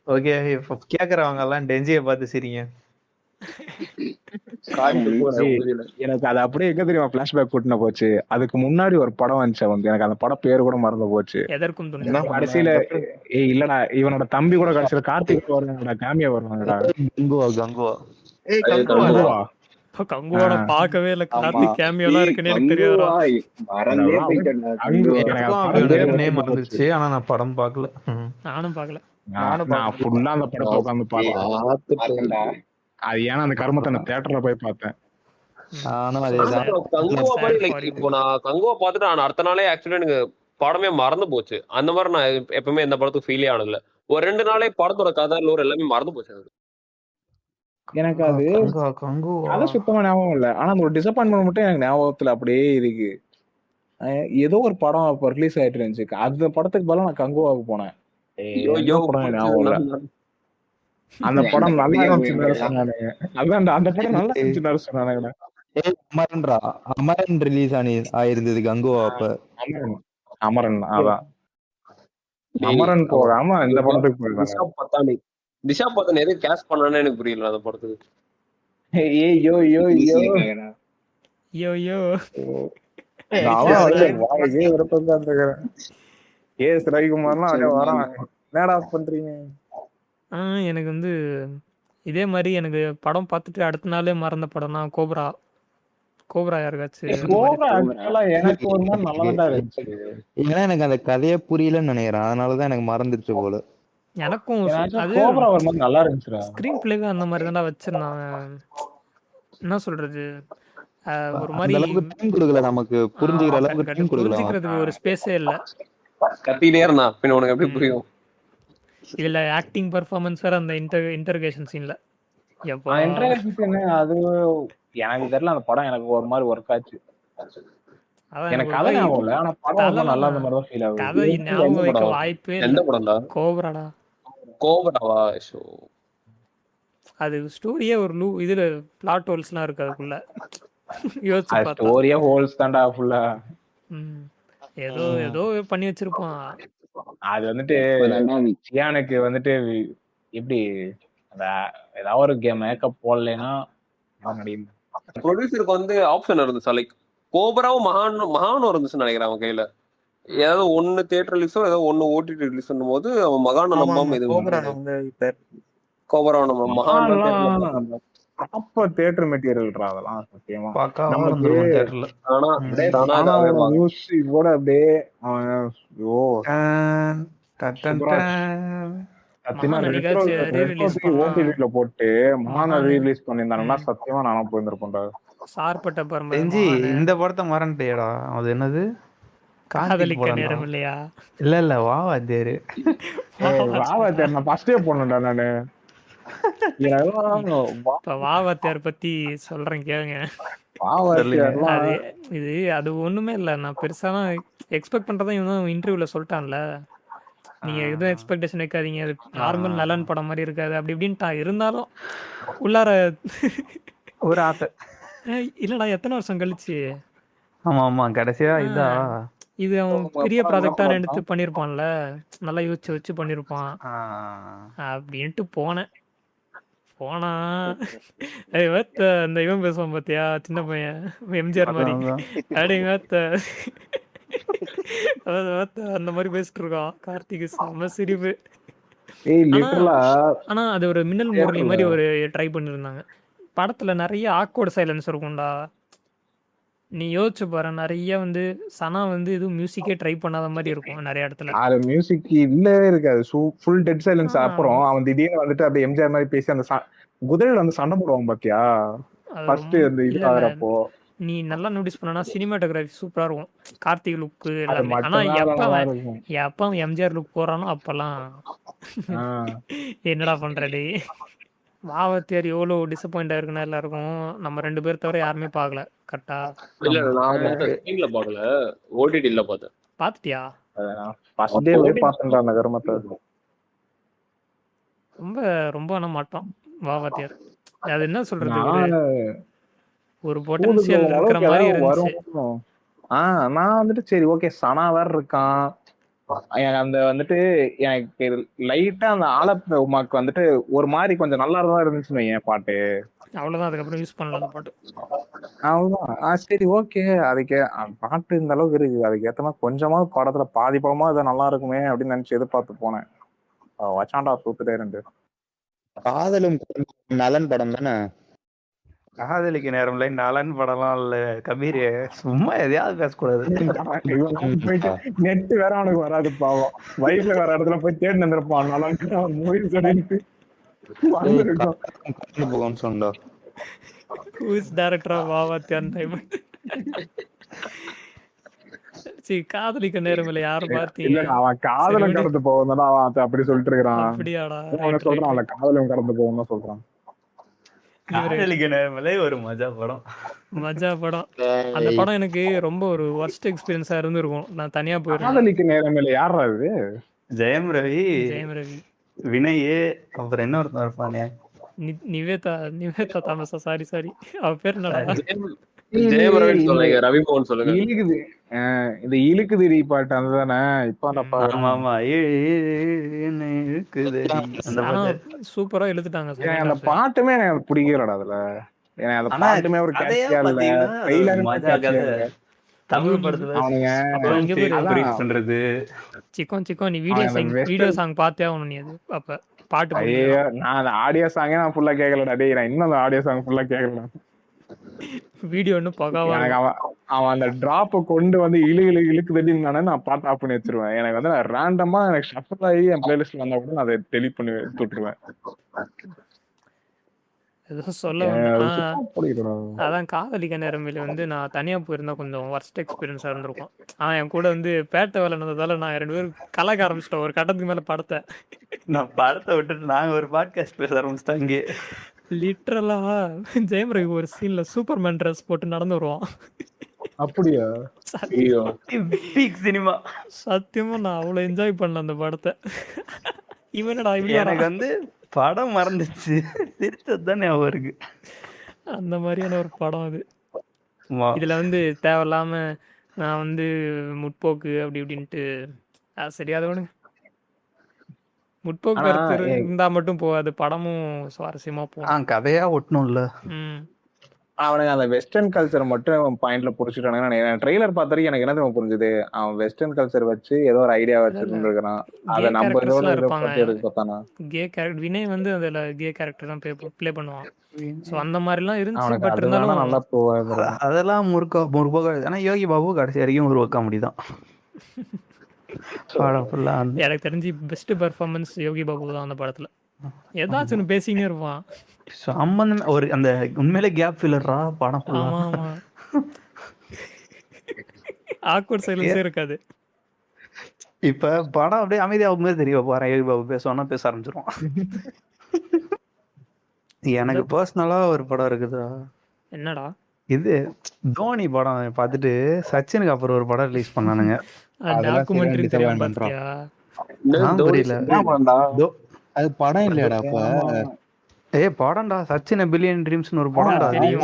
ஓகே, இப்ப கேக்குறவங்க எல்லாம் டெஞ்சியை பார்த்து சிரிங்க. காட்டு போறேன் ஏய், மூஞ்சில. எனக்கு அது அப்படியே எங்க தெரியுமா பிளாஷ்பேக் கூட்டின போச்சு. அதுக்கு முன்னாடி ஒரு படம் வந்துச்சு வந்து எனக்கு அந்த படம் பேரு கூட மறந்து போச்சு. எதற்கும் துணை. என்ன கடைசியில இல்லடா இவனோட தம்பி கூட கடைசியில கார்த்திக் வருவாங்கடா, கேமியா வருவாங்கடா. கங்குவா ஏய் அது கங்குவா கங்குவா. கங்குவோட பார்க்கவே இல்ல. கார்த்திக் கேமியோலாம் இருக்குன்னு எனக்கு தெரியாதா? மறந்தே போயிட்டேன் அங்கு எனக்கு எனக்கும் அந்த அப்படி படம் ஒரு நேம் மறந்து போச்சு. வந்துச்சு, ஆனா நான் படம் பார்க்கல. நானும் பார்க்கல. நான் ஃபுல்லா அந்த படத்தை உட்காந்து பார்த்தேன். அது ஏன்னா அந்த கர்மத்தை நான் தியேட்டர்ல போய் பார்த்தேன். நானும் அதேதான். கங்குவா மாதிரி Sad like for you. இப்போ நான் கங்குவா பார்த்துட்டு நான் அடுத்த நாளே ஆக்சுவலி எனக்கு படமே மறந்து போச்சு. அந்த மாதிரி நான் எப்பவுமே எந்த படத்துக்கு ஃபீலே ஆனதில்ல. ஒரு 2 நாளே படத்தோட கதை லோர் எல்லாமே மறந்து போச்சு எனக்கு. எனக்கு அது கங்குவா கதை சுத்தமா ஞாபகம் இல்ல. ஆனா அந்த ஒரு டிசப்பாயின்மெண்ட் மட்டும் எனக்கு ஞாபகத்துல அப்படியே இருக்கு. ஏதோ ஒரு படம் அப்ப ரிலீஸ் ஆயிட்டு இருந்துச்சு. அந்த படத்துக்கு பதிலா நான் கங்குவாவுக்கு போனேன். என்ன படம் ஞாபகம் இல்ல. அந்த படம் நல்லா இருந்துச்சுன்னு சொன்னானுங்க. அதான் அந்த படம் நல்லா இருந்துச்சுன்னு சொன்னானுங்கடா. அமரன்ரா, அமரன் ரிலீஸ் ஆயிருந்தது கங்குவா அப்ப. அமரன் அதான் அமரன் போகாம இந்த படத்துக்கு போயிருந்தாங்க. திஷா பத்தானி எதுக்கு கேஷ் பண்ணானே எனக்கு புரியல அந்த படத்துக்கு. யோ யோ ரவிக்குமார்லாம் அப்படியே வரான். என்னடா பண்றீங்க? எனக்கு வந்து இதே மாதிரி எனக்கு படம் பார்த்துட்டு அடுத்த நாளே மறந்த படம்னா கோப்ரா யாருக்காச்சும் எனக்கு ஒரு மாதிரி நல்லதா இருந்துச்சு. ஏன்னா எனக்கு அந்த கதையே புரியலன்னு நினைக்கிறேன், அதனாலதான் எனக்கு மறந்துருச்சு போல. எனக்கும் அது கோப்ரா ஒரு மாதிரி நல்லா இருந்துச்சுடா. ஸ்கிரீன் பிளேவே அந்த மாதிரி தான்டா வச்சிருந்தாங்க. என்ன சொல்றது, ஒரு அந்த மாதிரி அளவுக்கு டைம் கொடுக்கல, நமக்கு புரிஞ்சுக்கிற அளவுக்கு டைம் கொடுக்கல. புரிஞ்சுக்கிறதுக்கு ஒரு ஸ்பேஸே இல்ல. கத்திட்டே இருந்தா பின்ன உனக்கு எப்படி புரியும்? இதுல ஆக்டிங் பெர்ஃபார்மன்ஸ் வேற அந்த இன்டர்கேஷன் சீன்ல எப்பா என்ட்ரையர் சீசன் அது எனக்கு தெரியல, அந்த படம் எனக்கு ஒரு மாதிரி ஒர்க் ஆச்சு. அதான் எனக்கு எனக்கு ஒரு கதை மாதிரி ஞாபகம் இல்ல, ஆனா படம் ரொம்ப தலைலாம் நல்லா இருந்த மாதிரி தான் ஃபீல் ஆகுது. கதை ஞாபகம் எந்த வைக்க படம்? வாய்ப்பே எந்த இல்லை. படம்டா? கோபுராடா. கோபடாவா? ஷோ அது ஸ்டோரியே ஒரு இதுல பிளாட் ஹோல்ஸ்லாம் இருக்கு அதுக்குள்ள. யோசிச்சு அது பார்த்தா ஸ்டோரியே ஹோல்ஸ் தான்டா ஃபுல்லா. ம் ஏதோ ஏதோ பண்ணி வச்சிருப்பான். அது வந்துட்டு இப்பதான்டா சியானுக்கு வந்துட்டு எப்படி அந்த ஏதாவது ஒரு மேக்கப் போடலைன்னா முடியும். ப்ரொடியூசருக்கு வந்து ஆப்ஷன் இருந்துச்சு, லைக் கோபராவும் மகானும் இருந்துச்சுன்னு நினைக்கிறேன் அவன் கையில. ஏதாவது ஒன்னு தியேட்டர் ரிலீஸோ ஏதாவது ஒன்னு ஓடிடி ரிலீஸ் போது அவன் மகான ஆமா நம்பாம ஆமா இது கோபுரா வந்து இப்ப கோபராவை நம்ம மகான் ப்ராப்பர் தியேட்டர் மெட்டீரியல்ரா அதெல்லாம் சத்தியமா. பக்காவா நமக்கு இருந்துருக்கும் தியேட்டர்ல. ஆனா ஆனா தானாகவே அவனோட மியூசிக் கூட அப்படியே அவன் ஐயோ சூப்பரா சத்தியமா மகான் ரெட்ரோ என்னைக்காச்சும் ரீ-ரிலீஸ் பண்ணா ஓடிடில போட்டு மகான மகான் ரீரிலீஸ் பண்ணியிருந்தாங்கன்னா சத்தியமா நானும் போயிருந்திருப்பேன்டா. சார்பட்ட பரம்பரை செஞ்சி மகான் இந்த படத்தை மறந்துட்டேடா. அது என்னது? கார்த்திக் காதலிக்க படம்டா. நேரம் இல்லையா? இல்ல வாவா தேரு. வாவாத்தியார் நான் ஃபர்ஸ்டே போனேன்டா நானு. இப்ப வாவாத்தியார் பத்தி சொல்றேன் கேளுங்க. வாவாத்தியார்லாம் அது அது ஒண்ணுமே இல்ல. நான் பெருசாலாம் எக்ஸ்பெக்ட் பண்றதா இவன் இன்டர்வியூல சொல்லிட்டான்ல. நீங்க எதுவும் எக்ஸ்பெக்டேஷன் வைக்காதீங்க, அது நார்மல் நலன் படம் மாதிரி இருக்காது அப்படி இப்படின்ட்டா. இருந்தாலும் உள்ளார ஒரு ஆசை. இல்லடா எத்தனை வருஷம் கழிச்சு ஆமா ஆமா கடைசியா இதா இது அவன் பெரிய ப்ராஜெக்டா எடுத்து பண்ணிருப்பான்ல, நல்லா யோசிச்சு வச்சு பண்ணிருப்பான் அப்படின்ட்டு போனேன். போனா அந்த இவன் பேசுவான் பாத்தியா, சின்ன பையன் எம்ஜிஆர் மாதிரி அப்படிங்க அந்த மாதிரி பேசிட்டு இருக்கான் கார்த்திக். செம்ம சிரிப்பு. ஆனா அது ஒரு மின்னல் முரளி மாதிரி ஒரு ட்ரை பண்ணிருந்தாங்க. படத்துல நிறைய ஆக்வர்ட் சைலன்ஸ் இருக்கும்டா. நீ யோசிச்சு பாரு, நிறைய வந்து சனா வந்து எதுவும் மியூசிக்கே ட்ரை பண்ணாத மாதிரி இருக்கும் நிறைய இடத்துல. அது மியூசிக் இல்லவே இருக்காது, ஃபுல் டெட் சைலன்ஸ். அப்புறம் அவன் திடீர்னு வந்துட்டு அப்படியே எம்ஜிஆர் மாதிரி பேசி அந்த குதிரையில வந்து சண்டை போடுவான் பாத்தியா ஃபர்ஸ்ட் அந்த இது ஆகுறப்போ. நீ நல்லா நோட்டீஸ் பண்ணனா சினிமாட்டோகிராஃபி சூப்பரா இருக்கும், கார்த்திக் லுக்கு எல்லாமே. ஆனா எப்ப எம்ஜிஆர் லுக் போறானோ அப்பெல்லாம் என்னடா பண்றடி. வாவத்தியார் எவ்வளவு டிசப்பாயிண்ட் ஆயிருக்குன்னா எல்லாருக்கும். நம்ம 2 பேர் தவிர யாருமே பாக்கல கரெக்டா? இல்ல நான் ஸ்கிரீன்ல பார்க்கல, ஓடிடில பார்த்தேன். பாத்துட்டியா? ஃபர்ஸ்ட் டே போய் பார்த்தேன்டா அந்த கர்மத்தை. ரொம்ப ரொம்ப ஆன மாட்டோம் வாவத்தியார். அது என்ன சொல்றது, ஒரு பொட்டன்ஷியல் இருக்கிற மாதிரி இருந்துச்சு. நான் வந்துட்டு சரி ஓகே சனா வேற இருக்கான், அந்த வந்துட்டு எனக்கு லைட்டா அந்த ஆலப்ப உமாக்கு வந்துட்டு ஒரு மாதிரி கொஞ்சம் நல்லா தான் இருந்துச்சுன்னு என் பாட்டு. அவ்வளவுதான், அதுக்கப்புறம் யூஸ் பண்ணல அந்த பாட்டு. அவ்வளவுதான். சரி ஓகே, அதுக்கு பாட்டு இந்த அளவுக்கு இருக்கு, அதுக்கு ஏத்த மாதிரி கொஞ்சமா படத்துல பாதி படமா அது நல்லா இருக்குமே அப்படின்னு நினைச்சு எதிர்பார்த்து போனேன். வச்சாண்டா சூத்துட்டே இருந்து. காதலும் நலன் படம் தானே? காதலிக்க நேரம் இல்லை, நலன் படம்லாம் இல்ல கபீர். சும்மா எதையாவது பேசக்கூடாது. நெட் வேற அவனுக்கு வராது பாவம், வயசுல வேற இடத்துல போய் தேடி நின்றுப்பான் நலன் மூவி சொல்லிட்டு சொன்னா Who is director of Vaa Vaathiyaar time? சரி காதலிக்க நேரம் இல்லை யாரும் பாத்தீங்க? அவன் காதலும் கடந்து போவதுதான் அவன் அப்படி சொல்லிட்டு இருக்கிறான். அப்படியாடா? அவன் சொல்றான் அவன் காதலும் கடந்து போகும் தான் சொல்றான். காதலிக்க நேரம் இல்லை ஒரு மஜா படம். மஜா படம். அந்த படம் எனக்கு ரொம்ப ஒரு வர்ஸ்ட் எக்ஸ்பீரியன்ஸா இருந்திருக்கும். நான் தனியா போயிருந்தேன். காதலிக்க நேரம் இல்லை யாரா இது? ஜெயம் ரவி, வினய், அப்புறம் என்ன ஒருத்தன் இருப்பானே, நிவேதா தாமஸா? சாரி அவ பேர் என்னடா? ஜெயம் ரவி சொல்லுங்க, ரவி மோகன் சொல்லுங்க. இழுக்குது இந்த இழுக்குதிரி பாட்டு அதுதானே? இப்ப சூப்பரா எழுதிட்டாங்க அந்த பாட்டுமே எனக்கு பிடிக்கலடா. அதுல அந்த பாட்டுமே ஒரு கேட்சியா இல்ல. தமிழ் படத்துல பண்றது சிக்கோ நீ வீடியோ சாங் பாத்தியா ஒண்ணு? நீ அது அப்ப பாட்டு ஐயோ நான் அந்த ஆடியோ சாங்கே நான் ஃபுல்லா கேட்கலடா. டேய் நான் இன்னும் அந்த ஆடியோ சாங் ஃபுல்லா கேட்கல. வீடியோ இன்னும் பகாவா. அவன் அந்த டிராப்பை கொண்டு வந்து இழுக்குதுன்னு நான் பாட்டு ஆஃப் பண்ணி வச்சிருவேன். எனக்கு வந்து நான் ரேண்டமா எனக்கு ஷஃபிள் ஆகி என் பிளேலிஸ்ட்ல வந்தா கூட நான் அதை டெலிட் பண்ணி விட்டுருவேன். ஏதோ சொல்ல அதான் காதலிக்க நேரமில்ல வந்து நான் தனியா போயிருந்தா கொஞ்சம் வர்ஸ்ட் எக்ஸ்பீரியன்ஸா இருந்திருக்கும். என் கூட வந்து பேட்டை வேலை நடந்ததால நான் 2 பேரும் கலக்க ஆரம்பிச்சிட்டோம் ஒரு கட்டத்துக்கு மேல படத்தை. நான் படத்தை விட்டுட்டு நாங்க ஒரு பாட்காஸ்ட் பேச ஆரம்பிச்சிட்டோம் இங்கே. லிட்ரலா ஜெயம் ரவி ஒரு சீன்ல சூப்பர்மேன் ட்ரெஸ் போட்டு நடந்து வருவான். அப்படியா? ஐயோ பீக் சினிமா. சத்தியமா நான் அவ்வளவு என்ஜாய் பண்ணல அந்த படத்தை. இவனடா இப்படி எனக்கு வரான். வந்து படம் மறந்துச்சு, சிரிச்சது தான் ஞாபகம் இருக்கு. அந்த மாதிரியான ஒரு படம் அது. சும்மா இதுல வந்து தேவையில்லாம நான் வந்து முற்போக்கு அப்படி இப்படின்ட்டு சரி அதை விடுங்க. முற்போக்கு ஆனா கருத்து இருந்தா மட்டும் போகாது, படமும் சுவாரஸ்யமா போகும். கதையா ஒட்டணும்ல. ம் அவனுக்கு அந்த வெஸ்டர்ன் கல்ச்சர் மட்டும் பாயிண்ட்ல புடிச்சிட்டானுங்க. ட்ரெய்லர் பார்த்த வரைக்கும் எனக்கு என்ன புரிஞ்சுது, அவன் வெஸ்டர்ன் கல்ச்சர் வச்சு ஏதோ ஒரு ஐடியா வச்சுட்டு இருக்கிறான். கே அதை நம்ம இதோட கேரக்டர்ஸ்லாம் இதை இருப்பாங்க. பத்தி எடுத்து பார்த்தானா கே கேரக்டர் வினய் வந்து அதுல கே கேரக்டர் தான் ப்ளே பண்ணுவான். ஸோ அந்த மாதிரிலாம் இருந்துச்சு. அவனுக்கு பட் அது வேணா இருந்தாலும் நல்லா போவாது. அதெல்லாம் முற்போக்கா. ஆனா யோகி பாபு கடைசி வரைக்கும் ஒரு காமெடி தான். படம் ஃபுல்லா எனக்கு தெரிஞ்சு பெஸ்ட் பெர்ஃபார்மன்ஸ் யோகி பாபு தான் அந்த படத்துல. ஏதாச்சும் ஒன்று பேசினே இருப்பான். சம்பந்தம் ஒரு அந்த உண்மையிலே கேப் ஃபில்லரா படம் ஃபுல்லா. ஆமா ஆமா ஆக்வர்ட் சைலன்ஸே இருக்காது. இப்ப படம் அப்படியே அமைதியாக மாதிரி தெரியும். பாரு யோகி பாபு பேசுவானா பேச ஆரம்பிச்சிருவான். எனக்கு பர்சனலா ஒரு படம் இருக்குதா, என்னடா இது தோனி படம் பார்த்துட்டு சச்சினுக்கு அப்புறம் ஒரு படம் ரிலீஸ் பண்ணானுங்க. டாக்குமெண்ட்ரி serial தெரியாம disappointment பார்த்தியா? புரியல. அது படம் இல்லையாடா அப்ப? படம்டா, சச்சின் பில்லியன் ட்ரீம்ஸ்னு ஒரு படம்டா. தெரியும்.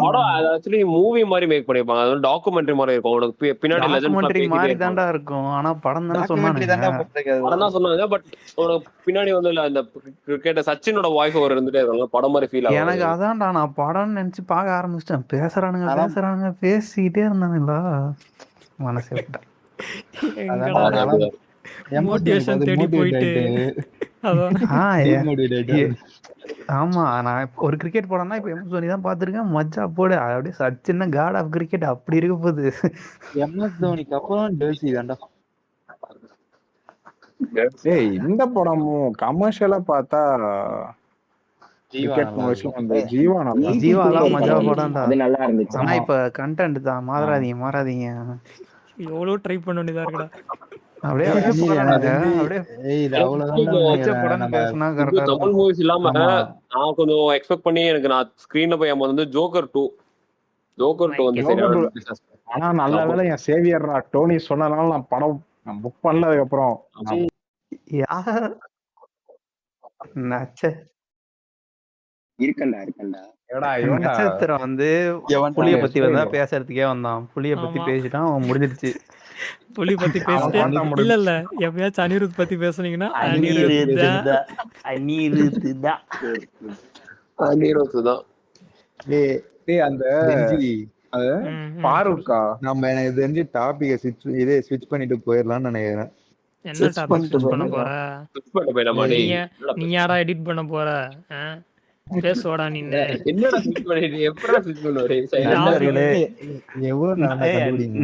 படம் அது ஆக்சுவலி மூவி மாதிரி மேக் பண்ணிருப்பாங்க. அது டாக்குமெண்ட்ரி மாதிரி இருக்கும். உனக்கு பின்னாடி டாக்குமெண்ட்ரி மாதிரி லெஜெண்ட் தான்டா இருக்கும். ஆனா படம் தானே டாக்குமெண்ட்ரி தான்டா சொன்னானுங்க. போட்டிருக்காது. படம் தான் சொன்னாங்க. பட் உனக்கு பின்னாடி வந்து அந்த கிரிக்கெட் சச்சினோட வாய்ஸ் ஓவர் இருந்துட்டே இருக்கும். படம் மாதிரி ஃபீல் எனக்கு ஆகும். அதான்டா நான் படம்னு நினைச்சு பார்க்க ஆரம்பிச்சிட்டேன். பேசுறானுங்க பேசிக்கிட்டே இருந்தானுங்களா, மனசே விட்டேன். எங்கடா மோட்டிவேஷன் தேடி போயிட்டு அதான் ஆமா, நான் ஒரு கிரிக்கெட் படம்னா இப்ப எம்எஸ் தோனி தான் பாத்துருக்கேன். மஜா போடு, அப்படியே சச்சின் காட் ஆஃப் கிரிக்கெட் அப்படி இருக்க போகுது. எம்எஸ் தோனிக்கு அப்புறம் டெல்சி தான்டா. ஏய் இந்த படமும் கமர்ஷியலா பார்த்தா cricket movies வந்து ஜீவா நல்லா ஜீவாலாம் மஜா படம்டா. அது நல்லா இருந்துச்சு. ஆனா இப்ப கண்டென்ட் தான், மாறாதீங்க. எவ்வளவு ட்ரை பண்ண வேண்டியதா இருக்குடா. அப்படியே இது அவ்வளவுதான் பேசினா கரெக்டா இருக்கும். தமிழ் மூவிஸ் இல்லாம நான் கொஞ்சம் எக்ஸ்பெக்ட் பண்ணி எனக்கு நான் ஸ்கிரீன்ல போய் வந்து ஜோக்கர் 2 வந்து சரி. ஆனா நல்ல வேளை என் சேவியர்ரா டோனி சொன்னனால நான் படம் புக் பண்ணல. அதுக்கப்புறம் இருக்கண்டா நட்சத்திரம் வந்து புலிய பத்தி வந்தா பேசுறதுக்கே வந்தான். புலிய பத்தி பேசிட்டான், அவன் முடிஞ்சிருச்சு. புலி பத்தி பேசிட்டு இல்ல எப்பயாச்சும் அனிருத் பத்தி பேசுனீங்கன்னா அனிருத் தான். அந்த பாருக்கா நம்ம எனக்கு தெரிஞ்சு டாபிக ஸ்விட்ச் பண்ணிட்டு போயிடலாம்னு நினைக்கிறேன். என்ன டாபிக் ஸ்விட்ச் பண்ண போற? நீ யாரா எடிட் பண்ண போற? பேசுவாடா நீ. என்னடா ஸ்விட்ச் பண்ணிட்டு எப்படா ஸ்விட்ச் பண்ணுவாரு?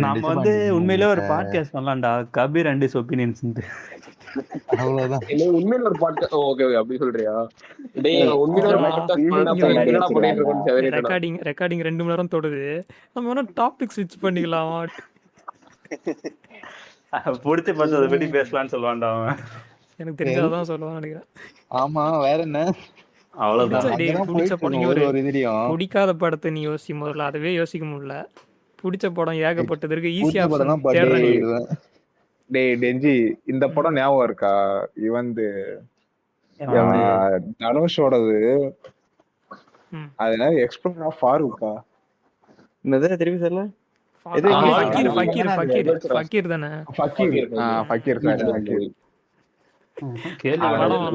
நம்ம வந்து உண்மையிலே ஒரு பாட்காஸ்ட் பண்ணலாம்டா, கபீர் அண்ட் ஹிஸ் ஒபினியன்ஸ். அவ்வளவுதான். உண்மையில ஒரு பாட்காஸ்ட். ஓகே அப்படி சொல்றியா? டேய் உண்மையில ஒரு பாட்காஸ்ட் பண்ணா என்னடா பண்ணிட்டு இருக்கோம்? ரெக்கார்டிங் 2 மணி நேரம் தொடுது. நம்ம வேணா டாபிக் ஸ்விட்ச் பண்ணிக்கலாம். புடிச்ச பச்சை பத்தி பேசலாம்னு சொல்லுவான்டா அவன். எனக்கு தெரிஞ்சதான் சொல்லுவான்னு நினைக்கிறேன். ஆமா வேற என்ன? பிடிக்காத படத்தை நீ யோசி முதல்ல, அதுவே யோசிக்க முடியல. பிடிச்ச படம் ஏகப்பட்டது இருக்கு. ஈஸியா டெஞ்சி இந்த படம் ஞாபகம் இருக்கா? இவந்து தனுஷோடது அது எக்ஸ்பிளோர் ஆஃப் ஃபாரூக்கா? என்னது திருப்பி சொல்லு. ஃபக்கீர் தானே? ஃபக்கீர்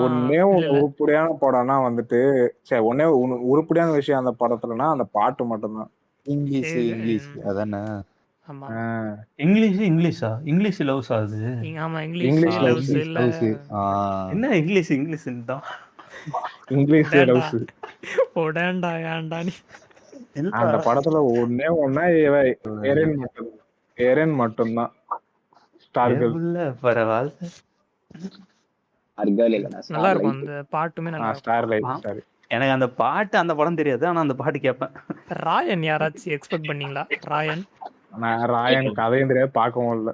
ஒன்னே உருப்படியான படம்னா வந்துட்டு ஒன்னே உருப்படியான விஷயம் அந்த படத்துலனா அந்த பாட்டு மட்டும்தான். இங்கிலீஷ் அதானே? இங்கிலீஷா? இங்கிலீஷ் லவ்ஸ் ஆகுது. ஆமா இங்கிலீஷ் லவ்ஸ் இல்ல. என்ன இங்கிலீஷ் தான் இங்கிலீஷ் லவ்ஸ். ஓடேண்டா ஏண்டா நீ. அந்த படத்துல ஒன்னே ஒண்ணா ஏரன் மட்டும்தான். ஸ்டார்கள் பரவாயில்ல, நல்லா இருக்கும் அந்த பாட்டுமே. நல்லா ஸ்டார்லைட். எனக்கு அந்த பாட்டு அந்த படம் தெரியாது, ஆனா அந்த பாட்டு கேட்பேன். ராயன் யாராச்சும் எக்ஸ்பெக்ட் பண்ணீங்களா? ராயன் கதையும் தெரியாது, பார்க்கவும் இல்ல.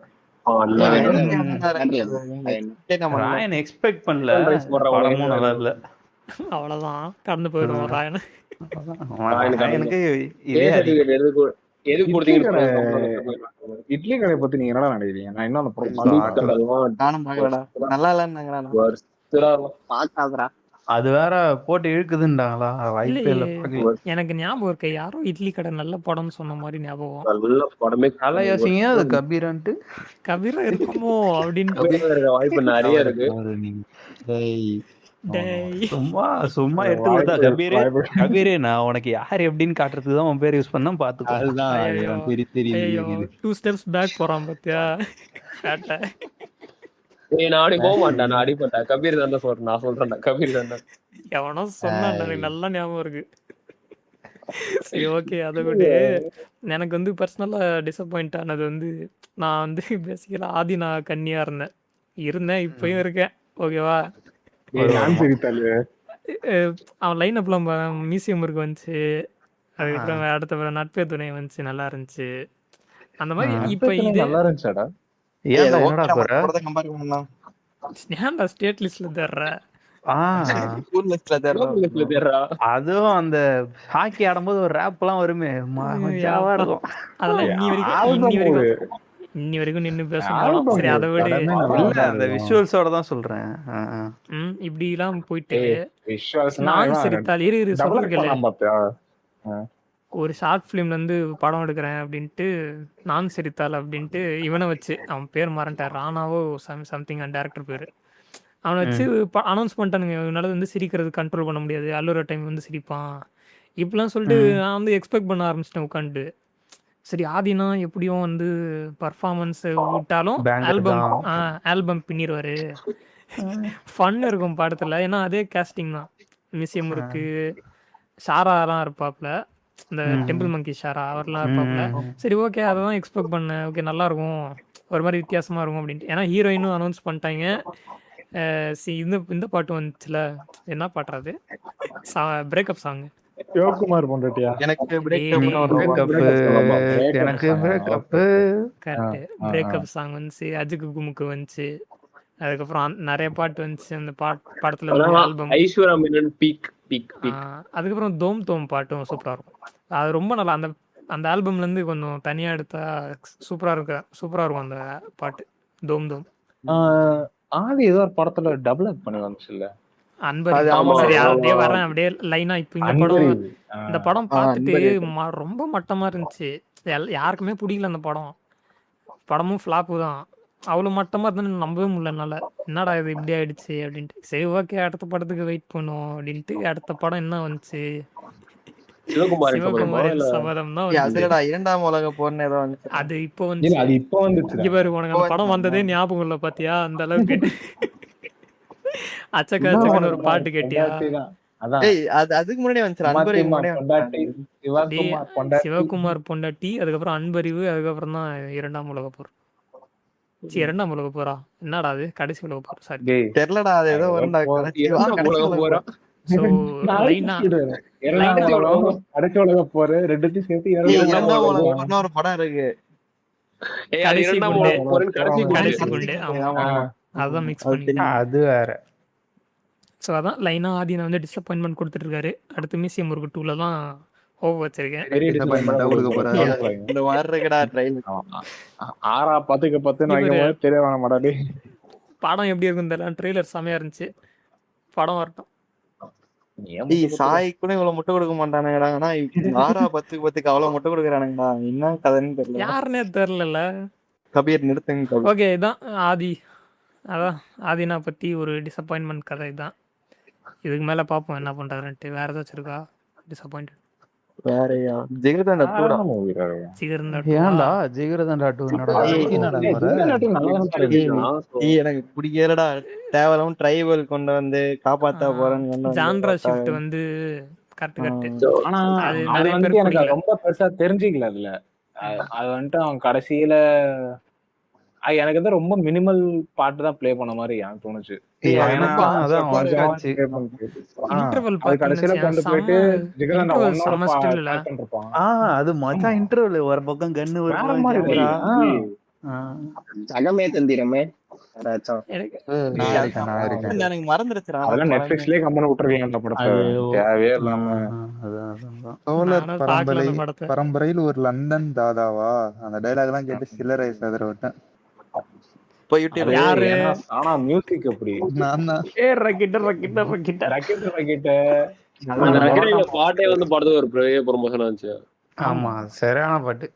ராயன் எக்ஸ்பெக்ட் பண்ணல, படமும் நல்லா இல்ல. அவ்வளவுதான் கடந்து போயிடுவோம் ராயன். எனக்கு ஏ இதே சர்டிபிகேட் எதுக்கு இட்லி கொடுத்தீங்கன்னு கடை சொல்லுங்க. இட்லி கடை பத்தி நீங்க என்னடா நினைக்கிறீங்க? நான் இன்னும் அந்த படம் நானும் பாக்கலடா, நல்லா இல்லைன்னு பாக்காதடா. அது வேற போட்டு இழுக்குதுன்றாங்களா, வாய்ப்பே இல்ல. இல்லையே, எனக்கு ஞாபகம் இருக்கு யாரோ இட்லி கடை நல்ல படம்னு சொன்ன மாதிரி ஞாபகம். நல்ல படமே நல்லா யோசிங்க, அது கபீரான்ட்டு. கபீரா இருக்குமோ அப்படின்னு. இருக்க வாய்ப்பு நிறைய இருக்கு. டேய் சும்மா சும்மா எடுத்து கொடுத்தா கபீரே நான் உனக்கு யார் எப்படின்னு காட்டுறதுக்கு தான் உன் பேர் யூஸ் பண்ணா பாத்துக்கோ. அதுதான் ஐயோ, ஐயோ, 2 steps பேக் போறான் பாத்தியா கேட்ட. நான் அடி போக மாட்டேன், நான் அடிப்பட்டேன். கபீர் தான் சொல்றேன், நான் சொல்றேன் கபீர் தான். எவனோ சொன்னான், எனக்கு நல்லா ஞாபகம் இருக்கு. சரி ஓகே, அதை விட எனக்கு வந்து பர்சனலா டிசப்பாயிண்ட் ஆனது வந்து, நான் வந்து பேசிக்கலா ஆதினா கன்னியா இருந்தேன் இப்பயும் இருக்கேன். ஓகேவா, அவன் லைன் அப்லாம் மியூசியம் இருக்கு வந்துச்சு. அதுக்கப்புறம் அடுத்த நட்பே துணை வந்துச்சு, நல்லா இருந்துச்சு. அந்த மாதிரி இப்ப இது நல்லா இருந்துச்சாடா? என்னடா போற ஏன்டா ஸ்டேட் லிஸ்ட்ல தர்ற? அதுவும் அந்த ஹாக்கி ஆடும்போது ஒரு ரேப் எல்லாம் வருமே, மஜாவா இருக்கும். அதெல்லாம் இன்னி வரைக்கும் நின்னு பேசணும். சரி அதை விட அந்த விஷுவல்ஸோட தான் சொல்றேன். இப்படி எல்லாம் போயிட்டு நான் சிரித்தால் ஒரு ஷார்ட் ஃபிலிம்ல இருந்து படம் எடுக்கிறேன் அப்படின்ட்டு, நான் சிரித்தால் அப்படின்ட்டு இவனை வச்சு, அவன் பேர் மறந்துட்டார், ராணாவோ சம்திங் அந்த டேரக்டர் பேரு, அவனை வச்சு அனௌன்ஸ் பண்ணிட்டானுங்க. இவனால வந்து சிரிக்கிறது கண்ட்ரோல் பண்ண முடியாது, அழுற டைம் வந்து சிரிப்பான் இப்படிலாம் சொல்லிட்டு நான் வந்து எக்ஸ்பெக்ட் பண்ண ஆரம்பிச்சிட்டேன் உட்காந்து. சரி ஆதினா எப்படியும் வந்து பர்ஃபார்மன்ஸ் விட்டாலும் ஆல்பம் பின்னிடுவாரு, ஃபன் இருக்கும் படத்துல. ஏன்னா அதே கேஸ்டிங் தான், மியூசியம் இருக்கு, ஷாராலாம் இருப்பாப்ல, இந்த டெம்பிள் மங்கி ஷாரா அவர்லாம் இருப்பாப்ல. சரி ஓகே, அதை தான் எக்ஸ்பெக்ட் பண்ணேன். ஓகே நல்லா இருக்கும், ஒரு மாதிரி வித்தியாசமா இருக்கும் அப்படின்ட்டு. ஏன்னா ஹீரோயினும் அனௌன்ஸ் பண்ணிட்டாங்க. இந்த பாட்டு வந்துச்சுல, என்ன பாட்டுறது, பிரேக்கப் சாங், சிவகுமார் பொண்டாட்டியா? எனக்கு பிரேக்கப் சாங் வந்துச்சு, அஜுக்கு குமுக்கு வந்துச்சு. அதுக்கப்புறம் நிறைய பாட்டு வந்துச்சு அந்த படத்துல album. Aishwarya Menon peak peak peak. அதுக்கப்புறம் தோம் தோம் பாட்டும் சூப்பரா இருக்கும். அது ரொம்ப நல்லா, அந்த ஆல்பம்ல இருந்து கொஞ்சம் தனியா எடுத்தா சூப்பரா இருக்கும் அந்த பாட்டு தோம் தோம். ஆதி ஏதோ ஒரு படத்துல டபுள் ஆக்ட் பண்ணி வந்துச்சுல்ல, அன்பர். சரி அப்படியே வரேன், அப்படியே லைனா. இப்ப இந்த படம் பார்த்துட்டு ரொம்ப மட்டமா இருந்துச்சு, யாருக்குமே பிடிக்கல அந்த படம். படமும் ஃபிளாப்பு தான், அவ்வளவு மட்டமா இருந்தாலும் நம்பவே முடியல என்னால. என்னடா இது இப்படி ஆயிடுச்சு அப்படின்ட்டு. சரி ஓகே, அடுத்த படத்துக்கு வெயிட் பண்ணுவோம் அப்படின்ட்டு அடுத்த படம் என்ன வந்துச்சு, சிவகுமாரின் சபதம் தான். இரண்டாம் உலக போர்னு ஏதோ வந்துச்சு, அது இப்போ வந்துச்சு. இவர் உனக்கு அந்த படம் வந்ததே ஞாபகம் இல்ல பாத்தியா, அந்த அளவுக்கு. அச்சக்கா அச்சக்கன்னு ஒரு பாட்டு கேட்டியா? அதுக்கு முன்னாடி சிவகுமார் பொண்டாட்டி, அதுக்கப்புறம் அன்பறிவு, அதுக்கப்புறம் தான் இரண்டாம் உலக போர். இரண்டாம் உலக போரா, என்னடா அது கடைசி உலக போர், சாரி தெரியலடா, அது ஏதோ போறா. ஒரு படம் இருக்கு, அதான் மிக்ஸ் பண்ணி அது வேற. ஸோ அதான் லைனா ஆதினா வந்து டிசப்பாயின்மெண்ட் கொடுத்துட்டு இருக்காரு. அடுத்து மியூசியம் முருகு 2ல தான் ஓவர் வச்சிருக்கேன். படம் எப்படி இருக்கும் தெரியல, ட்ரெய்லர் செமையா இருந்துச்சு. படம் வரட்டும். சாய் கூட இவ்வளவு முட்டை கொடுக்க மாட்டானுங்கடா, ஆனா 6-10 அவ்வளவு முட்டை கொடுக்குறானுங்கடா, என்ன கதைன்னு தெரியல, யாருன்னே தெரியல. கபீர் நிறுத்துங்க. ஓகே, இதான் அதான் ஆதினா பத்தி ஒரு டிசப்பாயின்மெண்ட் கதை தான். இதுக்கு மேல பாப்போம் என்ன பண்றாருன்ட்டு. வேற ஏதாச்சும் இருக்கா டிசப்பாயிண்ட்? வேறயா ஜிகர்தண்டா 2. ஏன்டா ஜிகர்தண்டா 2 எனக்கு பிடிக்கலடா, தேவலாம் ட்ரைபல் கொண்டு வந்து காப்பாத்த போறேன்னு. ஜான்ரா ஷிஃப்ட் வந்து கரெக்ட். ஆனா அது வந்து எனக்கு ரொம்ப பெருசா தெரிஞ்சிக்கல அதுல. அது வந்துட்டு அவன் கடைசியில எனக்கு வந்து ரொம்ப மினிமல் பாட்டு தான் ப்ளே பண்ண மாதிரி எனக்கு தோணுச்சு. அது மச்சா இன்டர்வல் ஒரு பக்கம் கன்னு ஜகமே தந்திரமே ஏதாச்சும். எனக்கு நான் இருக்கேன், நான் இருக்கேன். எனக்கு மறந்துருச்சுடா அதெல்லாம் நெட்ஃபிளிக்ஸ்லயே கம்பெனி விட்டுருக்கீங்க அந்த படத்தை, தேவையே இல்லாம. சோழர் நானும் பார்க்கல அந்த படத்தை. பரம்பரையில் ஒரு லண்டன் தாதாவா, அந்த டைலாக் எல்லாம் கேட்டு சில்லறை சதுர விட்டேன். போய் யூடியூப்ல யாரு? ஆனா மியூசிக் எப்படி நான் தான். ரக்கிட்ட ரக்கெட் அந்த ரகரையில பாட்டே வந்து படத்துக்கு ஒரு பெரிய ப்ரொமோஷன் ஆச்சு. ஆமா, சரியான பாட்டு.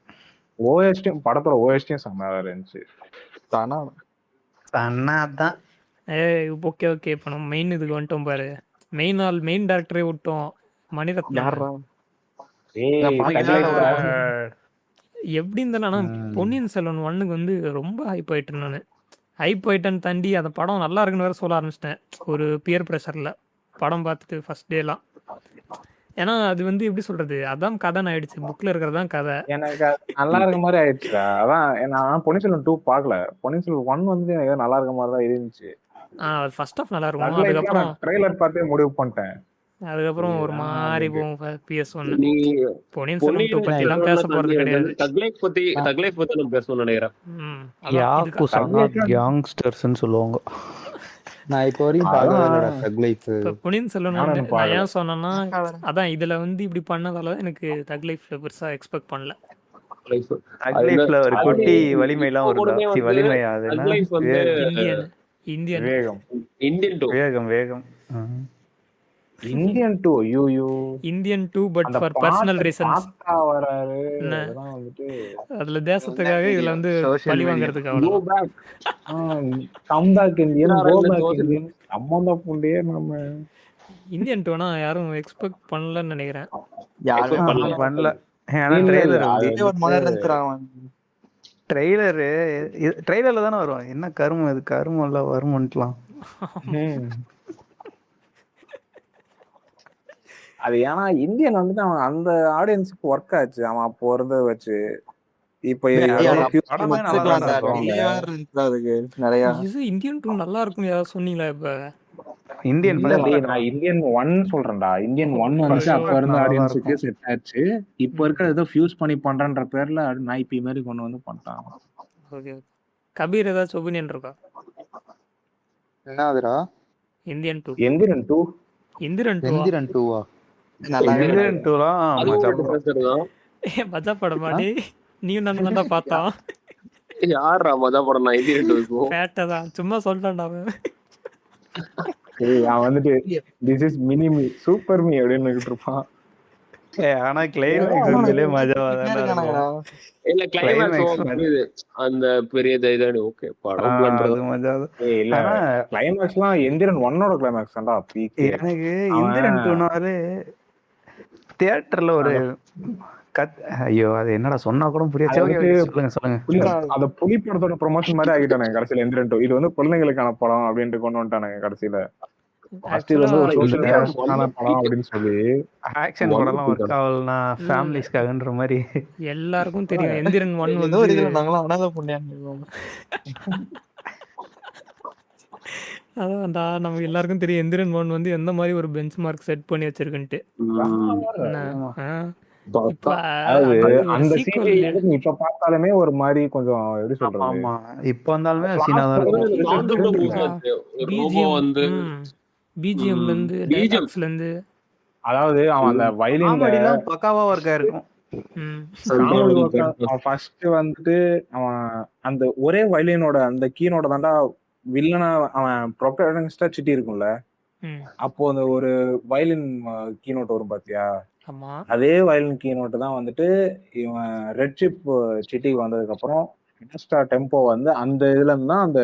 ஓஎஸ்டியும் படத்தோட ஓஎஸ்டியும் செம்மையா இருந்துச்சு. தானா அண்ணாதான் ஓகே இப்போ நம்ம மெயின் இதுக்கு வந்துட்டோம் பாரு. மெயின் டேரக்டரே விட்டோம், மணிரத்னம். யாரா எப்படி இருந்தாலும் ஆனா பொன்னியின் செல்வன் 1க்கு வந்து ரொம்ப ஹைப் ஆயிட்டேன் நான். ஹைப் ஆயிட்டேன்னு தாண்டி அந்த படம் நல்லா இருக்குன்னு வேற சொல்ல ஆரம்பிச்சிட்டேன், ஒரு பியர் ப்ரெஷர்ல படம் பார்த்துட்டு ஃபர்ஸ்ட் டேலாம். ஏன்னா அது வந்து எப்படி சொல்றது, அதான் கதைன்னு ஆயிடுச்சு, புக்ல இருக்கிறதான் கதை. எனக்கு நல்லா இருக்க மாதிரி ஆயிடுச்சுடா. அதான் நான் பொன்னியின் செல்வன் 2 பாக்கல. பொன்னியின் செல்வன் 1 வந்து எனக்கு நல்லா இருக்க மாதிரி தான் இருந்துச்சு. ஃபர்ஸ்ட் ஆஃப் நல்லா இருக்கும், அதுக்கப்புறம் ட்ரெய்லர் பார்த்தே முடிவு பண்ணிட்டேன். அதுக்கப்புறம் ஒரு மாதிரி போகும் PS1. நீ பொன்னியின் செல்வன் 2 பத்தி எல்லாம் பேச போறது கிடையாது. தக்லைஃப் பத்தி நான் பேசணும்னு நினைக்கிறேன். யாக்கு யங்ஸ்டர்ஸ்னு சொல்லுவாங்க. நான் இப்போ வரையும் பார்க்கல தக்லைஃப். இப்போ பொன்னியின் செல்வன் நானும் வந்து நான் பார்க்கல. ஏன் சொன்னேன்னா, அதான் இதுல வந்து இப்படி பண்ணதால எனக்கு தக் லைஃப்ல பெருசா எக்ஸ்பெக்ட் பண்ணல. தக்லைஃப்ல ஒரு குட்டி வலிமை எல்லாம் ஒரு வலிமை, அது என்ன? தக்லைஃப் வந்து இந்தியன் வேகம். இந்தியன் 2. வேகம் இந்தியன் 2 யூ இந்தியன் 2 பட் அந்த ஃபார் பர்சனல் பாட்டு ரீசன்ஸ். பாத்தா வராரு. என்ன? அதெல்லாம் வந்துட்டு அதுல தேசத்துக்காக, இதுல வந்து Social பழி media. வாங்குறதுக்கு கோ அவ்வளவு. பேக், கம் பேக் இந்தியன், யாரா கோ இந்த பேக் ஜோதிர்? இந்தியன். அம்மந்த புண்டையே நம்ம இந்தியன் 2னா யாரும் எக்ஸ்பெக்ட் பண்ணலன்னு நினைக்கிறேன். யாரும் பண்ணல. ஏன்னா ட்ரெய்லர்ல தானே வரும். என்ன கருமம் இது, கருமம் இல்ல வருமன்ட்டுலாம். அது ஏன்னா இந்தியன் வந்துட்டு அவன் அந்த ஆடியன்ஸுக்கு ஒர்க் ஆச்சு. அவன் அப்போ இருந்த வச்சு இப்ப படமே நல்லா தான் இருக்கும். நிறைய இது இந்தியன் 2 நல்லா இருக்கும்னு யாராவது சொன்னீங்களா? இப்ப இந்தியன் நான் இந்தியன் 1 சொல்றேன்டா. இந்தியன் 1 வந்து அப்ப இருந்த ஆடியன்ஸுக்கு செட் ஆச்சு. இப்ப இருக்கிற ஏதோ ஃபியூஸ் பண்ணி பண்றன்ற பேர்ல நாய்பி மாதிரி கொண்டு வந்து பண்ணிட்டாங்க. ஓகே, கபீர் ஏதாச்சும் ஒபினியன் இருக்கா? என்னதுடா இந்தியன் 2 எந்திரன் 2 இந்திரன் 2 எந்திரன் 2வா? இந்தியன் 2லாம் அது ஒரு difference தான். மஜா படமாடி நீயும் நான் தான்டா பார்த்தோம். யாரா மஜா படம்? நான் இந்தியன் 2 இருக்கும். பேட்டதான் சும்மா சொல்லிட்டான்டா அவன். அவன் வந்துட்டு this is mini me super me அப்படின்னு இருப்பான். ஆனா கிளைமேக்ஸ் உண்மையிலே மஜாவா தான் இருக்கும். இல்ல கிளைமேக்ஸ் அந்த பெரிய தைதானி ஓகே படம் பண்றது மஜா. இல்ல கிளைமேக்ஸ்லாம் எந்திரன் 1ஓட கிளைமேக்ஸ் தான்டா பீக். எனக்கு இந்திரன் 2னாலே தியேட்டர்ல ஒரு ஐயோ அது என்னடா சொன்னா கூட புரியாது. சொல்லுங்க. அந்த புலி படத்தோட ப்ரொமோஷன் மாதிரி ஆகிட்டானுங்க கடைசியில எந்திரன் 2. இது வந்து குழந்தைங்களுக்கான படம் அப்படின்ட்டு கொண்டு வந்துட்டானுங்க கடைசியில. வந்து ஒரு சோஷியல் படம் அப்படின்னு சொல்லி ஆக்ஷன் படம்லாம் ஒர்க் ஆகலனா ஃபேமிலிஸ்க்காகன்ற மாதிரி எல்லாருக்கும் தெரியும். எந்திரன் 1 வந்து நாங்களாம் அனாதை புண்ணியம். அதான்டா நம்ம எல்லாருக்கும் தெரியும் எந்திரன் 1 வந்து எந்த மாதிரி ஒரு பெஞ்ச் மார்க் செட் பண்ணி வச்சிருக்குன்ட்டு. அந்த சீன் இப்ப பார்த்தாலுமே ஒரு மாதிரி கொஞ்சம் எப்படி சொல்றது, ஆமா இப்ப வந்தாலுமே சீனாதான் பிஜிஎம்ல இருந்து டைலாக்ஸ்ல இருந்து, அதாவது அவன் அந்த வயலின்ல பக்காவா ஒர்க்கா இருக்கும். ஃபர்ஸ்ட் வந்துட்டு அவன் அந்த ஒரே வயலினோட அந்த கீனோட தாண்டா வில்லனா அவன் ப்ரொட்டகனிஸ்டா சிட்டி இருக்கும்ல, அப்போ அந்த ஒரு வயலின் கீனோட் வரும் பாத்தியா, அதே வயலின் கீனோட் தான் வந்துட்டு இவன் ரெட் சிப் சிட்டிக்கு வந்ததுக்கு அப்புறம் டெம்போ வந்து அந்த இதுல இருந்து தான் அந்த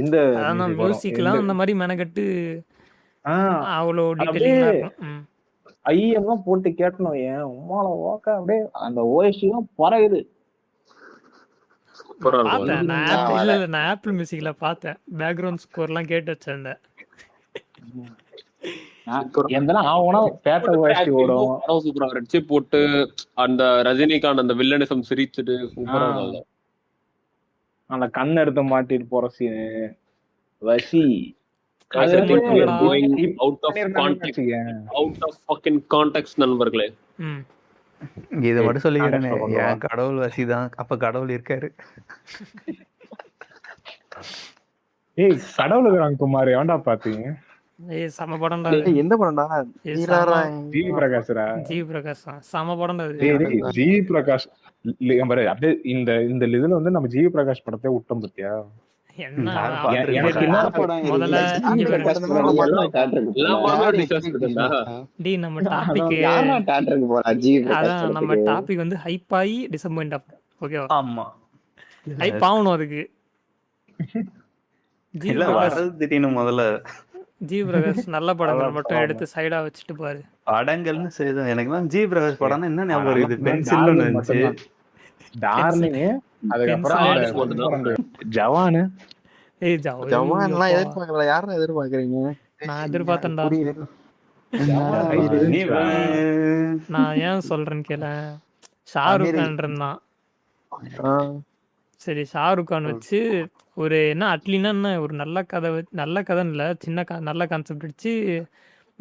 இந்த மியூசிக்லாம் அந்த மாதிரி மெனக்கட்டு அவ்வளோ டீடைலிங்கா இருக்கும். ஐயெல்லாம் போட்டு கேட்டணும் ஏன் உமால ஓக்க அப்படியே அந்த ஓஎஸ்டிலாம் பறகுது. பார்த்தேன் நான் ஆப்பிள் மியூசிக்ல பார்த்தேன், பேக்ரவுண்ட் ஸ்கோர்லாம் கேட்டு வச்சிருந்தேன். போட்டு அந்த ரஜினிகாந்த் அந்த வில்லனிசம் சிரிச்சுட்டு சூப்பரா இருக்கும். அந்த கண் எடுத்து மாட்டிட்டு போற சீனு வசி நண்பர்களே இதை ஏய், மட்டும் சொல்லிக்கிறேனே, context-ல கொண்டு வா. என் கடவுள் வசிதான். அப்ப கடவுள் இருக்காரு. ஏய் கடவுளுக்கு குமார் எவன்டா பாத்தீங்க? ஏய் செம படம்டா அது. டேய், எந்த படம்டா? ஏய் ஈராரா ஜி பிரகாஷ்ரா. ஜி பிரகாஷ் தான். செம படம்டா அது. டேய் ஜி பிரகாஷ் பாரு அப்படியே இந்த இதுல வந்து நம்ம ஜி பிரகாஷ் படத்தை விட்டோம் பத்தியா? என்ன யாரும் அவன் பார்த்திருக்க எனக்கு மாட்டாங்க. என்ன படம் முதல்ல இவரு எல்லா படமும் discuss பண்ணிட்டா. டி நம்ம டாபிக் யாரா தேட்டருக்கு போறா ஜி அதான் நம்ம டாபிக் வந்து ஹைப் ஆகி டிசப்பாயிண்ட் ஆகும். ஓகேவா? ஆமா. ஹைப் ஆகணும் அதுக்கு. ஜி இல்ல பிரகாஷ் வர்றது திடீர்னு முதல்ல ஜி பிரகாஷ் நல்ல படங்கள் மட்டும் எடுத்து சைடா வச்சுட்டு பாரு. அடங்கல்னு செய்தோம். எனக்குலாம் ஜி பிரகாஷ் படம்னா என்ன ஞாபகம் இருக்குது? பென்சில் இருந்துச்சு. டார்லிங் அதுக்கப்புறம் Pencil அந்த ஜவானு. ஏய் ஜவான்லாம் எதிர்பார்க்கல. யாரும் எதிர்பார்க்கறீங்க? நான் எதிர்பார்த்தேன்டா. நீ நான் ஏன் சொல்றேன்னு கேள. ஷாருக் கான் இருந்தான். சரி ஷாருக் கான் வச்சு ஒரு என்ன அட்லினா என்ன ஒரு நல்ல கதை நல்ல கதைன்னு இல்லை, சின்ன நல்ல கான்செப்ட் வச்சு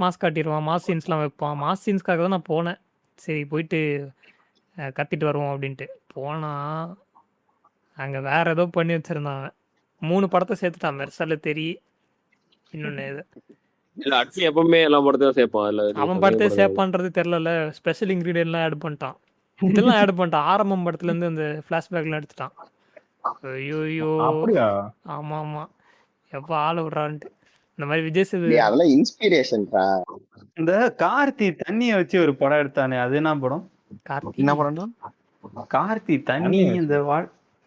மாஸ் காட்டிடுவான். மாஸ் சீன்ஸ்லாம் வைப்பான். மாஸ் சீன்ஸ்க்காக தான் நான் போனேன். சரி போயிட்டு கத்திட்டு வருவோம் அப்படின்ட்டு போனா அங்கே வேற ஏதோ பண்ணி வச்சிருந்தான் அவன். 3 படத்தை சேர்த்துட்டான். மெர்சல்ல தெரி இன்னொன்று இது இல்ல அட்லி எப்பவுமே எல்லா படத்தையும் சேர்ப்பான். இல்ல அவன் படத்தை சேர்ப்பான்றது தெரில. ஸ்பெஷல் இன்க்ரீடியன்ட்லாம் ஆட் பண்ணிட்டான். இதெல்லாம் ஆட் பண்ணிட்டான். ஆரம்பம் படத்துலேருந்து அந்த ஃப்ளாஷ்பேக்லாம் எடுத்துட்டான். ஐயோ அப்படியா? ஆமா ஆமா எப்ப ஆள விடுறான்ட்டு இந்த மாதிரி விஜய் சேது அதெல்லாம் இன்ஸ்பிரேஷன்டா. இந்த கார்த்தி தண்ணிய வச்சு ஒரு படம் எடுத்தானே, அது என்ன படம்? கார்த்தி என்ன படம்டா? கார்த்தி தண்ணி இந்த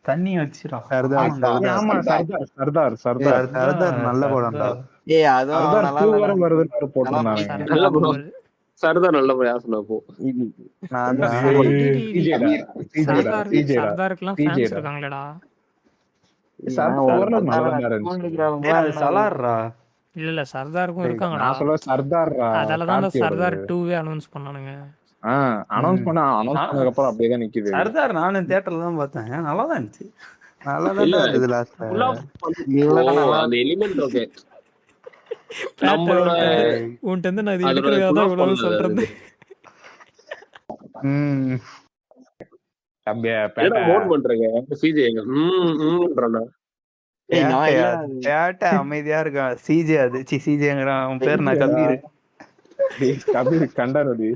தண்ணி வச்சுடா. ஆமா சர்தார் சர்தார் நல்ல படம்டா. ஏய் அதுவும் சர்தார் நல்லா 2 வரும் வருதுன்னு போட்டிருந்தாங்க. நல்ல படம். சர்தார் நல்ல படம். யார் சொன்னா போ? நான் தான் சர்தாருக்குலாம் ஃபேன்ஸ் இருக்காங்களேடா. சர்தார் நல்லா இருந்துச்சு. அது சலார்ரா. இல்ல சர்தாருக்கும் இருக்காங்கடா. நான் சொல்ல சர்தார் அதனாலதான் சர்தார் 2வே அனௌன்ஸ் பண்ணானுங்க. அனௌன்ஸ் பண்ணதுக்கு அப்புறம் அப்படியே தான் நிக்குது. சர்தார் நானும் தியேட்டர்ல தான் பார்த்தேன். நல்லா தான் இருந்துச்சு. நல்லா இருந்தது லாஸ்ட்ல. அந்த எலிமெண்ட் ஓகே. நம்மளோட உன்கிட்ட இருந்து நான் இது எடுக்கிறதா தான் இவ்வளவு சொல்றது. அப்படியே என்ன மோட் பண்றீங்க? சிஜே ஏய் நான் இல்ல. பேட்ட அமைதியா இருக்கான். சிஜே அது சிஜேங்கறான். அவன் பேர் நான் கபீர். கபீர் கண்டாரடி.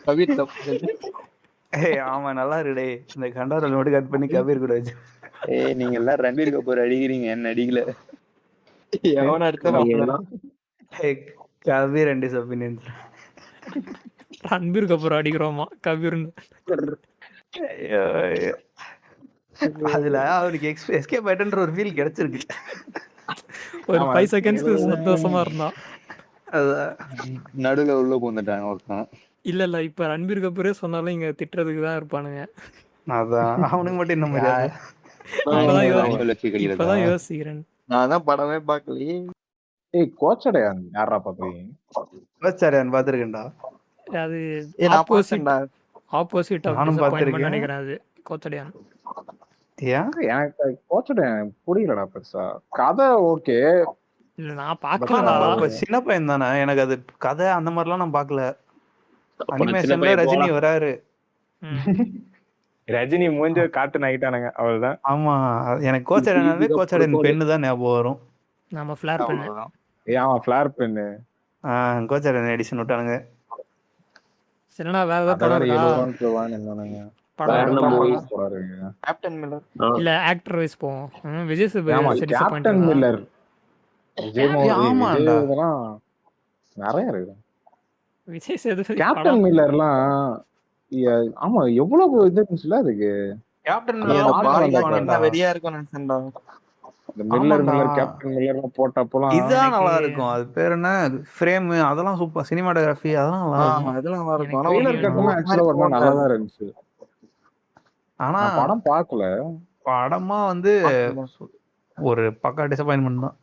கபீர் தப்பு. ஏய் ஆமா நல்லா இருக்குடே. இந்த கண்டாரல் மட்டும் கட் பண்ணி கபீர் கூட வச்சு. ஏய் நீங்க எல்லாம் ரன்பீர் கபூர் அடிக்கிறீங்க, என்ன அடிக்கல. எவன எடுத்தா ஏய் Kabir and is opinions. Ranbir Kapoor அடிக்கிறோமா கபீர்னு. அதுல அவருக்கு எஸ்கேப் ஆயிட்டன்ற ஒரு ஃபீல் கிடைச்சிருக்கு. ஒரு 5 செகண்ட்ஸ்க்கு சந்தோஷமா இருந்தான். நடுவுல உள்ள பூந்துட்டாங்க ஒருத்தன். இல்ல இப்ப ரன்பீர் கபூரே சொன்னாலும் இங்க திட்டுறதுக்கு தான் இருப்பானுங்க. அதான் அவனுக்கு மட்டும் என்ன மாதிரி இப்பதான் யோசிக்கிறேன். நான் தான் படமே பார்க்கலையே. ஏய் கோச்சடையான் யாரா பாத்தீங்க? கோச்சடையான் பாத்துருக்கேன்டா. அது நான் பார்த்தேன்டா. ஆப்போசிட் ஆஃப் நானும் டிசப்பாயின்ட்மென்ட் பார்த்திருக்கேன். நினைக்கிறேன். அது கோச்சடையான். ஏன் எனக்கு கோச்சடையான் புரியலடா பெருசா. கதை ஓகே. இல்ல நான் பார்க்கலடா. அப்ப சின்ன பையன் தானே. எனக்கு அது கதை அந்த மாதிரிலாம் நான் பார்க்கல. அனிமேஷன்ல ரஜினி வராரு. ரஜினி மூஞ்ச காட்டு நைட்டானுங்க அவ்வளவுதான். ஆமா எனக்கு கோச்சடையான் பெண்ணு தான் ஞாபகம் வரும். நம்ம ஃபிளார் பண்ணு. ஏன் ஃபிளார் பென்னு? கோச்சடையான் எடிஷன் விட்டானுங்க. சரிடா வேற ஏதாவது படம் இருக்கா? Captain Miller. இல்ல ஆக்டர் வைஸ் போவோம். விஜய் சேதுபதி கேப்டன் மில்லர், ஆமாண்டா. நிறைய இருக்கு. விஜய் சேதுபதி கேப்டன் மில்லர்லாம் ஆமா எவ்வளவு இது இருந்துச்சுல அதுக்கு. கேப்டன் வெறியா இருக்கும் நினைச்சேன்டா. இந்த மில்லர் கேப்டன் மில்லர் போட்டப்பலாம் இதுதான் நல்லா இருக்கும். அது பேர் என்ன ஃப்ரேம், அதெல்லாம் சூப்பர். சினிமாட்டோகிராஃபி அதெல்லாம் நல்லா இருக்கும். அதெல்லாம் நல்லா இருக்கும். ட்ரெய்லர் கட்டமா ஆக்சுவலா ஒரு மாதிரி நல்லா தான் இருந்துச்சு. ஆனா படம் பார்க்கல. படமா வந்து ஒரு பக்கா டிசப்பாயின்மெண்ட் தான்.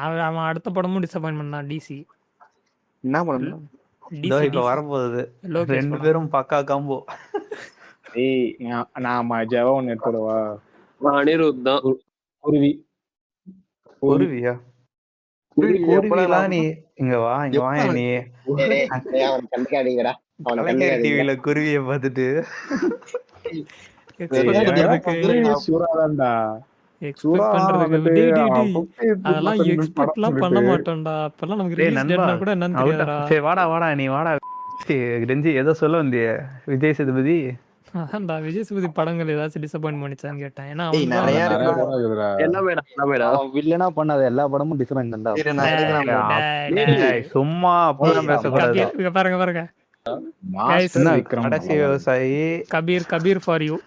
அவன் அடுத்த படமும் டிசப்பாயின்மெண்ட் தான். டிசி என்ன பண்ணணும்? இப்ப வரப்போகுது. 2 பேரும் பக்கா காம்போ. ஏய் நான் மஜாவா ஒன்னு எடுத்துடவா? அனிருத் தான். குருவி. குருவியா? குருவிலாம் நீ இங்க வா நீ அவனை கண்டுக்காதீங்கடா, அவனை கலைஞர் கண்டுக்காதீங்க. டிவில குருவியை பார்த்துட்டு எக்ஸ்பெக்ட் பண்றதுக்கு சூறாதான்டா. எக்ஸ்பெக்ட் பண்றதுக்கு வந்துட்டு டேய் டேய் அவன் டேய் 50 அதெல்லாம் படம் எக்ஸ்பெக்ட்லாம் பண்ண மாட்டோம்டா. அப்பெல்லாம் நமக்கு டேய் ரிலீஸ் நண்பா டேட்னா கூட என்னன்னு அவுட்டா தெரியாதுடா. சரி வாடா நீ வாடா ரெஞ்சி ஏதோ சொல்ல வந்தியே விஜய் சேதுபதி. அதான்டா விஜய் சேதுபதி படங்கள் ஏதாச்சும் டிசப்பாயின்ட் பண்ணிச்சான்னு கேட்டேன். ஏன்னா டேய், அவன் நிறைய நிறைய இருக்கு. படம் இருக்குதுடா. என்னமேடா அவன் வில்லனா பண்ணாத எல்லா படமும் டிஃபரெண்ட் தான்டா. இரு, நான் எடுக்கிறேன் bro. டேய், சும்மா அப்படிலாம் பேசக்கூடாது. கபீர் பாருங்க மாஸ்டர் என்ன, விக்ரம் கடைசி படம். விவசாயி கபீர் ஃபார் யூ.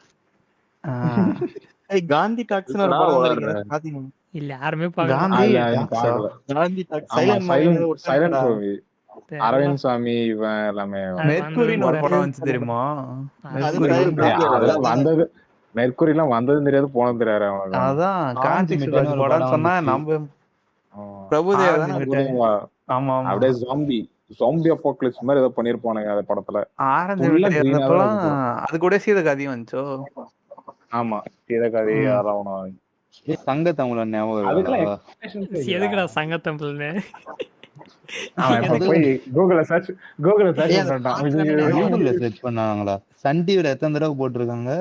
ஏய், காந்தி டாக்ஸ்னு ஒரு நான் படம் வளர்றேன். வந்திருக்கு, பாத்தீங்களா? இல்ல யாருமே பார்க்கல. காந்தி நான் பார்க்கல. காந்தி டாக்ஸ் ஆமா, silent silent movie. Movie. Arvind Swami இவன் எல்லாமே மெர்க்குரின்னு ஒரு படம் வந்துச்சு தெரியுமா? அது மெர்க்குரி. silent movie. அதெல்லாம் வந்தது. மெர்க்குரி எல்லாம் வந்ததும் தெரியாது போனதும் தெரியாது அவனுக்கு. அதான் காந்தி காந்தி சுராஜ் ஒரு படம் படம் சொன்னா வந்துச்சு. நம்ம பிரபுதேவா ஆ, தானே அது அது? ஆமா ஆமா அப்படியே ஜாம்பி அப்பாக்லிப்ஸ் மாதிரி ஏதோ பண்ணிருப்பானுங்க அந்த படத்துல. ஆரஞ்சு full ஆ மிட்டாய் green ஆ இருந்தப்பலாம் தான் அது கூட சீதகாதியும் வந்துச்சோ. ஆமா, சீதகாதி ம். அதெல்லாம் சங்க தமிழன் ஞாபகம் அதுக்கெல்லாம் இருக்கா? எதுக்குடா சங்கத்தம்பல்னு? அவன் இப்ப போய் கூகுள்ல சர்ச் பண்றான். யூடியூப்ல செர்ச் பண்ணாங்களா? சன் டிவில எத்தனை தடவை போட்டிருக்காங்க?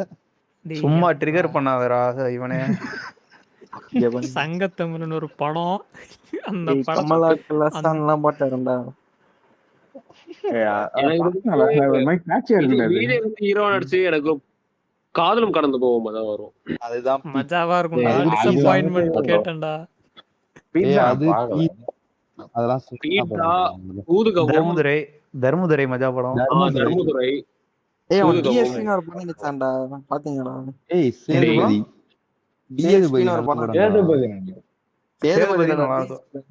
டேய், சும்மா ட்ரிகர் பண்ணாதடா இவனே. சங்கத்தமிழ்னு ஒரு படம். அந்த ஏய், படம் கமலா கலாசான் எல்லாம் போட்டாருண்டா. வீடியோ ஹீரோ நடிச்சு எனக்கு காதலும் கடந்து போவோம் தான் வரும். அதுதான் மஜாவா இருக்கும்டா. ஏய், டிசப்பாயின்மெண்ட் அதுதான் கேட்டேன்டா. அது அதெல்லாம் சுத்தமா பீட்சா, பார்க்க ஊதுகவும், தர்மதுரை மஜா படம். தர்மதுரை, ஏய், அவன் ஊதுகவும். டிஎஸ்பின்னு ஒரு படம் நடிச்சான்டா, பாத்தீங்களா? ஏய் சேதுபதி டிஎஸ்பின்னு ஒரு படம். சேதுபதி சேதுபதி இல்லடா, நல்லா இருக்கும்.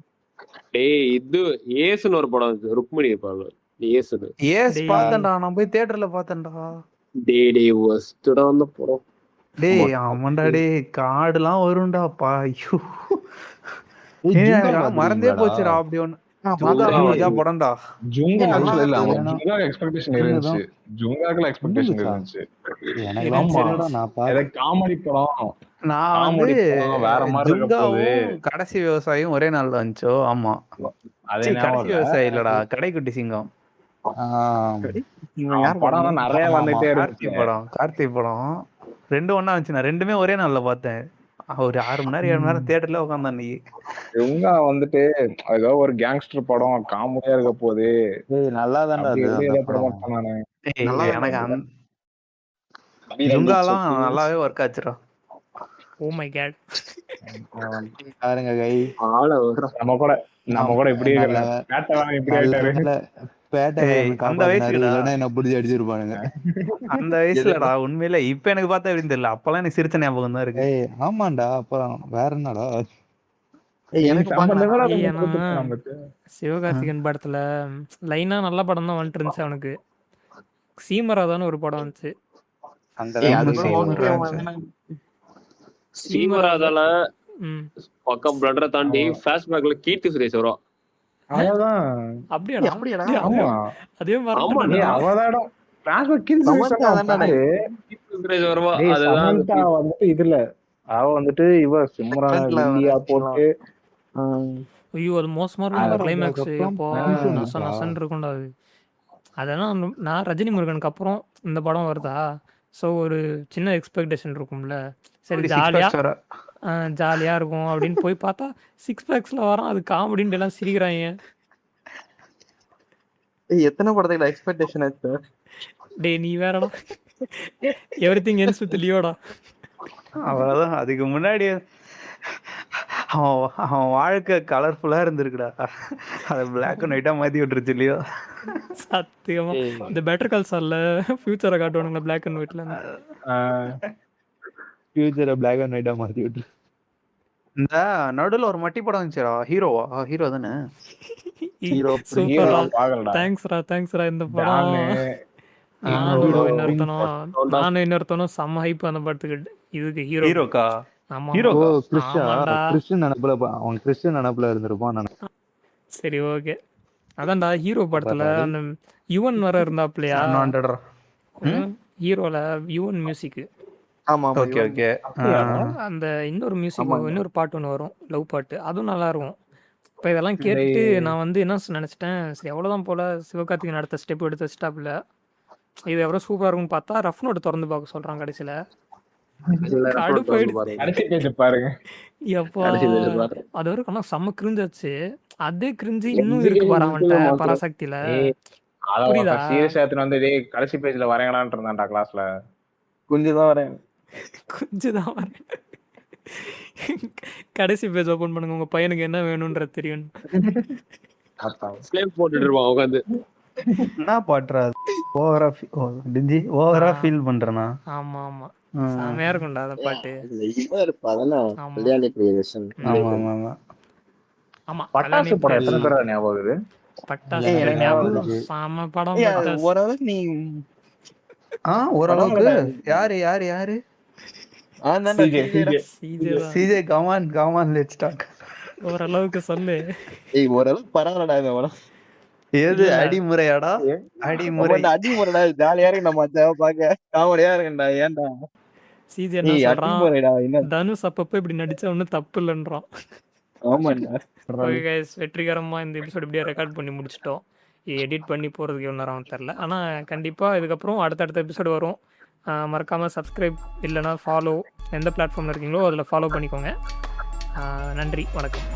டேய் இது ஏசுன்னு ஒரு படம் இருக்கு. ருக்மிணி இருப்பாங்க. ஏசுன்னு. ஏஸ் டேய். பார்த்தேன்டா, நான் போய் தியேட்டர்ல பார்த்தேன்டா. டேய் வஸ்துடா அந்த படம். டேய் ஆமாண்டா டேய், காடுலாம் வரும்டா அப்பா. ஐயோ ஏய், ஏய், ஜுங்கா எனக்கு மறந்தே பாத்துருக்கீங்களாடா? போச்சுடா அப்படி ஒண்ணு. நான் ஜுங்கா பார்த்தேன். மஜா படம்டா. எனக்கெல்லாம் ஆமா. தெரியலடா, நான் பார்த்தேன். காமெடி படம். நான் காமெடி வந்து படம் வேற மாதிரி இருக்க போகுது. ஜுங்காவும் கடைசி விவசாயியும் ஒரே நாள்ல வந்துச்சோ. ஆமா அதே சீ, ஞாபகம் கடைசி இல்ல. விவசாயி இல்லடா, கடைக்குட்டி சிங்கம். இவன் யார் படம் படம்? நிறைய ஆமா, வந்துட்டே கார்த்திக் படம் ரெண்டும் ஒண்ணா வந்துச்சு. நான் ரெண்டுமே ஒரே நாள்ல பார்த்தேன். ஒரு 6 மணி நேரம் 7 மணி நேரம் தியேட்டர்ல உட்காந்தேன் அன்னைக்கு. இவங்க வந்துட்டு ஏதோ ஒரு கேங்ஸ்டர் படம் காமெடியா இருக்க போகுது. ஏய் நல்லா தான்டா அப்படி அது இப்படி அந்த ஏதோ படம். promote பண்ணானே. ஏய், நல்லா எனக்கு இருக்கும். ஜுங்காலாம் நல்லாவே ஒர்க் ஆச்சுடா. Oh my god. பாருங்க கை ஆள வரும். நம்ம கூட இப்படி நல்ல இப்படி ஆயிட்டாரு. பேட்டை ஏய், அந்த வயசுலடா. என்ன பிடிச்சி அடிச்சிருப்பானுங்க. அந்த வயசுலடா உண்மையில. இப்ப எனக்கு பார்த்தா எப்படின்னு தெரியல. அப்பெல்லாம் எனக்கு சிரிச்ச ஞாபகம் தான் இருக்கு. ஏய் ஆமாண்டா, அப்புறம் வேற என்னடா? ஏய், எனக்கு பார்க்கல. ஏய், ஆனா சிவகார்த்திகேயன் படத்துல லைனா நல்ல படம் தான் வந்துட்டு இருந்துச்சு அவனுக்கு. சீமராதான்னு ஒரு படம் வந்துச்சு. அந்த ஏய், அளவுக்கு அது செய்யணும். ஓகே, சீமராஜ். அவன் சீமராதால ம். பக்கம் பிளண்டரை தாண்டி பிளாஷ்பேக்ல கீர்த்தி சுரேஷ் வரும். அவ்வளவுதான். அப்படியாடா? அப்படியாடா? டேய், ஆமா. அதே மாதிரி ஆமா, தான்டா. அவதாடம். Flashback kids சமந்தா சொன்னா தானே? பாரு. கீர்த்தி சுரேஷ் வருவா. டேய், அதுதான் சமந்தா வந்துட்டு இதுல அவ வந்துட்டு இவ சிம்ரன் Secondல இந்தியா வர போட்டு ஐயோ அது மோசமா இருக்கும்டா அது கிளைமேக்ஸ். அதுக்கப்புறம் அப்போ Manson நச இருக்கா? நசன்னு இருக்கும்டா அது. அதெல்லாம் நான் ரஜினி முருகனுக்கு அப்புறம் இந்த படம் வருதா, ஸோ ஒரு சின்ன எக்ஸ்பெக்டேஷன் இருக்கும்ல. சரி Six ஜாலியா packs வர. ஜாலியா இருக்கும் அப்படின்னு போய் பார்த்தா 6 பேக்ஸ்ல வரான். அது காமெடின்னு எல்லாம் சிரிக்கிறாங்க. ஏய், எத்தனை படத்துக்கு எக்ஸ்பெக்டேஷன் ஆச்சு? டேய் நீ வேறடா. எவ்ரிதிங் எல்ஸ் வித் லியோடா. அவ்வளவுதான். அதுக்கு முன்னாடி அவன் வாழ்க்கை கலர்ஃபுல்லா இருந்திருக்குடா. அதை பிளாக் அண்ட் ஒயிட்டா மாத்தி விட்டுருச்சு இல்லையோ. சத்தியமா இந்த பெட்டர் கால் சார்ல ஃபியூச்சரை காட்டுவானுங்க பிளாக் அண்ட் ஒயிட்ல. ஃபியூச்சரை பிளாக் அண்ட் ஒயிட்டா மாத்தி விட்டு. இந்த நடுவுல ஒரு மட்டி படம் வந்துச்சுடா. ஹீரோ தானே? சூப்பரா. பாக்கலடா. தேங்க்ஸ்ரா இந்த படம். நானும் இன்னொருத்தனும் செம்ம ஹைப் அந்த படத்துக்கு. இதுக்கு ஹீரோக்கா? ஆமா. ஹீரோ ஓ கிறிஸ்டியா, ஆமாண்டா. கிறிஸ்டியன் நினைப்புல அவன் கிறிஸ்டியன் நினைப்புல இருந்திருப்பான். சரி ஓகே. அதான்டா ஹீரோ படத்துல அந்த யுவன் வர இருந்தாப்லையா ஹீரோல யுவன் மியூசிக். ஆமா ஆமா. Okay okay. அந்த இன்னொரு மியூசிக் இன்னொரு பாட்டு ஒன்று வரும், லவ் பாட்டு. அதுவும் நல்லா இருக்கும். இப்போ இதெல்லாம் கேட்டுட்டு நான் வந்து என்ன நினச்சிட்டேன், சரி எவ்வளோதான் போல சிவகார்த்திகேயன் அடுத்த ஸ்டெப் எடுத்து வச்சுட்டாப்புல, இது எவ்வளோ சூப்பராக இருக்கும்னு பார்த்தா ரஃப் நோட்டு திறந்து பார்க்க சொல்கிறான் கடைசியில். கடைசி பேஜ் பாருங்க. எப்பா அது வரைக்கும் ஆனால் செம்ம கிரிஞ்சாச்சு. அதே கிரிஞ்சு இன்னும் இருக்கு பாரு அவன்கிட்ட பராசக்தியில. புரியுதா? சீரியஸா எடுத்துட்டு வந்து டேய் கடைசி பேஜ்ல வரையலாம்னு இருந்தான்டா கிளாஸ்ல. கொஞ்சம் வரேன். கொஞ்சம் வரேன். கடைசி பேஜ் ஓபன் பண்ணுங்க, உங்க பையனுக்கு என்ன வேணும்ன்றது தெரியும். ஸ்லேம் போட்டுட்டு இருப்பான் உட்காந்து. என்ன பாட்டுறா ஓவரா ஃபீல் பண்றேனா? ஆமா ஆமா செமையா இருக்கும்டா அந்த பாட்டு. ஆமா பட்டாசு படம் எத்தனை பேரா ஞாபகம் வருது? பட்டாசு செம படம். ஓரளவுக்கு நீ ஓரளவுக்கு யாரு யாரு யாரு சிஜே கமான் லெட்ஸ் டாக். ஓரளவுக்கு சொல்லு. ஓரளவுக்கு பரவாயில்லடா இந்த படம். ஏது அடிமுறையாடா? அடிமுறைடா ஜாலியா இருக்கு. நம்ம பாக்க காமெடியா இருக்குடா. ஏன்டா சிஜே என்ன சொல்றான், தனுஷ் அப்பப்ப இப்படி நடிச்சா ஒன்னும் தப்பு இல்லைன்றான். வெற்றிகரமா இந்த எபிசோட் இப்படியே ரெக்கார்ட் பண்ணி முடிச்சிட்டோம். எடிட் பண்ணி போறதுக்கு எவ்வளோ நேரம் தெரியல. ஆனா கண்டிப்பா இதுக்கப்புறம் அடுத்தடுத்த எபிசோடு வரும். மறக்காம சப்ஸ்கிரைப் இல்லைன்னா ஃபாலோ, எந்த பிளாட்ஃபார்ம்ல இருக்கீங்களோ அதில் ஃபாலோ பண்ணிக்கோங்க. நன்றி, வணக்கம்.